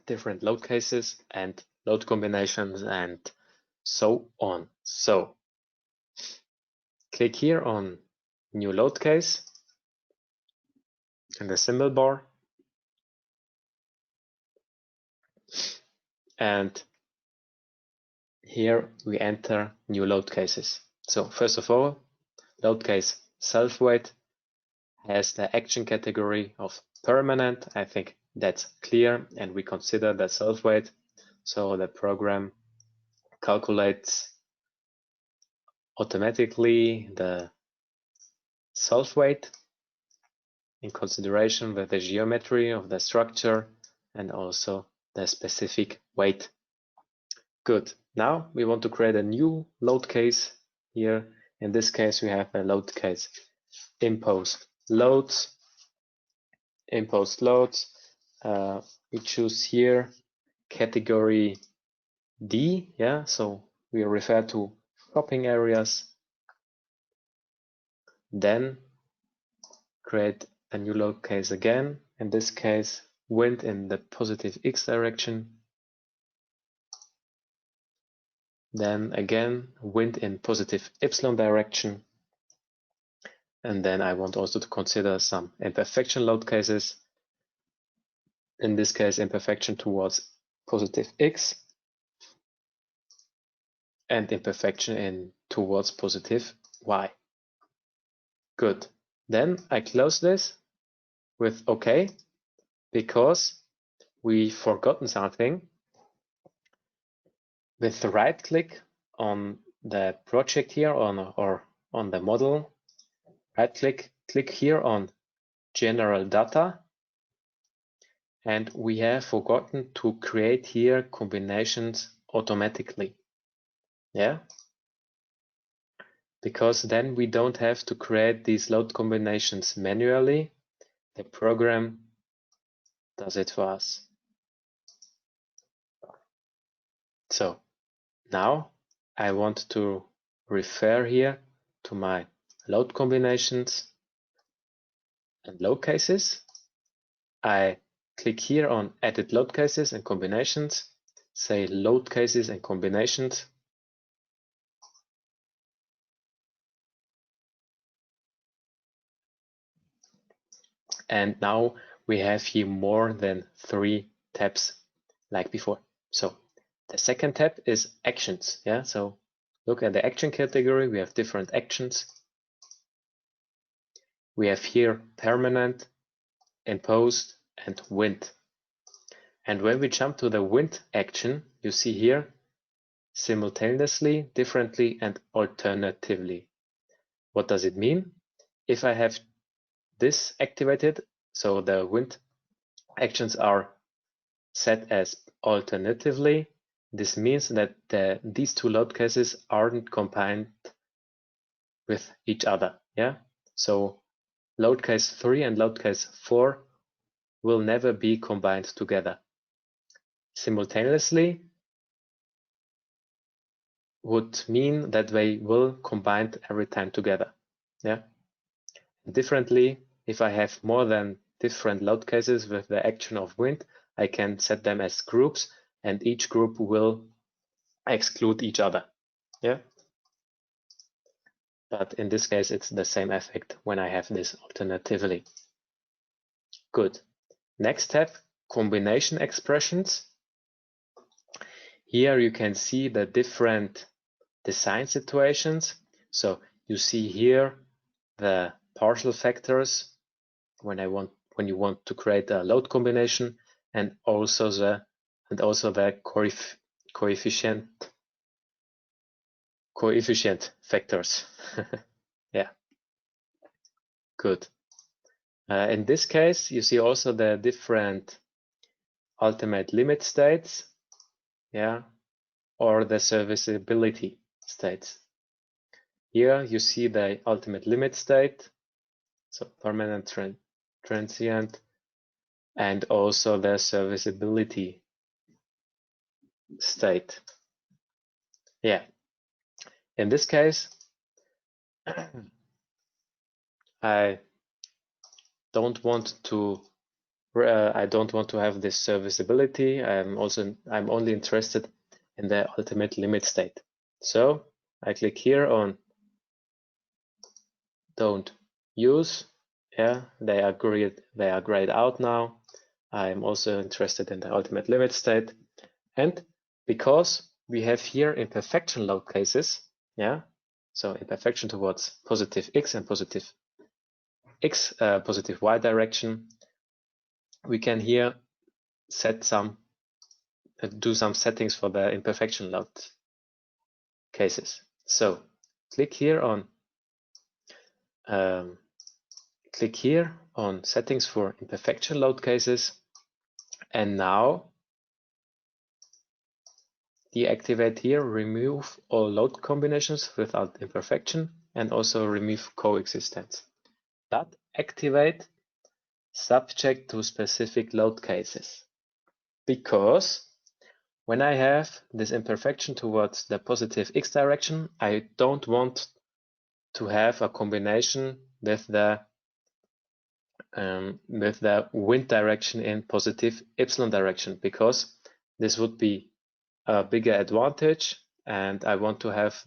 different load cases and load combinations and so on. So click here on new load case in the symbol bar, and here we enter new load cases. So first of all, load case self-weight has the action category of permanent. I think that's clear, and we consider the self-weight. So the program calculates automatically the self-weight in consideration with the geometry of the structure and also the specific weight. Good. Now we want to create a new load case here. In this case, we have a load case imposed loads. Imposed loads. We choose here category D. Yeah, so we refer to shopping areas. Then create a new load case again. In this case, wind in the positive X direction. Then again, wind in positive Y direction. And then I want also to consider some imperfection load cases. In this case, imperfection towards positive X and imperfection in towards positive Y. Good. Then I close this with OK, because we forgotten something. With the right click on the project here or on the model, right click here on general data, and we have forgotten to create here combinations automatically. Yeah, because then we don't have to create these load combinations manually. The program does it for us. So now I want to refer here to my load combinations and load cases. I click here on edit load cases and combinations, say load cases and combinations. And now we have here more than 3 tabs like before. So the second tab is actions. Yeah, so look at the action category. We have different actions. We have here permanent, imposed, and wind. And when we jump to the wind action, you see here simultaneously, differently, and alternatively. What does it mean? If I have this activated, so the wind actions are set as alternatively, this means that these two load cases aren't combined with each other. Yeah, so load case 3 and load case 4 will never be combined together. Simultaneously would mean that they will combine every time together. Yeah. Differently, if I have more than different load cases with the action of wind, I can set them as groups, and each group will exclude each other. Yeah. But in this case, it's the same effect when I have this alternatively. Good. Next step, combination expressions. Here you can see the different design situations. So you see here the partial factors when you want to create a load combination, and also the coefficient factors. Yeah, good. In this case, you see also the different ultimate limit states, yeah, or the serviceability states. Here you see the ultimate limit state, so permanent, transient, and also the serviceability state. Yeah, in this case, I don't want to have this serviceability. I'm only interested in the ultimate limit state. So I click here on don't use. Yeah, they are grayed out now. I'm also interested in the ultimate limit state. And because we have here imperfection load cases, yeah, so imperfection towards positive x and positive x, positive y direction, we can here set some, do some settings for the imperfection load cases. So click here on settings for imperfection load cases, and now deactivate here, remove all load combinations without imperfection, and also remove coexistence. But activate subject to specific load cases, because when I have this imperfection towards the positive x direction, I don't want to have a combination with the wind direction in positive epsilon direction, because this would be a bigger advantage, and I want to have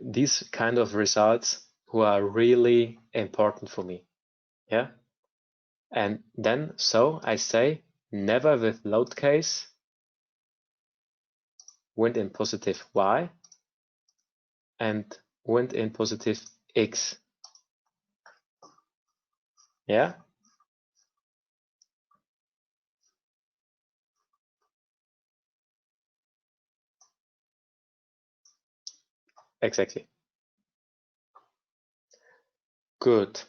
these kind of results who are really important for me. Yeah. And then, so I say never with load case wind in positive y and wind in positive x. Yeah. Exactly. Good.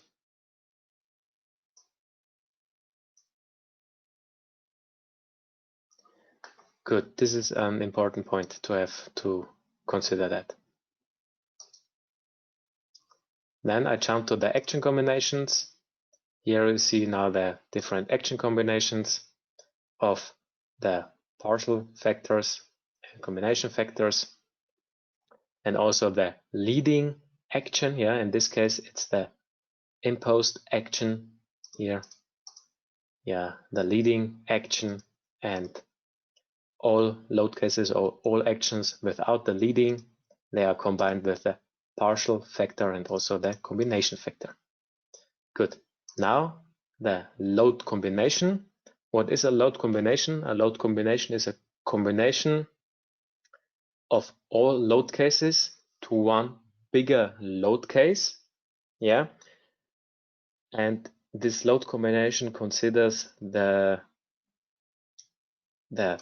Good. This is an important point to have to consider that. Then I jump to the action combinations. Here you see now the different action combinations of the partial factors and combination factors, and also the leading action. Yeah, in this case, it's the imposed action here. Yeah, the leading action, and all load cases or all actions without the leading, they are combined with the partial factor and also the combination factor. Good. Now the load combination. What is a load combination? A load combination is a combination of all load cases to one bigger load case. Yeah. And this load combination considers the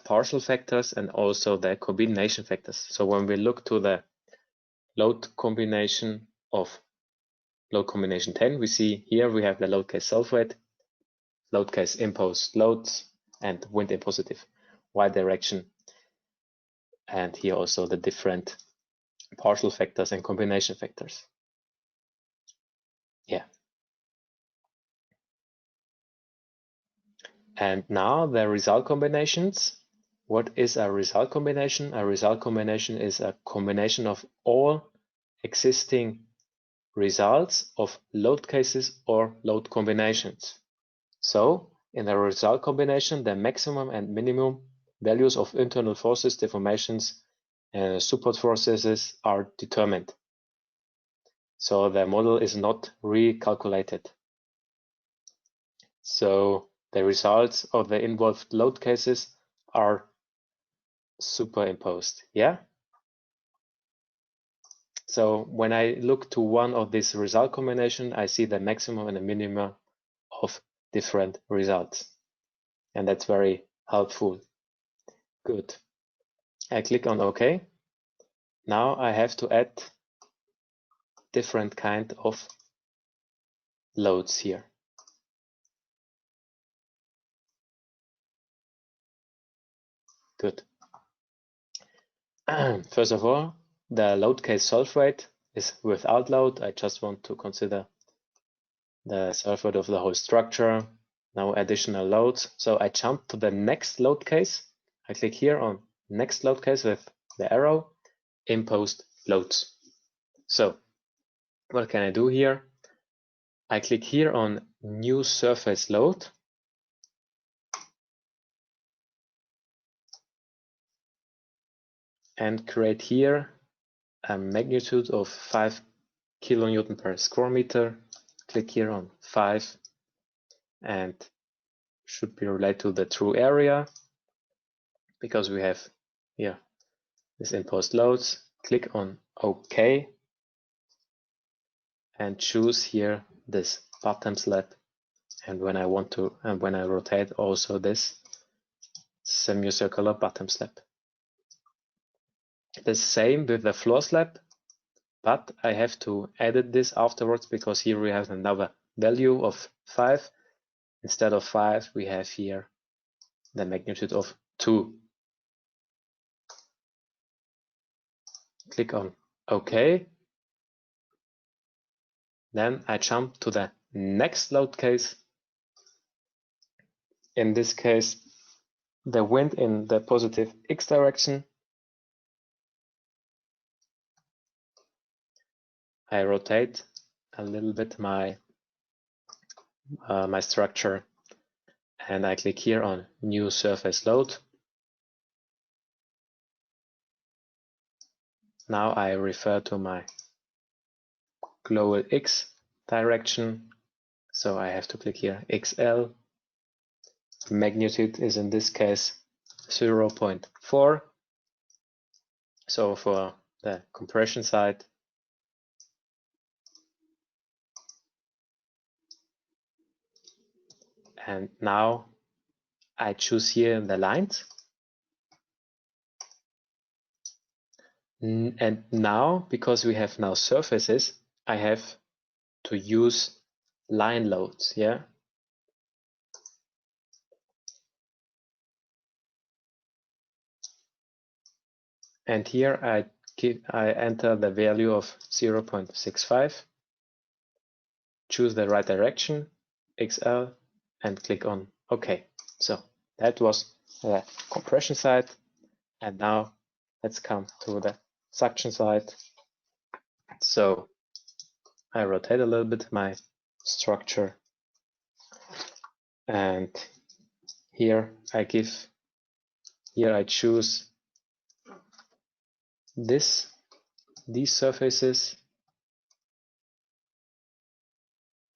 partial factors and also the combination factors. So when we look to the load combination of load combination 10, we see here we have the load case self-weight, load case imposed loads, and wind in positive y direction. And here also the different partial factors and combination factors. Yeah. And now the result combinations. What is a result combination? A result combination is a combination of all existing results of load cases or load combinations. So in a result combination, the maximum and minimum values of internal forces, deformations, and support forces are determined. So the model is not recalculated. So the results of the involved load cases are superimposed. Yeah. So when I look to one of these result combination, I see the maximum and the minimum of different results. And that's very helpful. Good. I click on OK. Now I have to add different kind of loads here. Good. First of all, the load case solve rate is without load. I just want to consider the solve rate of the whole structure. No additional loads. So I jump to the next load case. I click here on next load case with the arrow, imposed loads. So what can I do here? I click here on new surface load. And create here a magnitude of 5 kilonewton per square meter. Click here on 5 and should be related to the true area, because we have here this imposed loads. Click on OK and choose here this bottom slab. And when I want to, and when I rotate, also this semicircular bottom slab. The same with the floor slab, but I have to edit this afterwards because here we have another value of 5. Instead of 5, we have here the magnitude of 2. Click on OK. Then I jump to the next load case. In this case, the wind in the positive X direction. I rotate a little bit my my structure, and I click here on New Surface Load. Now I refer to my global X direction, so I have to click here XL. Magnitude is in this case 0.4. So for the compression side, and now I choose here the lines. And now, because we have now surfaces, I have to use line loads, yeah. And here I enter the value of 0.65, choose the right direction, XL, and click on OK. So that was the compression side. And now let's come to the suction side. So I rotate a little bit my structure, and here I choose these surfaces.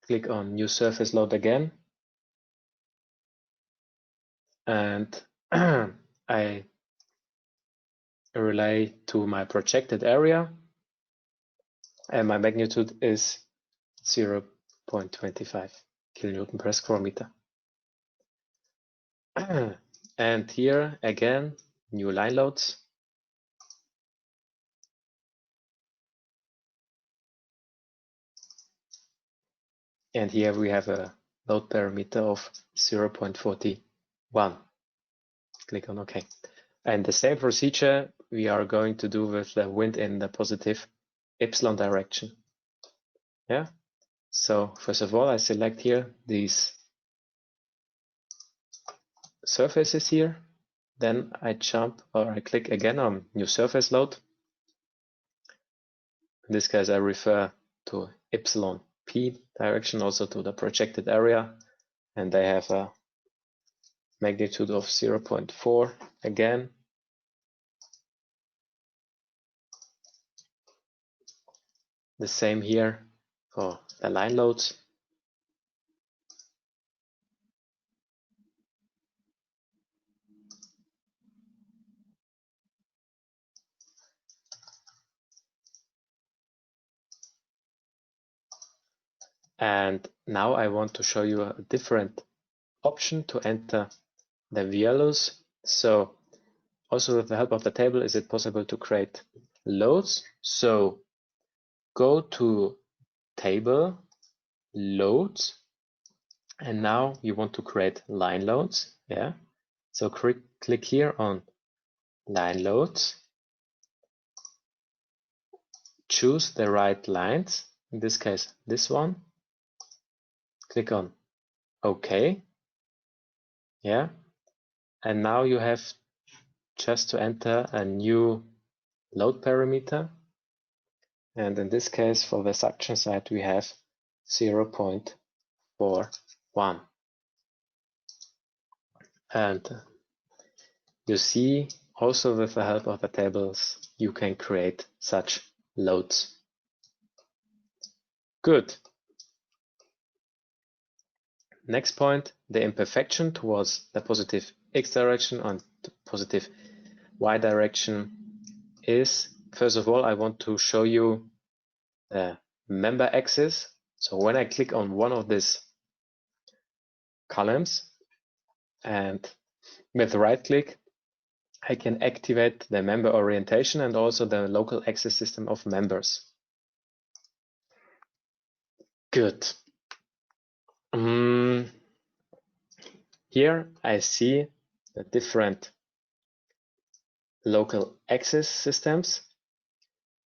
Click on New Surface Load again, and I relay to my projected area, and my magnitude is 0.25 kilonewton per square meter. And here again, new line loads. And here we have a load parameter of 0.41. Click on OK. And the same procedure we are going to do with the wind in the positive epsilon direction. Yeah. So first of all, I select here these surfaces here. Then I jump, or I click again on New Surface Load. In this case, I refer to epsilon p direction, also to the projected area, and they have a magnitude of 0.4 again. The same here for the line loads. And now I want to show you a different option to enter the values. So also with the help of the table, is it possible to create loads? So go to Table, Loads, and now you want to create line loads. Yeah. So click here on Line Loads. Choose the right lines. In this case, this one. Click on OK. Yeah. And now you have just to enter a new load parameter. And in this case, for the suction side, we have 0.41. And you see, also with the help of the tables, you can create such loads. Good. next point, the imperfection towards the positive x direction and the positive y direction is, first of all, I want to show you the member axis. So when I click on one of these columns and with right click, I can activate the member orientation and also the local access system of members. Good. Here I see the different local access systems,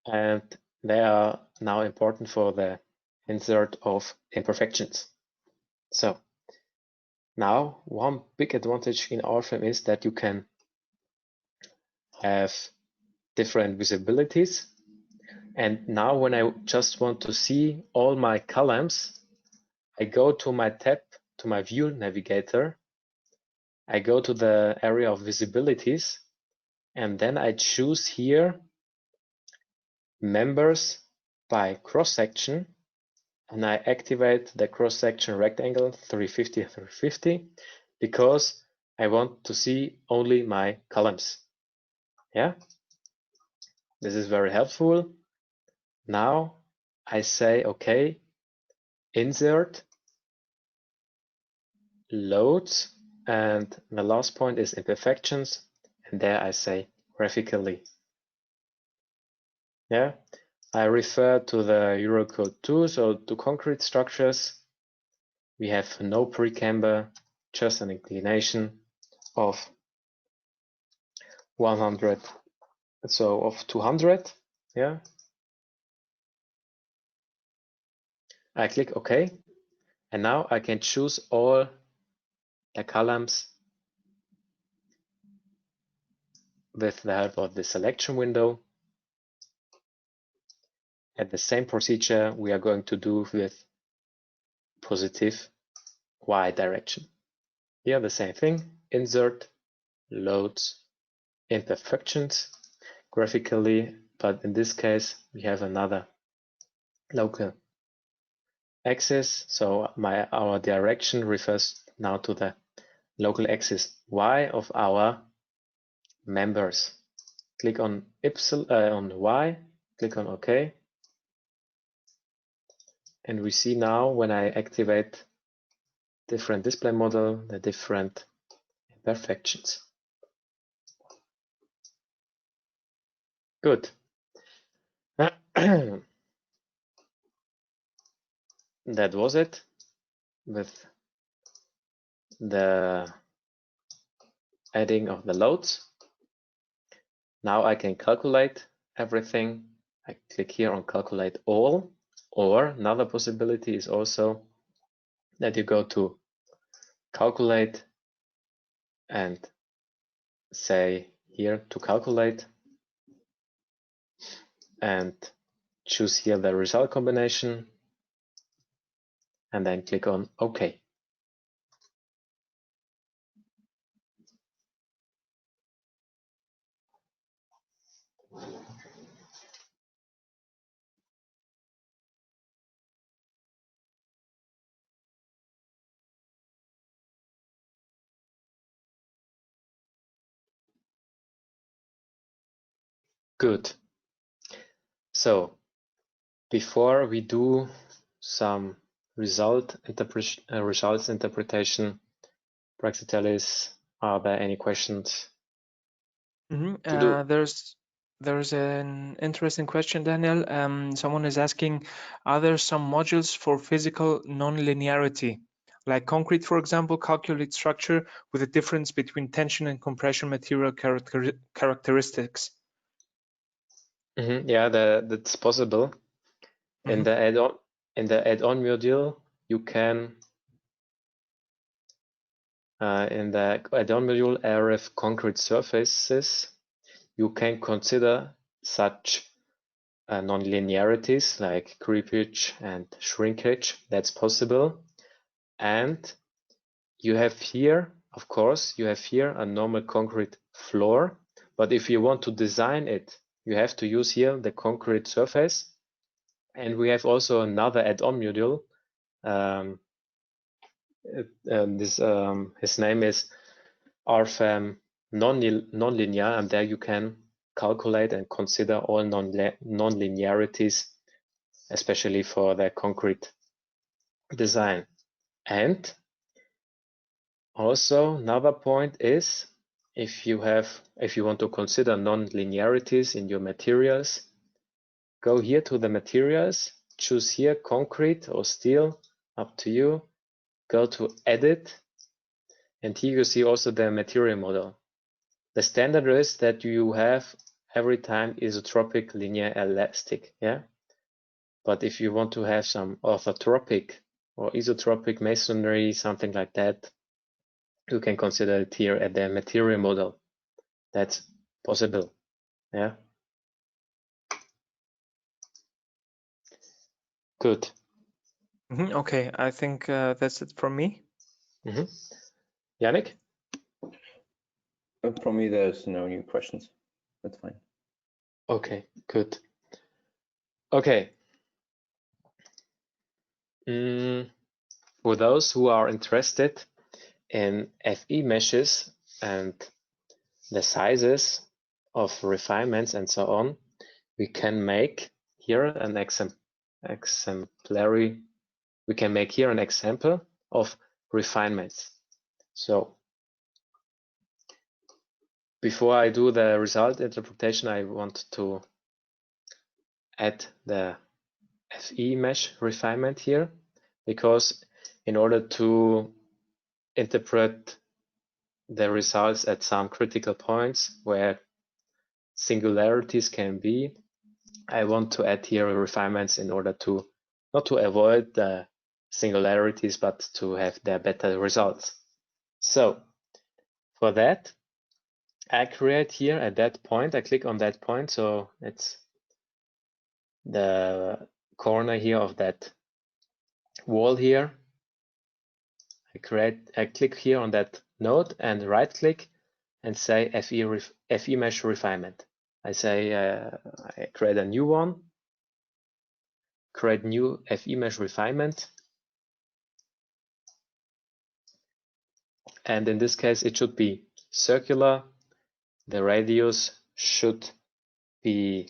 and they are now important for the insert of imperfections. So now one big advantage in RFEM is that you can have different visibilities. And now when I just want to see all my columns, I go to my tab, to my view navigator. I go to the area of visibilities, and then I choose here members by cross section, and I activate the cross section rectangle 350 because I want to see only my columns. Yeah, this is very helpful. Now I say, okay, insert, loads, and the last point is imperfections, and there I say graphically. Yeah, I refer to the Eurocode 2, so to concrete structures, we have no precamber, just an inclination of 100, so of 200. Yeah, I click OK, and now I can choose all the columns with the help of the selection window. And the same procedure we are going to do with positive y direction. Here the same thing, insert, loads, imperfections graphically, but in this case we have another local axis. So our direction refers now to the local axis y of our members. Click on on y, click on OK. And we see now when I activate different display model, the different imperfections. Good. That was it with the adding of the loads. Now I can calculate everything. I click here on calculate all, or another possibility is also that you go to calculate and say here to calculate and choose here the result combination and then click on OK. Good. So before we do some results interpretation, Praxiteles, are there any questions? There's an interesting question, Daniel. Someone is asking, are there some modules for physical non-linearity? Like concrete, for example, calculate structure with a difference between tension and compression material characteristics. Yeah, that's possible. In the add-on module, you can in the add-on module RF concrete surfaces, you can consider such non-linearities like creepage and shrinkage. That's possible. And you have here, of course, you have here a normal concrete floor. But if you want to design it, you have to use here the concrete surface. And we have also another add-on module his name is RFEM nonlinear, and there you can calculate and consider all non-linearities, especially for the concrete design. And also another point is, if you want to consider non-linearities in your materials, go here to the materials, choose here concrete or steel, up to you. Go to edit, and here you see also the material model. The standard is that you have every time isotropic linear elastic, yeah. But if you want to have some orthotropic or isotropic masonry, something like that, you can consider it here at the material model. That's possible, yeah. Good. Okay, I think that's it from me. Yannick? From me, there's no new questions. That's fine. Okay, good. Okay. For those who are interested in FE meshes and the sizes of refinements and so on, we can make here an example of refinements. So before I do the result interpretation, I want to add the FE mesh refinement here, because in order to interpret the results at some critical points where singularities can be, I want to add here refinements in order to not to avoid the singularities, but to have the better results. So for that, I create here at that point, I click on that point, so it's the corner here of that wall here. I click here on that node and right click and say FE mesh refinement. I say I create a new one, create new FE mesh refinement. And in this case, it should be circular. The radius should be,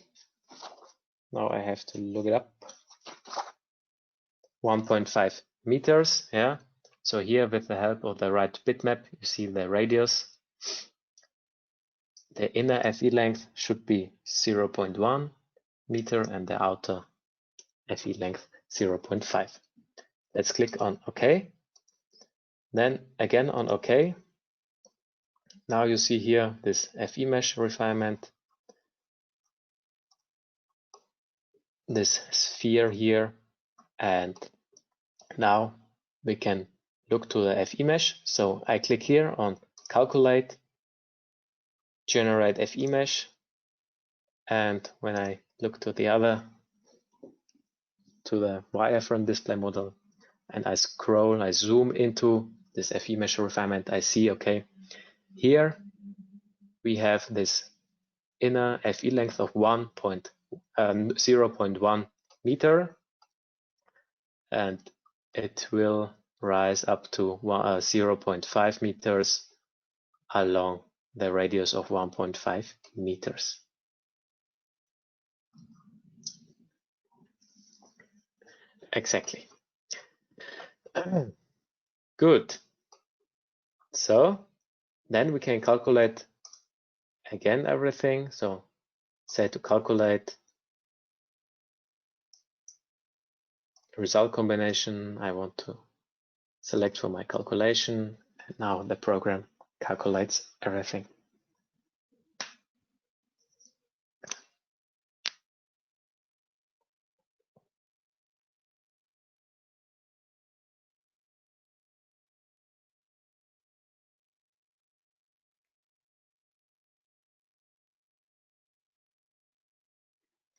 now I have to look it up, 1.5 meters. Yeah. So here with the help of the right bitmap, you see the radius. The inner FE length should be 0.1 meter and the outer FE length 0.5. Let's click on OK. Then again on OK. Now you see here this FE mesh refinement, this sphere here, and now we can look to the FE mesh. So I click here on calculate, generate FE mesh, and when I look to the wireframe display model, and I scroll, I zoom into this FE mesh refinement, I see, okay, here we have this inner FE length of 0.1 meter, and it will rise up to 0.5 meters along the radius of 1.5 meters. Exactly. Good. So then we can calculate again everything. So say to calculate result combination, I want to select for my calculation, and now the program calculates everything.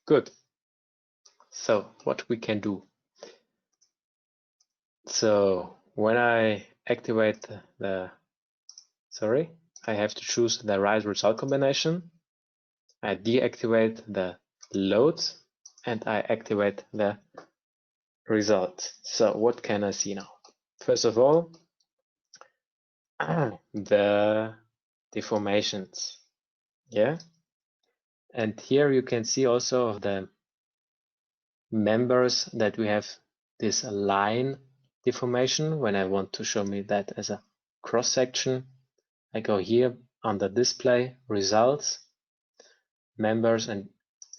Good. So what we can do. So when I activate I have to choose the right result combination. I deactivate the loads and I activate the result. So what can I see now? First of all, the deformations. Yeah. And here you can see also of the members that we have this line deformation. When I want to show me that as a cross section, I go here under display, results, members, and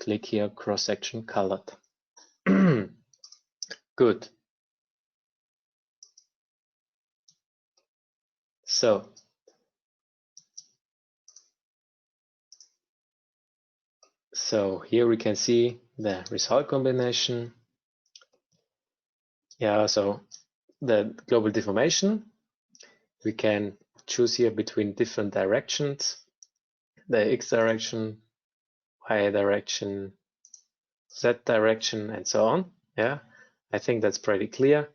click here cross section colored. Good. So here we can see the result combination. Yeah, so the global deformation, we can choose here between different directions, the X direction, Y direction, Z direction, and so on. Yeah, I think that's pretty clear.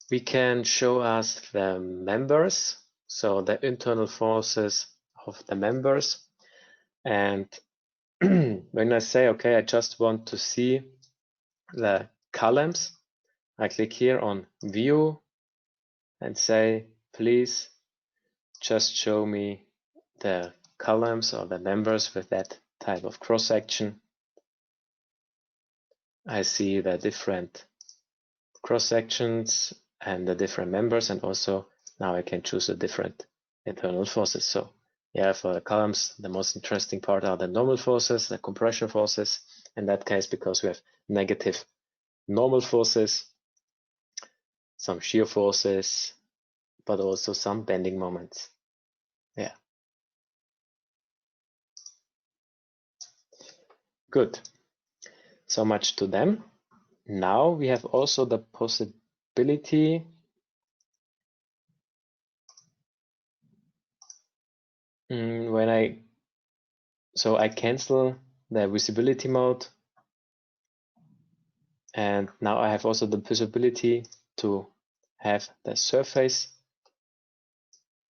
We can show us the members, so the internal forces of the members. And when I say, okay, I just want to see the columns, I click here on view and say, please just show me the columns or the members with that type of cross section. I see the different cross sections and the different members, and also now I can choose the different internal forces. So yeah, for the columns, the most interesting part are the normal forces, the compression forces, in that case, because we have negative normal forces, some shear forces, but also some bending moments. Yeah. Good. So much to them. Now we have also the possibility so I cancel the visibility mode, and now I have also the possibility to have the surface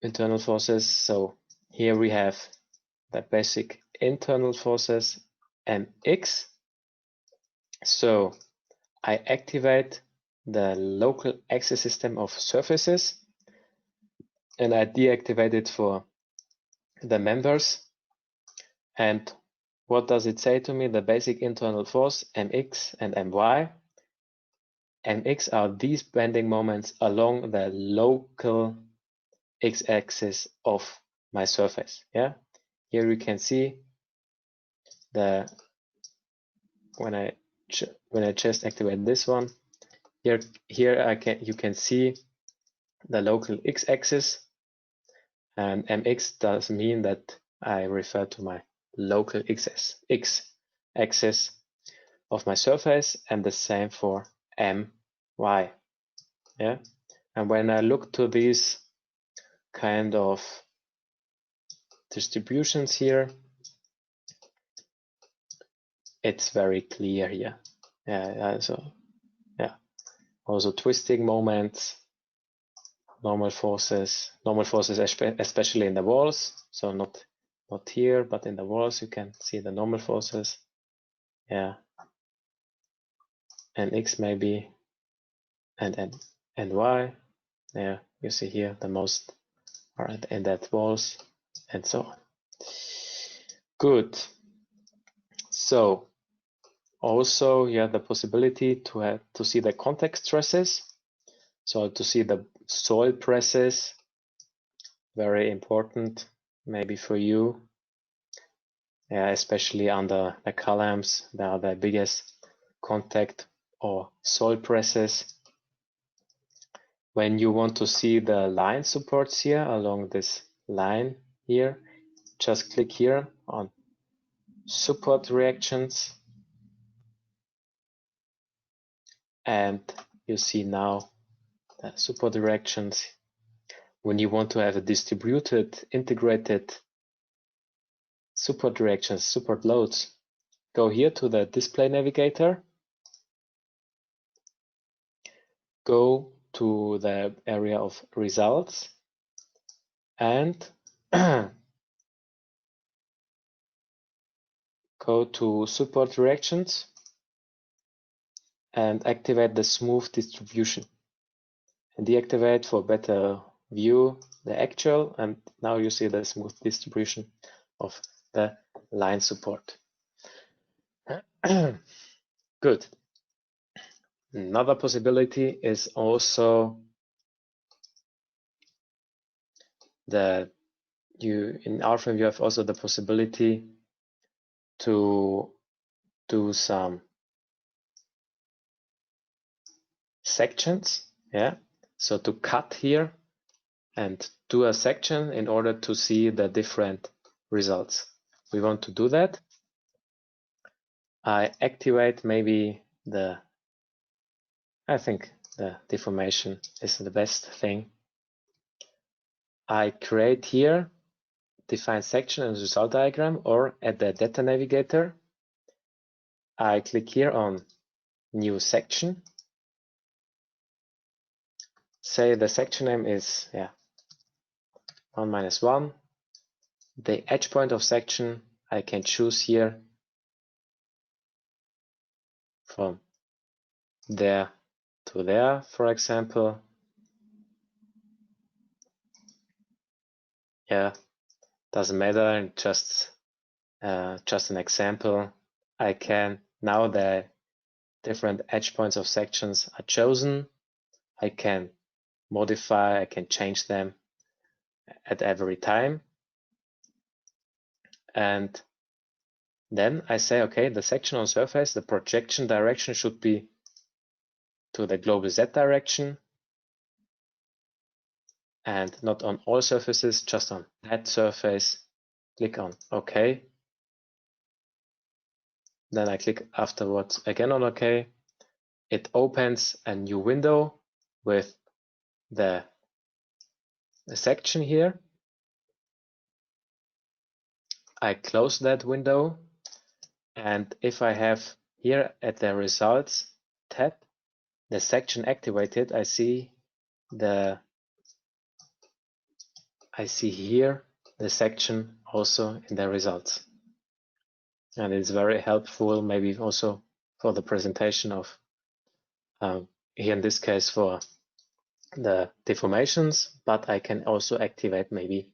internal forces. So here we have the basic internal forces mx. So I activate the local axis system of surfaces, and I deactivate it for the members. And what does it say to me? The basic internal force mx and my. Mx are these bending moments along the local x-axis of my surface. Yeah, here you can see the when I just activate this one, here you can see the local x-axis, and mx does mean that I refer to my local x-axis of my surface, and the same for my. Yeah, and when I look to these kind of distributions here, it's very clear here. Yeah, so yeah, also twisting moments, normal forces, especially in the walls. So not here, but in the walls you can see the normal forces. Yeah, and x maybe, and y. Yeah, you see here the most are in that walls, and so on. Good. So also you have the possibility to see the contact stresses. So to see the soil presses, very important maybe for you. Yeah, especially under the columns, they are the biggest contact or soil presses. When you want to see the line supports here along this line here, just click here on support reactions, and you see now the support reactions. When you want to have a distributed, integrated support reactions, support loads, go here to the display navigator, go to the area of results, and go to support reactions and activate the smooth distribution. and deactivate for better view the actual, and now you see the smooth distribution of the line support. Good. Another possibility is also that in RFEM you have also the possibility to do some sections, yeah. So to cut here and do a section in order to see the different results. We want to do that. I activate maybe I think the deformation is the best thing. I create here, define section and result diagram, or at the data navigator, I click here on new section. Say the section name is 1 - 1. The edge point of section I can choose here from there to there, for example. Yeah, doesn't matter, just an example. I can, now the different edge points of sections are chosen. I can modify, I can change them at every time. And then I say, okay, the section on surface, the projection direction should be to the global Z direction, and not on all surfaces, just on that surface. Click on OK. Then I click afterwards again on OK. It opens a new window with the section here. I close that window, and if I have here at the results tab the section activated, I see here the section also in the results, and it's very helpful maybe also for the presentation of here in this case for the deformations, but I can also activate maybe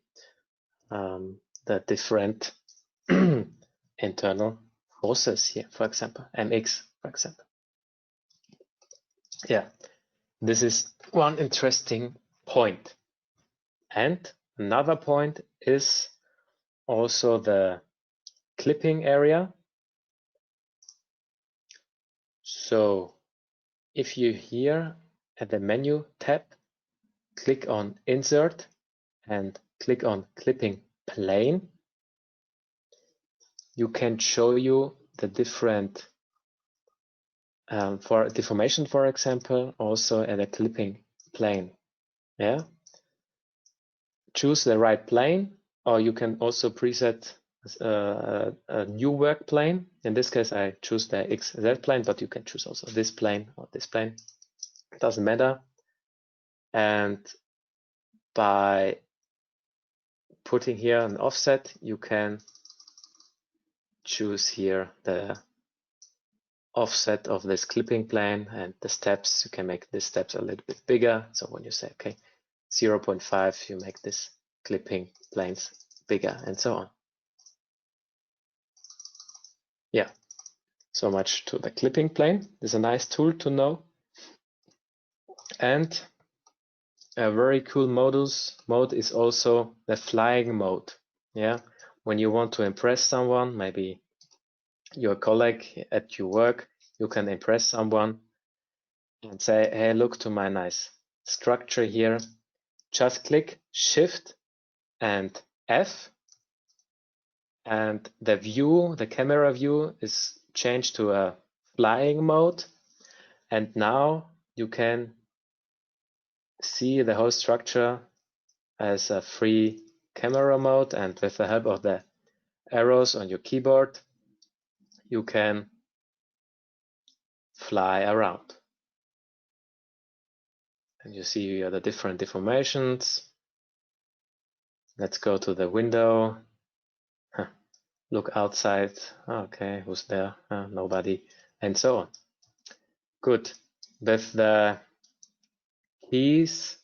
the different internal forces here, for example, MX, for example. Yeah, this is one interesting point. And another point is also the clipping area. So if you here at the menu tab, click on Insert and click on Clipping Plane, you can show you the different, for deformation, for example, also at a clipping plane. Yeah. Choose the right plane, or you can also preset a new work plane. In this case, I choose the XZ plane, but you can choose also this plane or this plane. It doesn't matter. And by putting here an offset, you can choose here the offset of this clipping plane and the steps. You can make the steps a little bit bigger. So when you say, okay, 0.5, you make this clipping planes bigger and so on. Yeah, so much to the clipping plane. It's a nice tool to know. And a very cool mode is also the flying mode. Yeah, when you want to impress someone, maybe your colleague at your work, you can impress someone and say, hey, look to my nice structure here. Just click Shift and F, and the view, the camera view, is changed to a flying mode. And now you can see the whole structure as a free camera mode, and with the help of the arrows on your keyboard, you can fly around. And you see here the different deformations. Let's go to the window. Look outside. Okay, who's there? Nobody, and so on. Good. With the keys,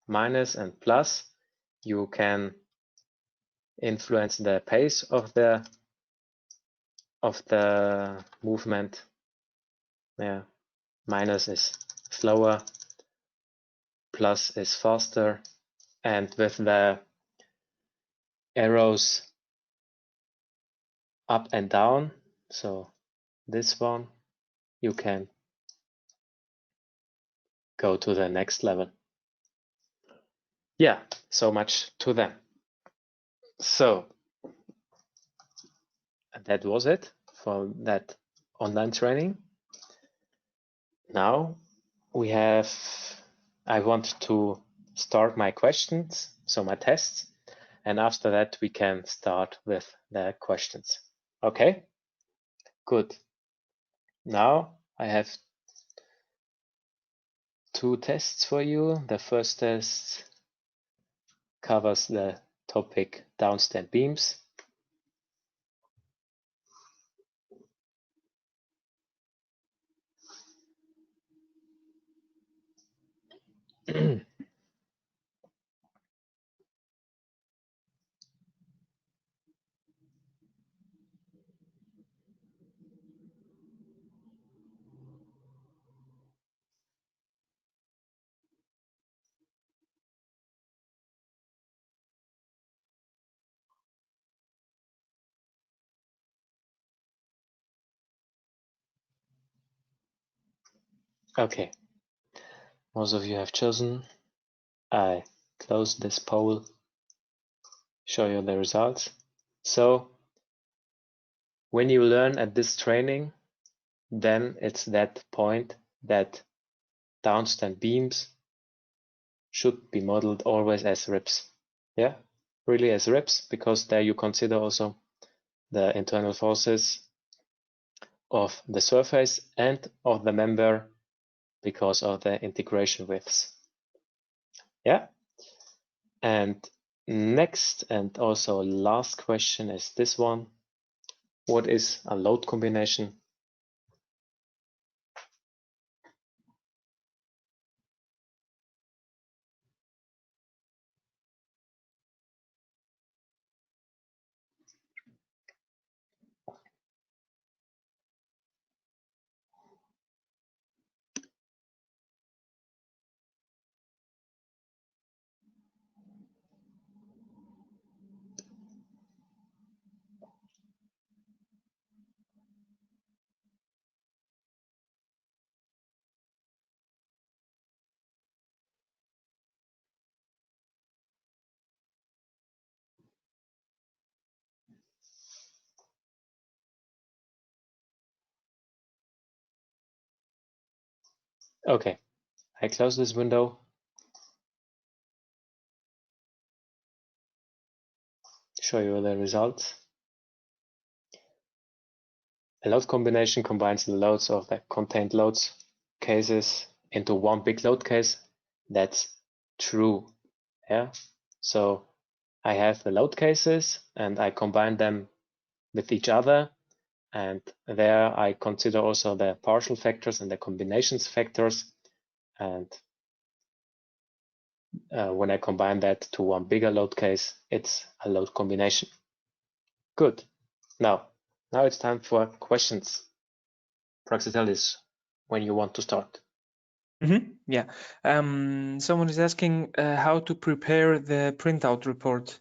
minus and plus, you can influence the pace of the movement. Yeah, minus is slower, plus is faster, and with the arrows up and down, so this one, you can go to the next level. Yeah, so much to them. So that was it for that online training. Now I want to start my questions, so my tests, and after that we can start with the questions. Okay, good. Now I have 2 tests for you. The first test covers the topic downstand beams. Okay, most of you have chosen. I close this poll, show you the results. So when you learn at this training, then it's that point that downstand beams should be modeled always as ribs. Yeah, really as ribs, because there you consider also the internal forces of the surface and of the member because of the integration widths. Yeah. And next and also last question is this one. What is a load combination? Okay, I close this window. Show you the results. A load combination combines the loads of the contained loads cases into one big load case. That's true. Yeah. So I have the load cases and I combine them with each other. And there I consider also the partial factors and the combinations factors. And when I combine that to one bigger load case, it's a load combination. Good. Now it's time for questions. Praxitelis, when you want to start. Yeah. Someone is asking how to prepare the printout report.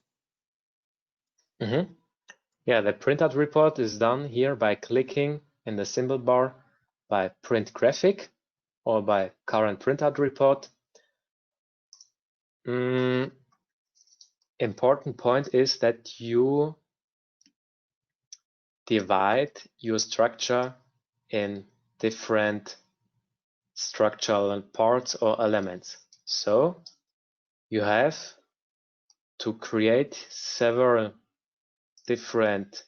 Yeah, the printout report is done here by clicking in the symbol bar by print graphic or by current printout report. Important point is that you divide your structure in different structural parts or elements. So you have to create several different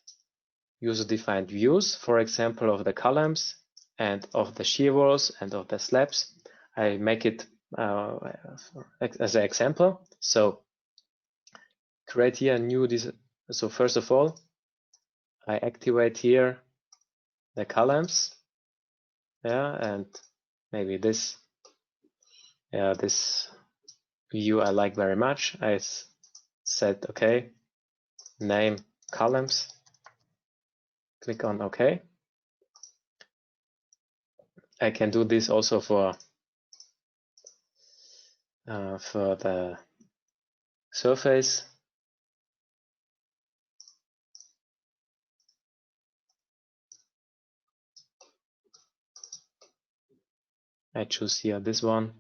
user-defined views, for example, of the columns and of the shear walls and of the slabs. I make it as an example. So create here a new, so first of all, I activate here the columns, yeah, and maybe this, this view I like very much. I said okay, name columns, click on OK. I can do this also for the surface. I choose here this one.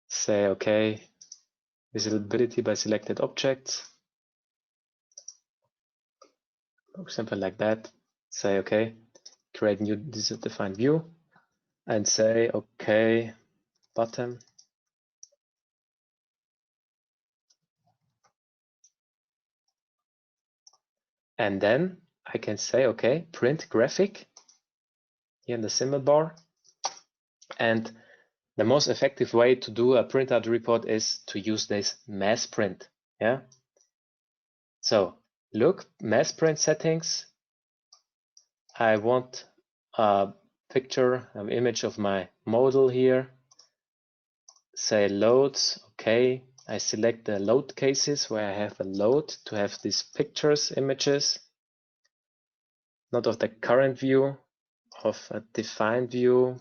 Say OK, visibility by selected objects. For example, like that. Say OK, create new defined view, and say OK, bottom. And then I can say OK, print graphic here in the symbol bar. And the most effective way to do a printout report is to use this mass print. Yeah. So look, mass print settings. I want a picture, an image of my model here. Say loads. Okay. I select the load cases where I have a load to have these pictures, images, not of the current view, of a defined view,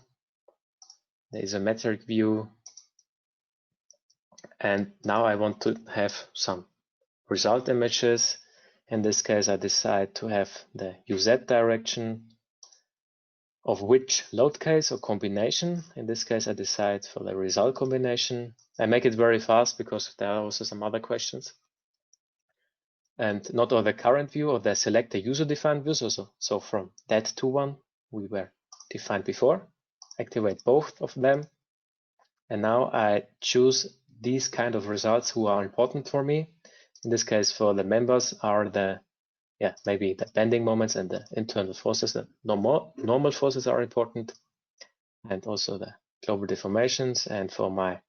the isometric view. And now I want to have some result images. In this case, I decide to have the UZ direction of which load case or combination. In this case, I decide for the result combination. I make it very fast because there are also some other questions. And not of the current view or the select the user-defined views also. So from that to one we were defined before, activate both of them. And now I choose these kind of results who are important for me. In this case, for the members are the, maybe the bending moments and the internal forces. The normal forces are important, and also the global deformations. And for my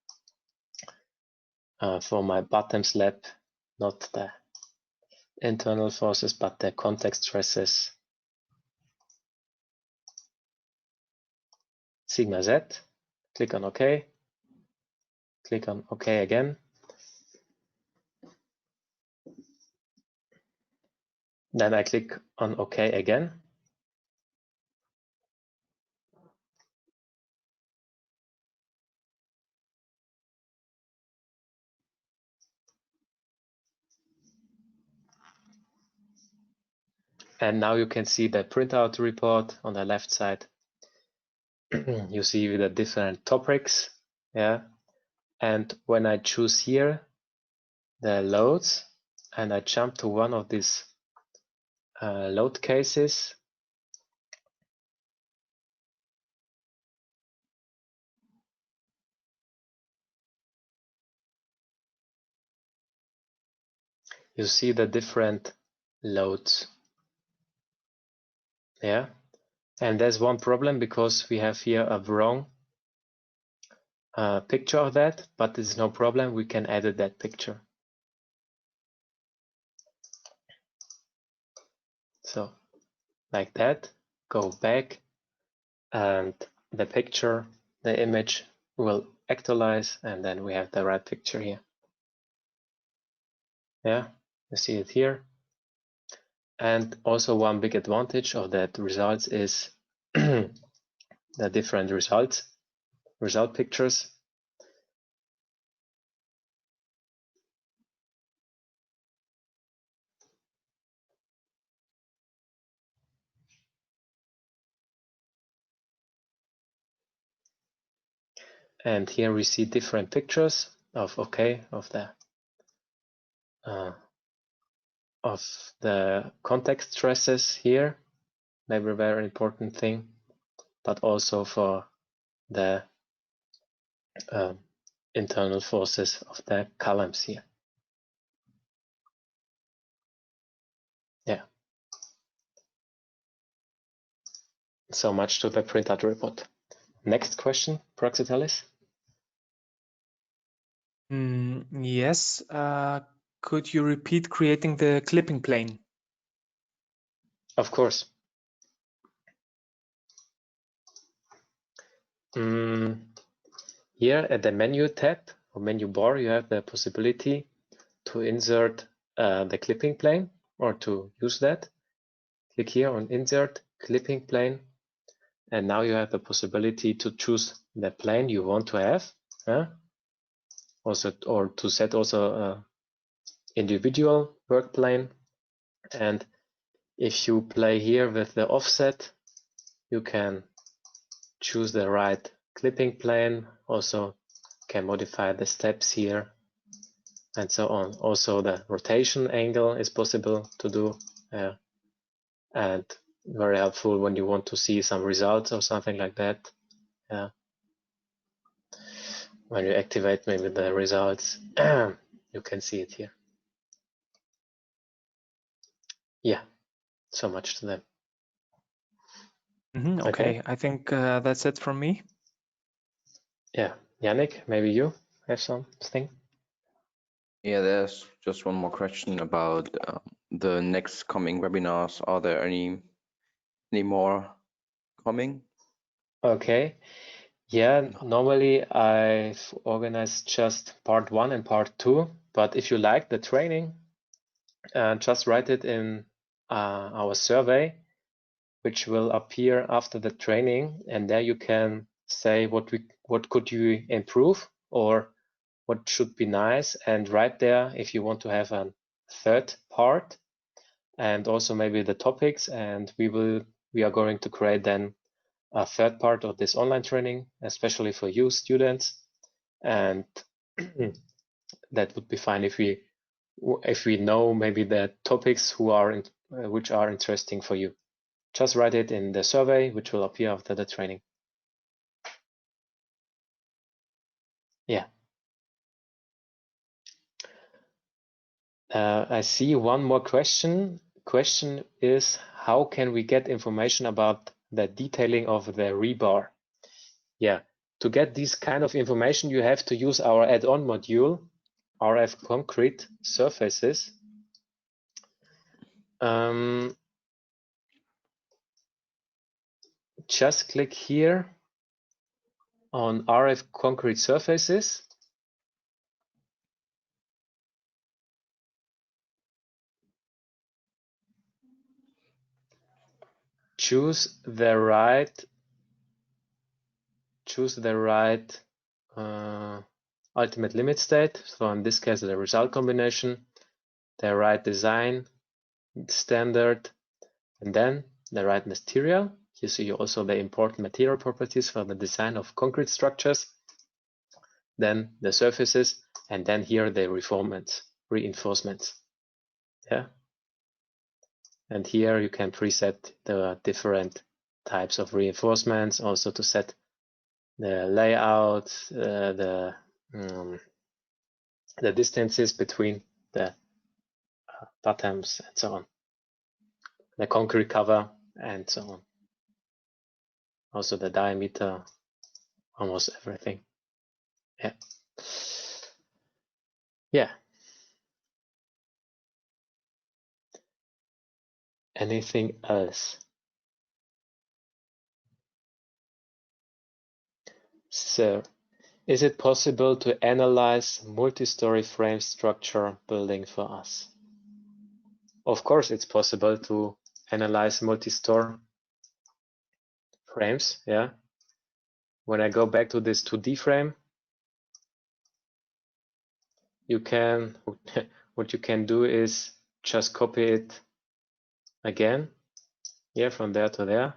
bottom slab, not the internal forces, but the context stresses. Sigma Z. Click on OK. Click on OK again. Then I click on OK again. And now you can see the printout report on the left side. You see the different topics. Yeah. And when I choose here the loads and I jump to one of these load cases, you see the different loads. Yeah. And there's one problem because we have here a wrong picture of that, but it's no problem. We can edit that picture. So like that, go back, and the picture, the image will actualize, and then we have the right picture here. Yeah, you see it here. And also one big advantage of that results is the different result pictures. And here we see different pictures of the context stresses here, maybe a very important thing, but also for the internal forces of the columns here. Yeah. So much to the printout report. Next question, Praxitelis. Yes. Could you repeat creating the clipping plane? Of course. Here at the menu tab or menu bar, you have the possibility to insert the clipping plane or to use that. Click here on Insert Clipping Plane, and now you have the possibility to choose the plane you want to have, also, or to set also a individual work plane. And if you play here with the offset, you can choose the right clipping plane, also can modify the steps here and so on. Also the rotation angle is possible to do, and very helpful when you want to see some results or something like that. When you activate maybe the results, you can see it here. Yeah, so much to them. Okay, I think that's it from me. Yeah, Yannick, maybe you have something? Yeah, there's just one more question about the next coming webinars. Are there any more coming? Okay. Yeah, normally I've organized just part 1 and part 2, but if you like the training, just write it in our survey, which will appear after the training, and there you can say what could you improve or what should be nice, and write there if you want to have a third part, and also maybe the topics, and we are going to create then a third part of this online training, especially for you students, and that would be fine if we know maybe the topics which are interesting for you. Just write it in the survey, which will appear after the training. Yeah. I see one more question. Question is, how can we get information about the detailing of the rebar? Yeah, to get this kind of information, you have to use our add-on module, RF Concrete Surfaces. Just click here on RF Concrete Surfaces. Choose the right ultimate limit state. So in this case, the result combination, the right design standard, and then the right material. You see also the important material properties for the design of concrete structures, then the surfaces, and then here the reinforcements. Yeah. And here you can preset the different types of reinforcements, also to set the layout, the distances between the bottoms and so on, the concrete cover and so on. Also the diameter, almost everything. Yeah. Yeah. Anything else? So, is it possible to analyze multi-story frame structure building for us? Of course, it's possible to analyze multi-story frames. Yeah. When I go back to this 2D frame, you can, what you can do is just copy it again. Yeah, from there to there.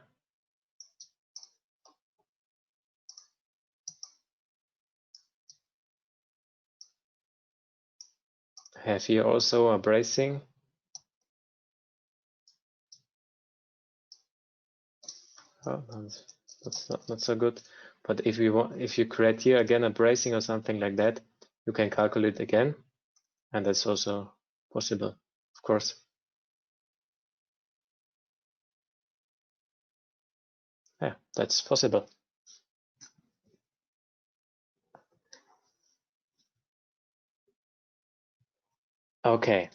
I have here also a bracing. Oh, that's not so good. But if you create here again a bracing or something like that, you can calculate again, and that's also possible, of course. Yeah, that's possible. Okay.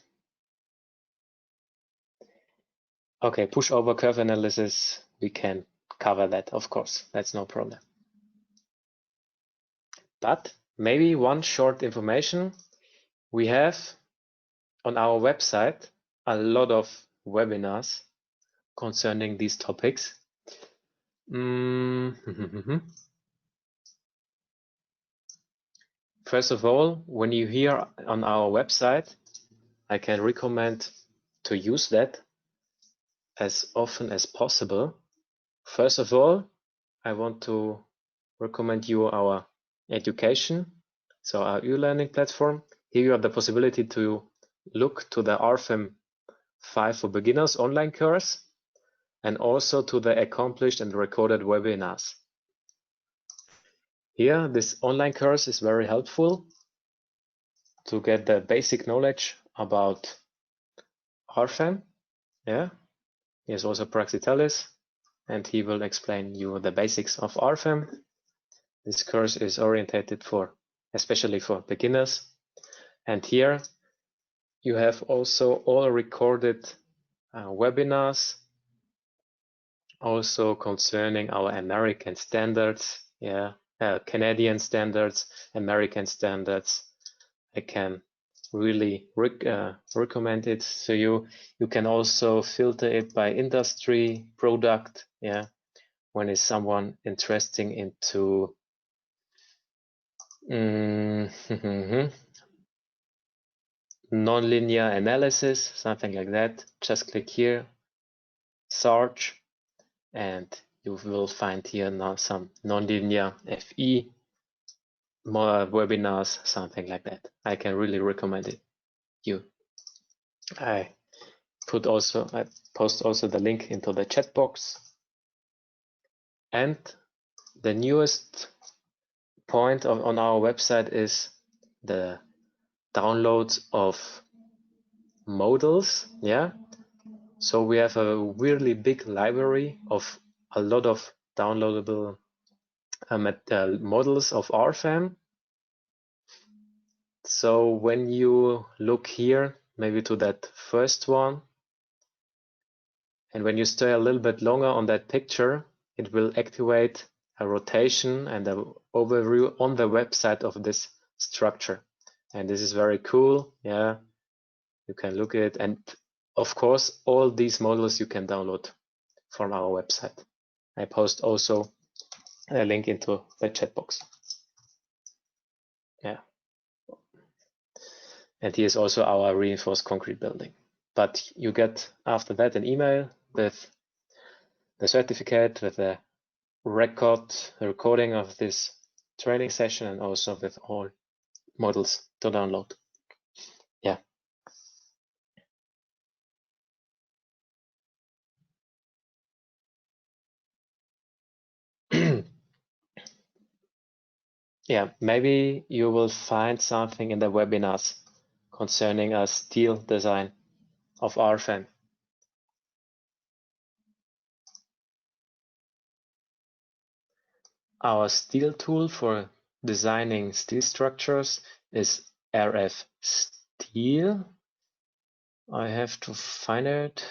Okay, pushover curve analysis, we can cover that, of course. That's no problem. But maybe one short information. We have on our website a lot of webinars concerning these topics. First of all, when you hear on our website, I can recommend to use that as often as possible. First of all, I want to recommend you our education, so our e-learning platform. Here you have the possibility to look to the RFEM 5 for Beginners online course and also to the accomplished and recorded webinars. Here, this online course is very helpful to get the basic knowledge about RFEM. Yeah, here's also Praxitelis, and he will explain you the basics of RFEM. This course is orientated especially for beginners. And here you have also all recorded webinars, also concerning our American standards, Canadian standards, American standards. I can really recommend it. So you can also filter it by industry, product, when is someone interesting into nonlinear analysis, something like that. Just click here, search, and you will find here now some nonlinear FE more webinars, something like that. I can really recommend it. I post also the link into the chat box. And the newest point on our website is the downloads of models. So we have a really big library of a lot of downloadable models of RFEM. So when you look here, maybe to that first one, and when you stay a little bit longer on that picture, it will activate a rotation and an overview on the website of this structure. And this is very cool. You can look at it. And of course, all these models you can download from our website. I post also a link into the chat box. And here's also our reinforced concrete building. But you get after that an email with the certificate, with the recording of this training session, and also with all models to download. Maybe you will find something in the webinars concerning a steel design of RFEM. Our steel tool for designing steel structures is RF Steel. I have to find it.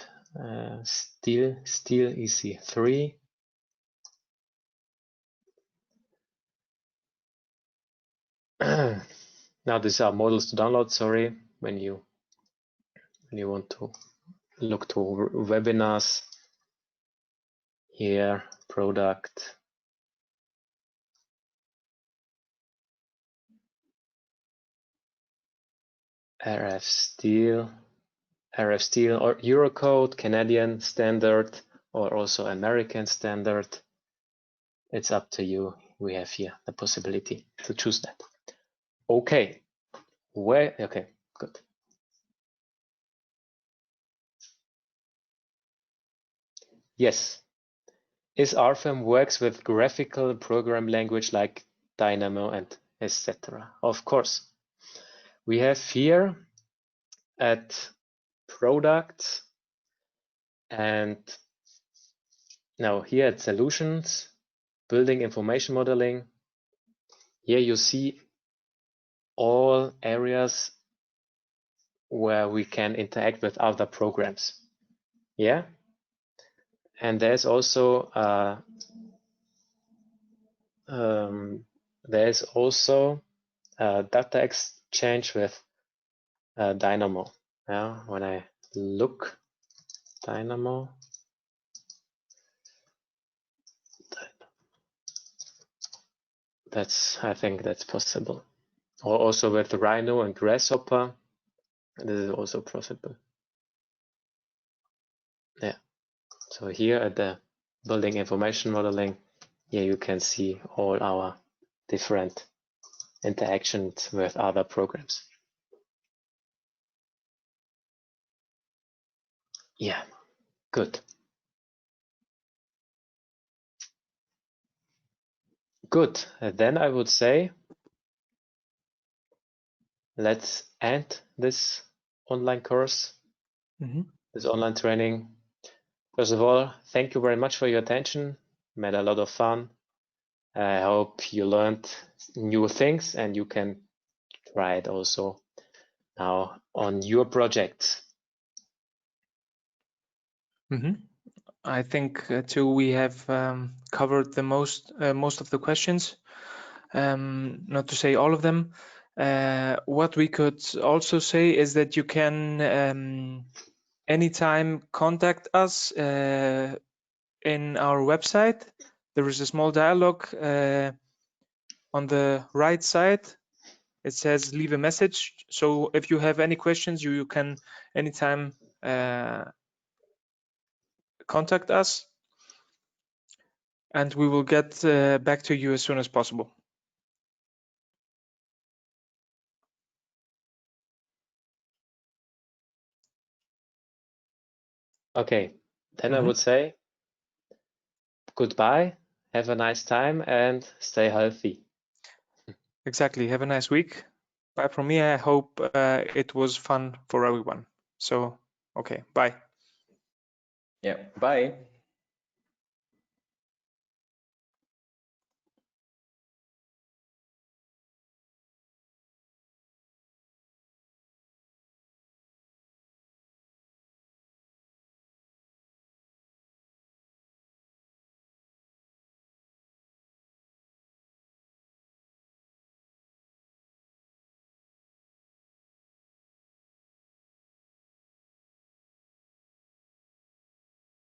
Steel EC3. Now these are models to download. Sorry, when you want to look to webinars, here product. RF Steel or Eurocode, Canadian standard, or also American standard. It's up to you. We have here the possibility to choose that. Okay, okay, good. Yes, is RFEM works with graphical program language like Dynamo and etc. Of course. We have here at products, and now here at solutions, building information modeling. Here you see all areas where we can interact with other programs. And there's also there is also data exchange with Dynamo. Yeah, when I look Dynamo, I think that's possible. Or also with Rhino and Grasshopper, this is also possible. Yeah. So here at the building information modeling, here you can see all our different interactions with other programs. Yeah, good. Good. Then I would say let's end this online course, this online training. First of all, thank you very much for your attention. We had a lot of fun. I hope you learned new things and you can try it also now on your projects. I think too we have covered the most of the questions, not to say all of them. What we could also say is that you can anytime contact us in our website. There is a small dialogue on the right side. It says leave a message. So if you have any questions, you can anytime contact us, and we will get back to you as soon as possible. Okay, then I would say goodbye, have a nice time, and stay healthy. Exactly. Have a nice week. Bye from me. I hope it was fun for everyone. So, okay, bye. Yeah, bye.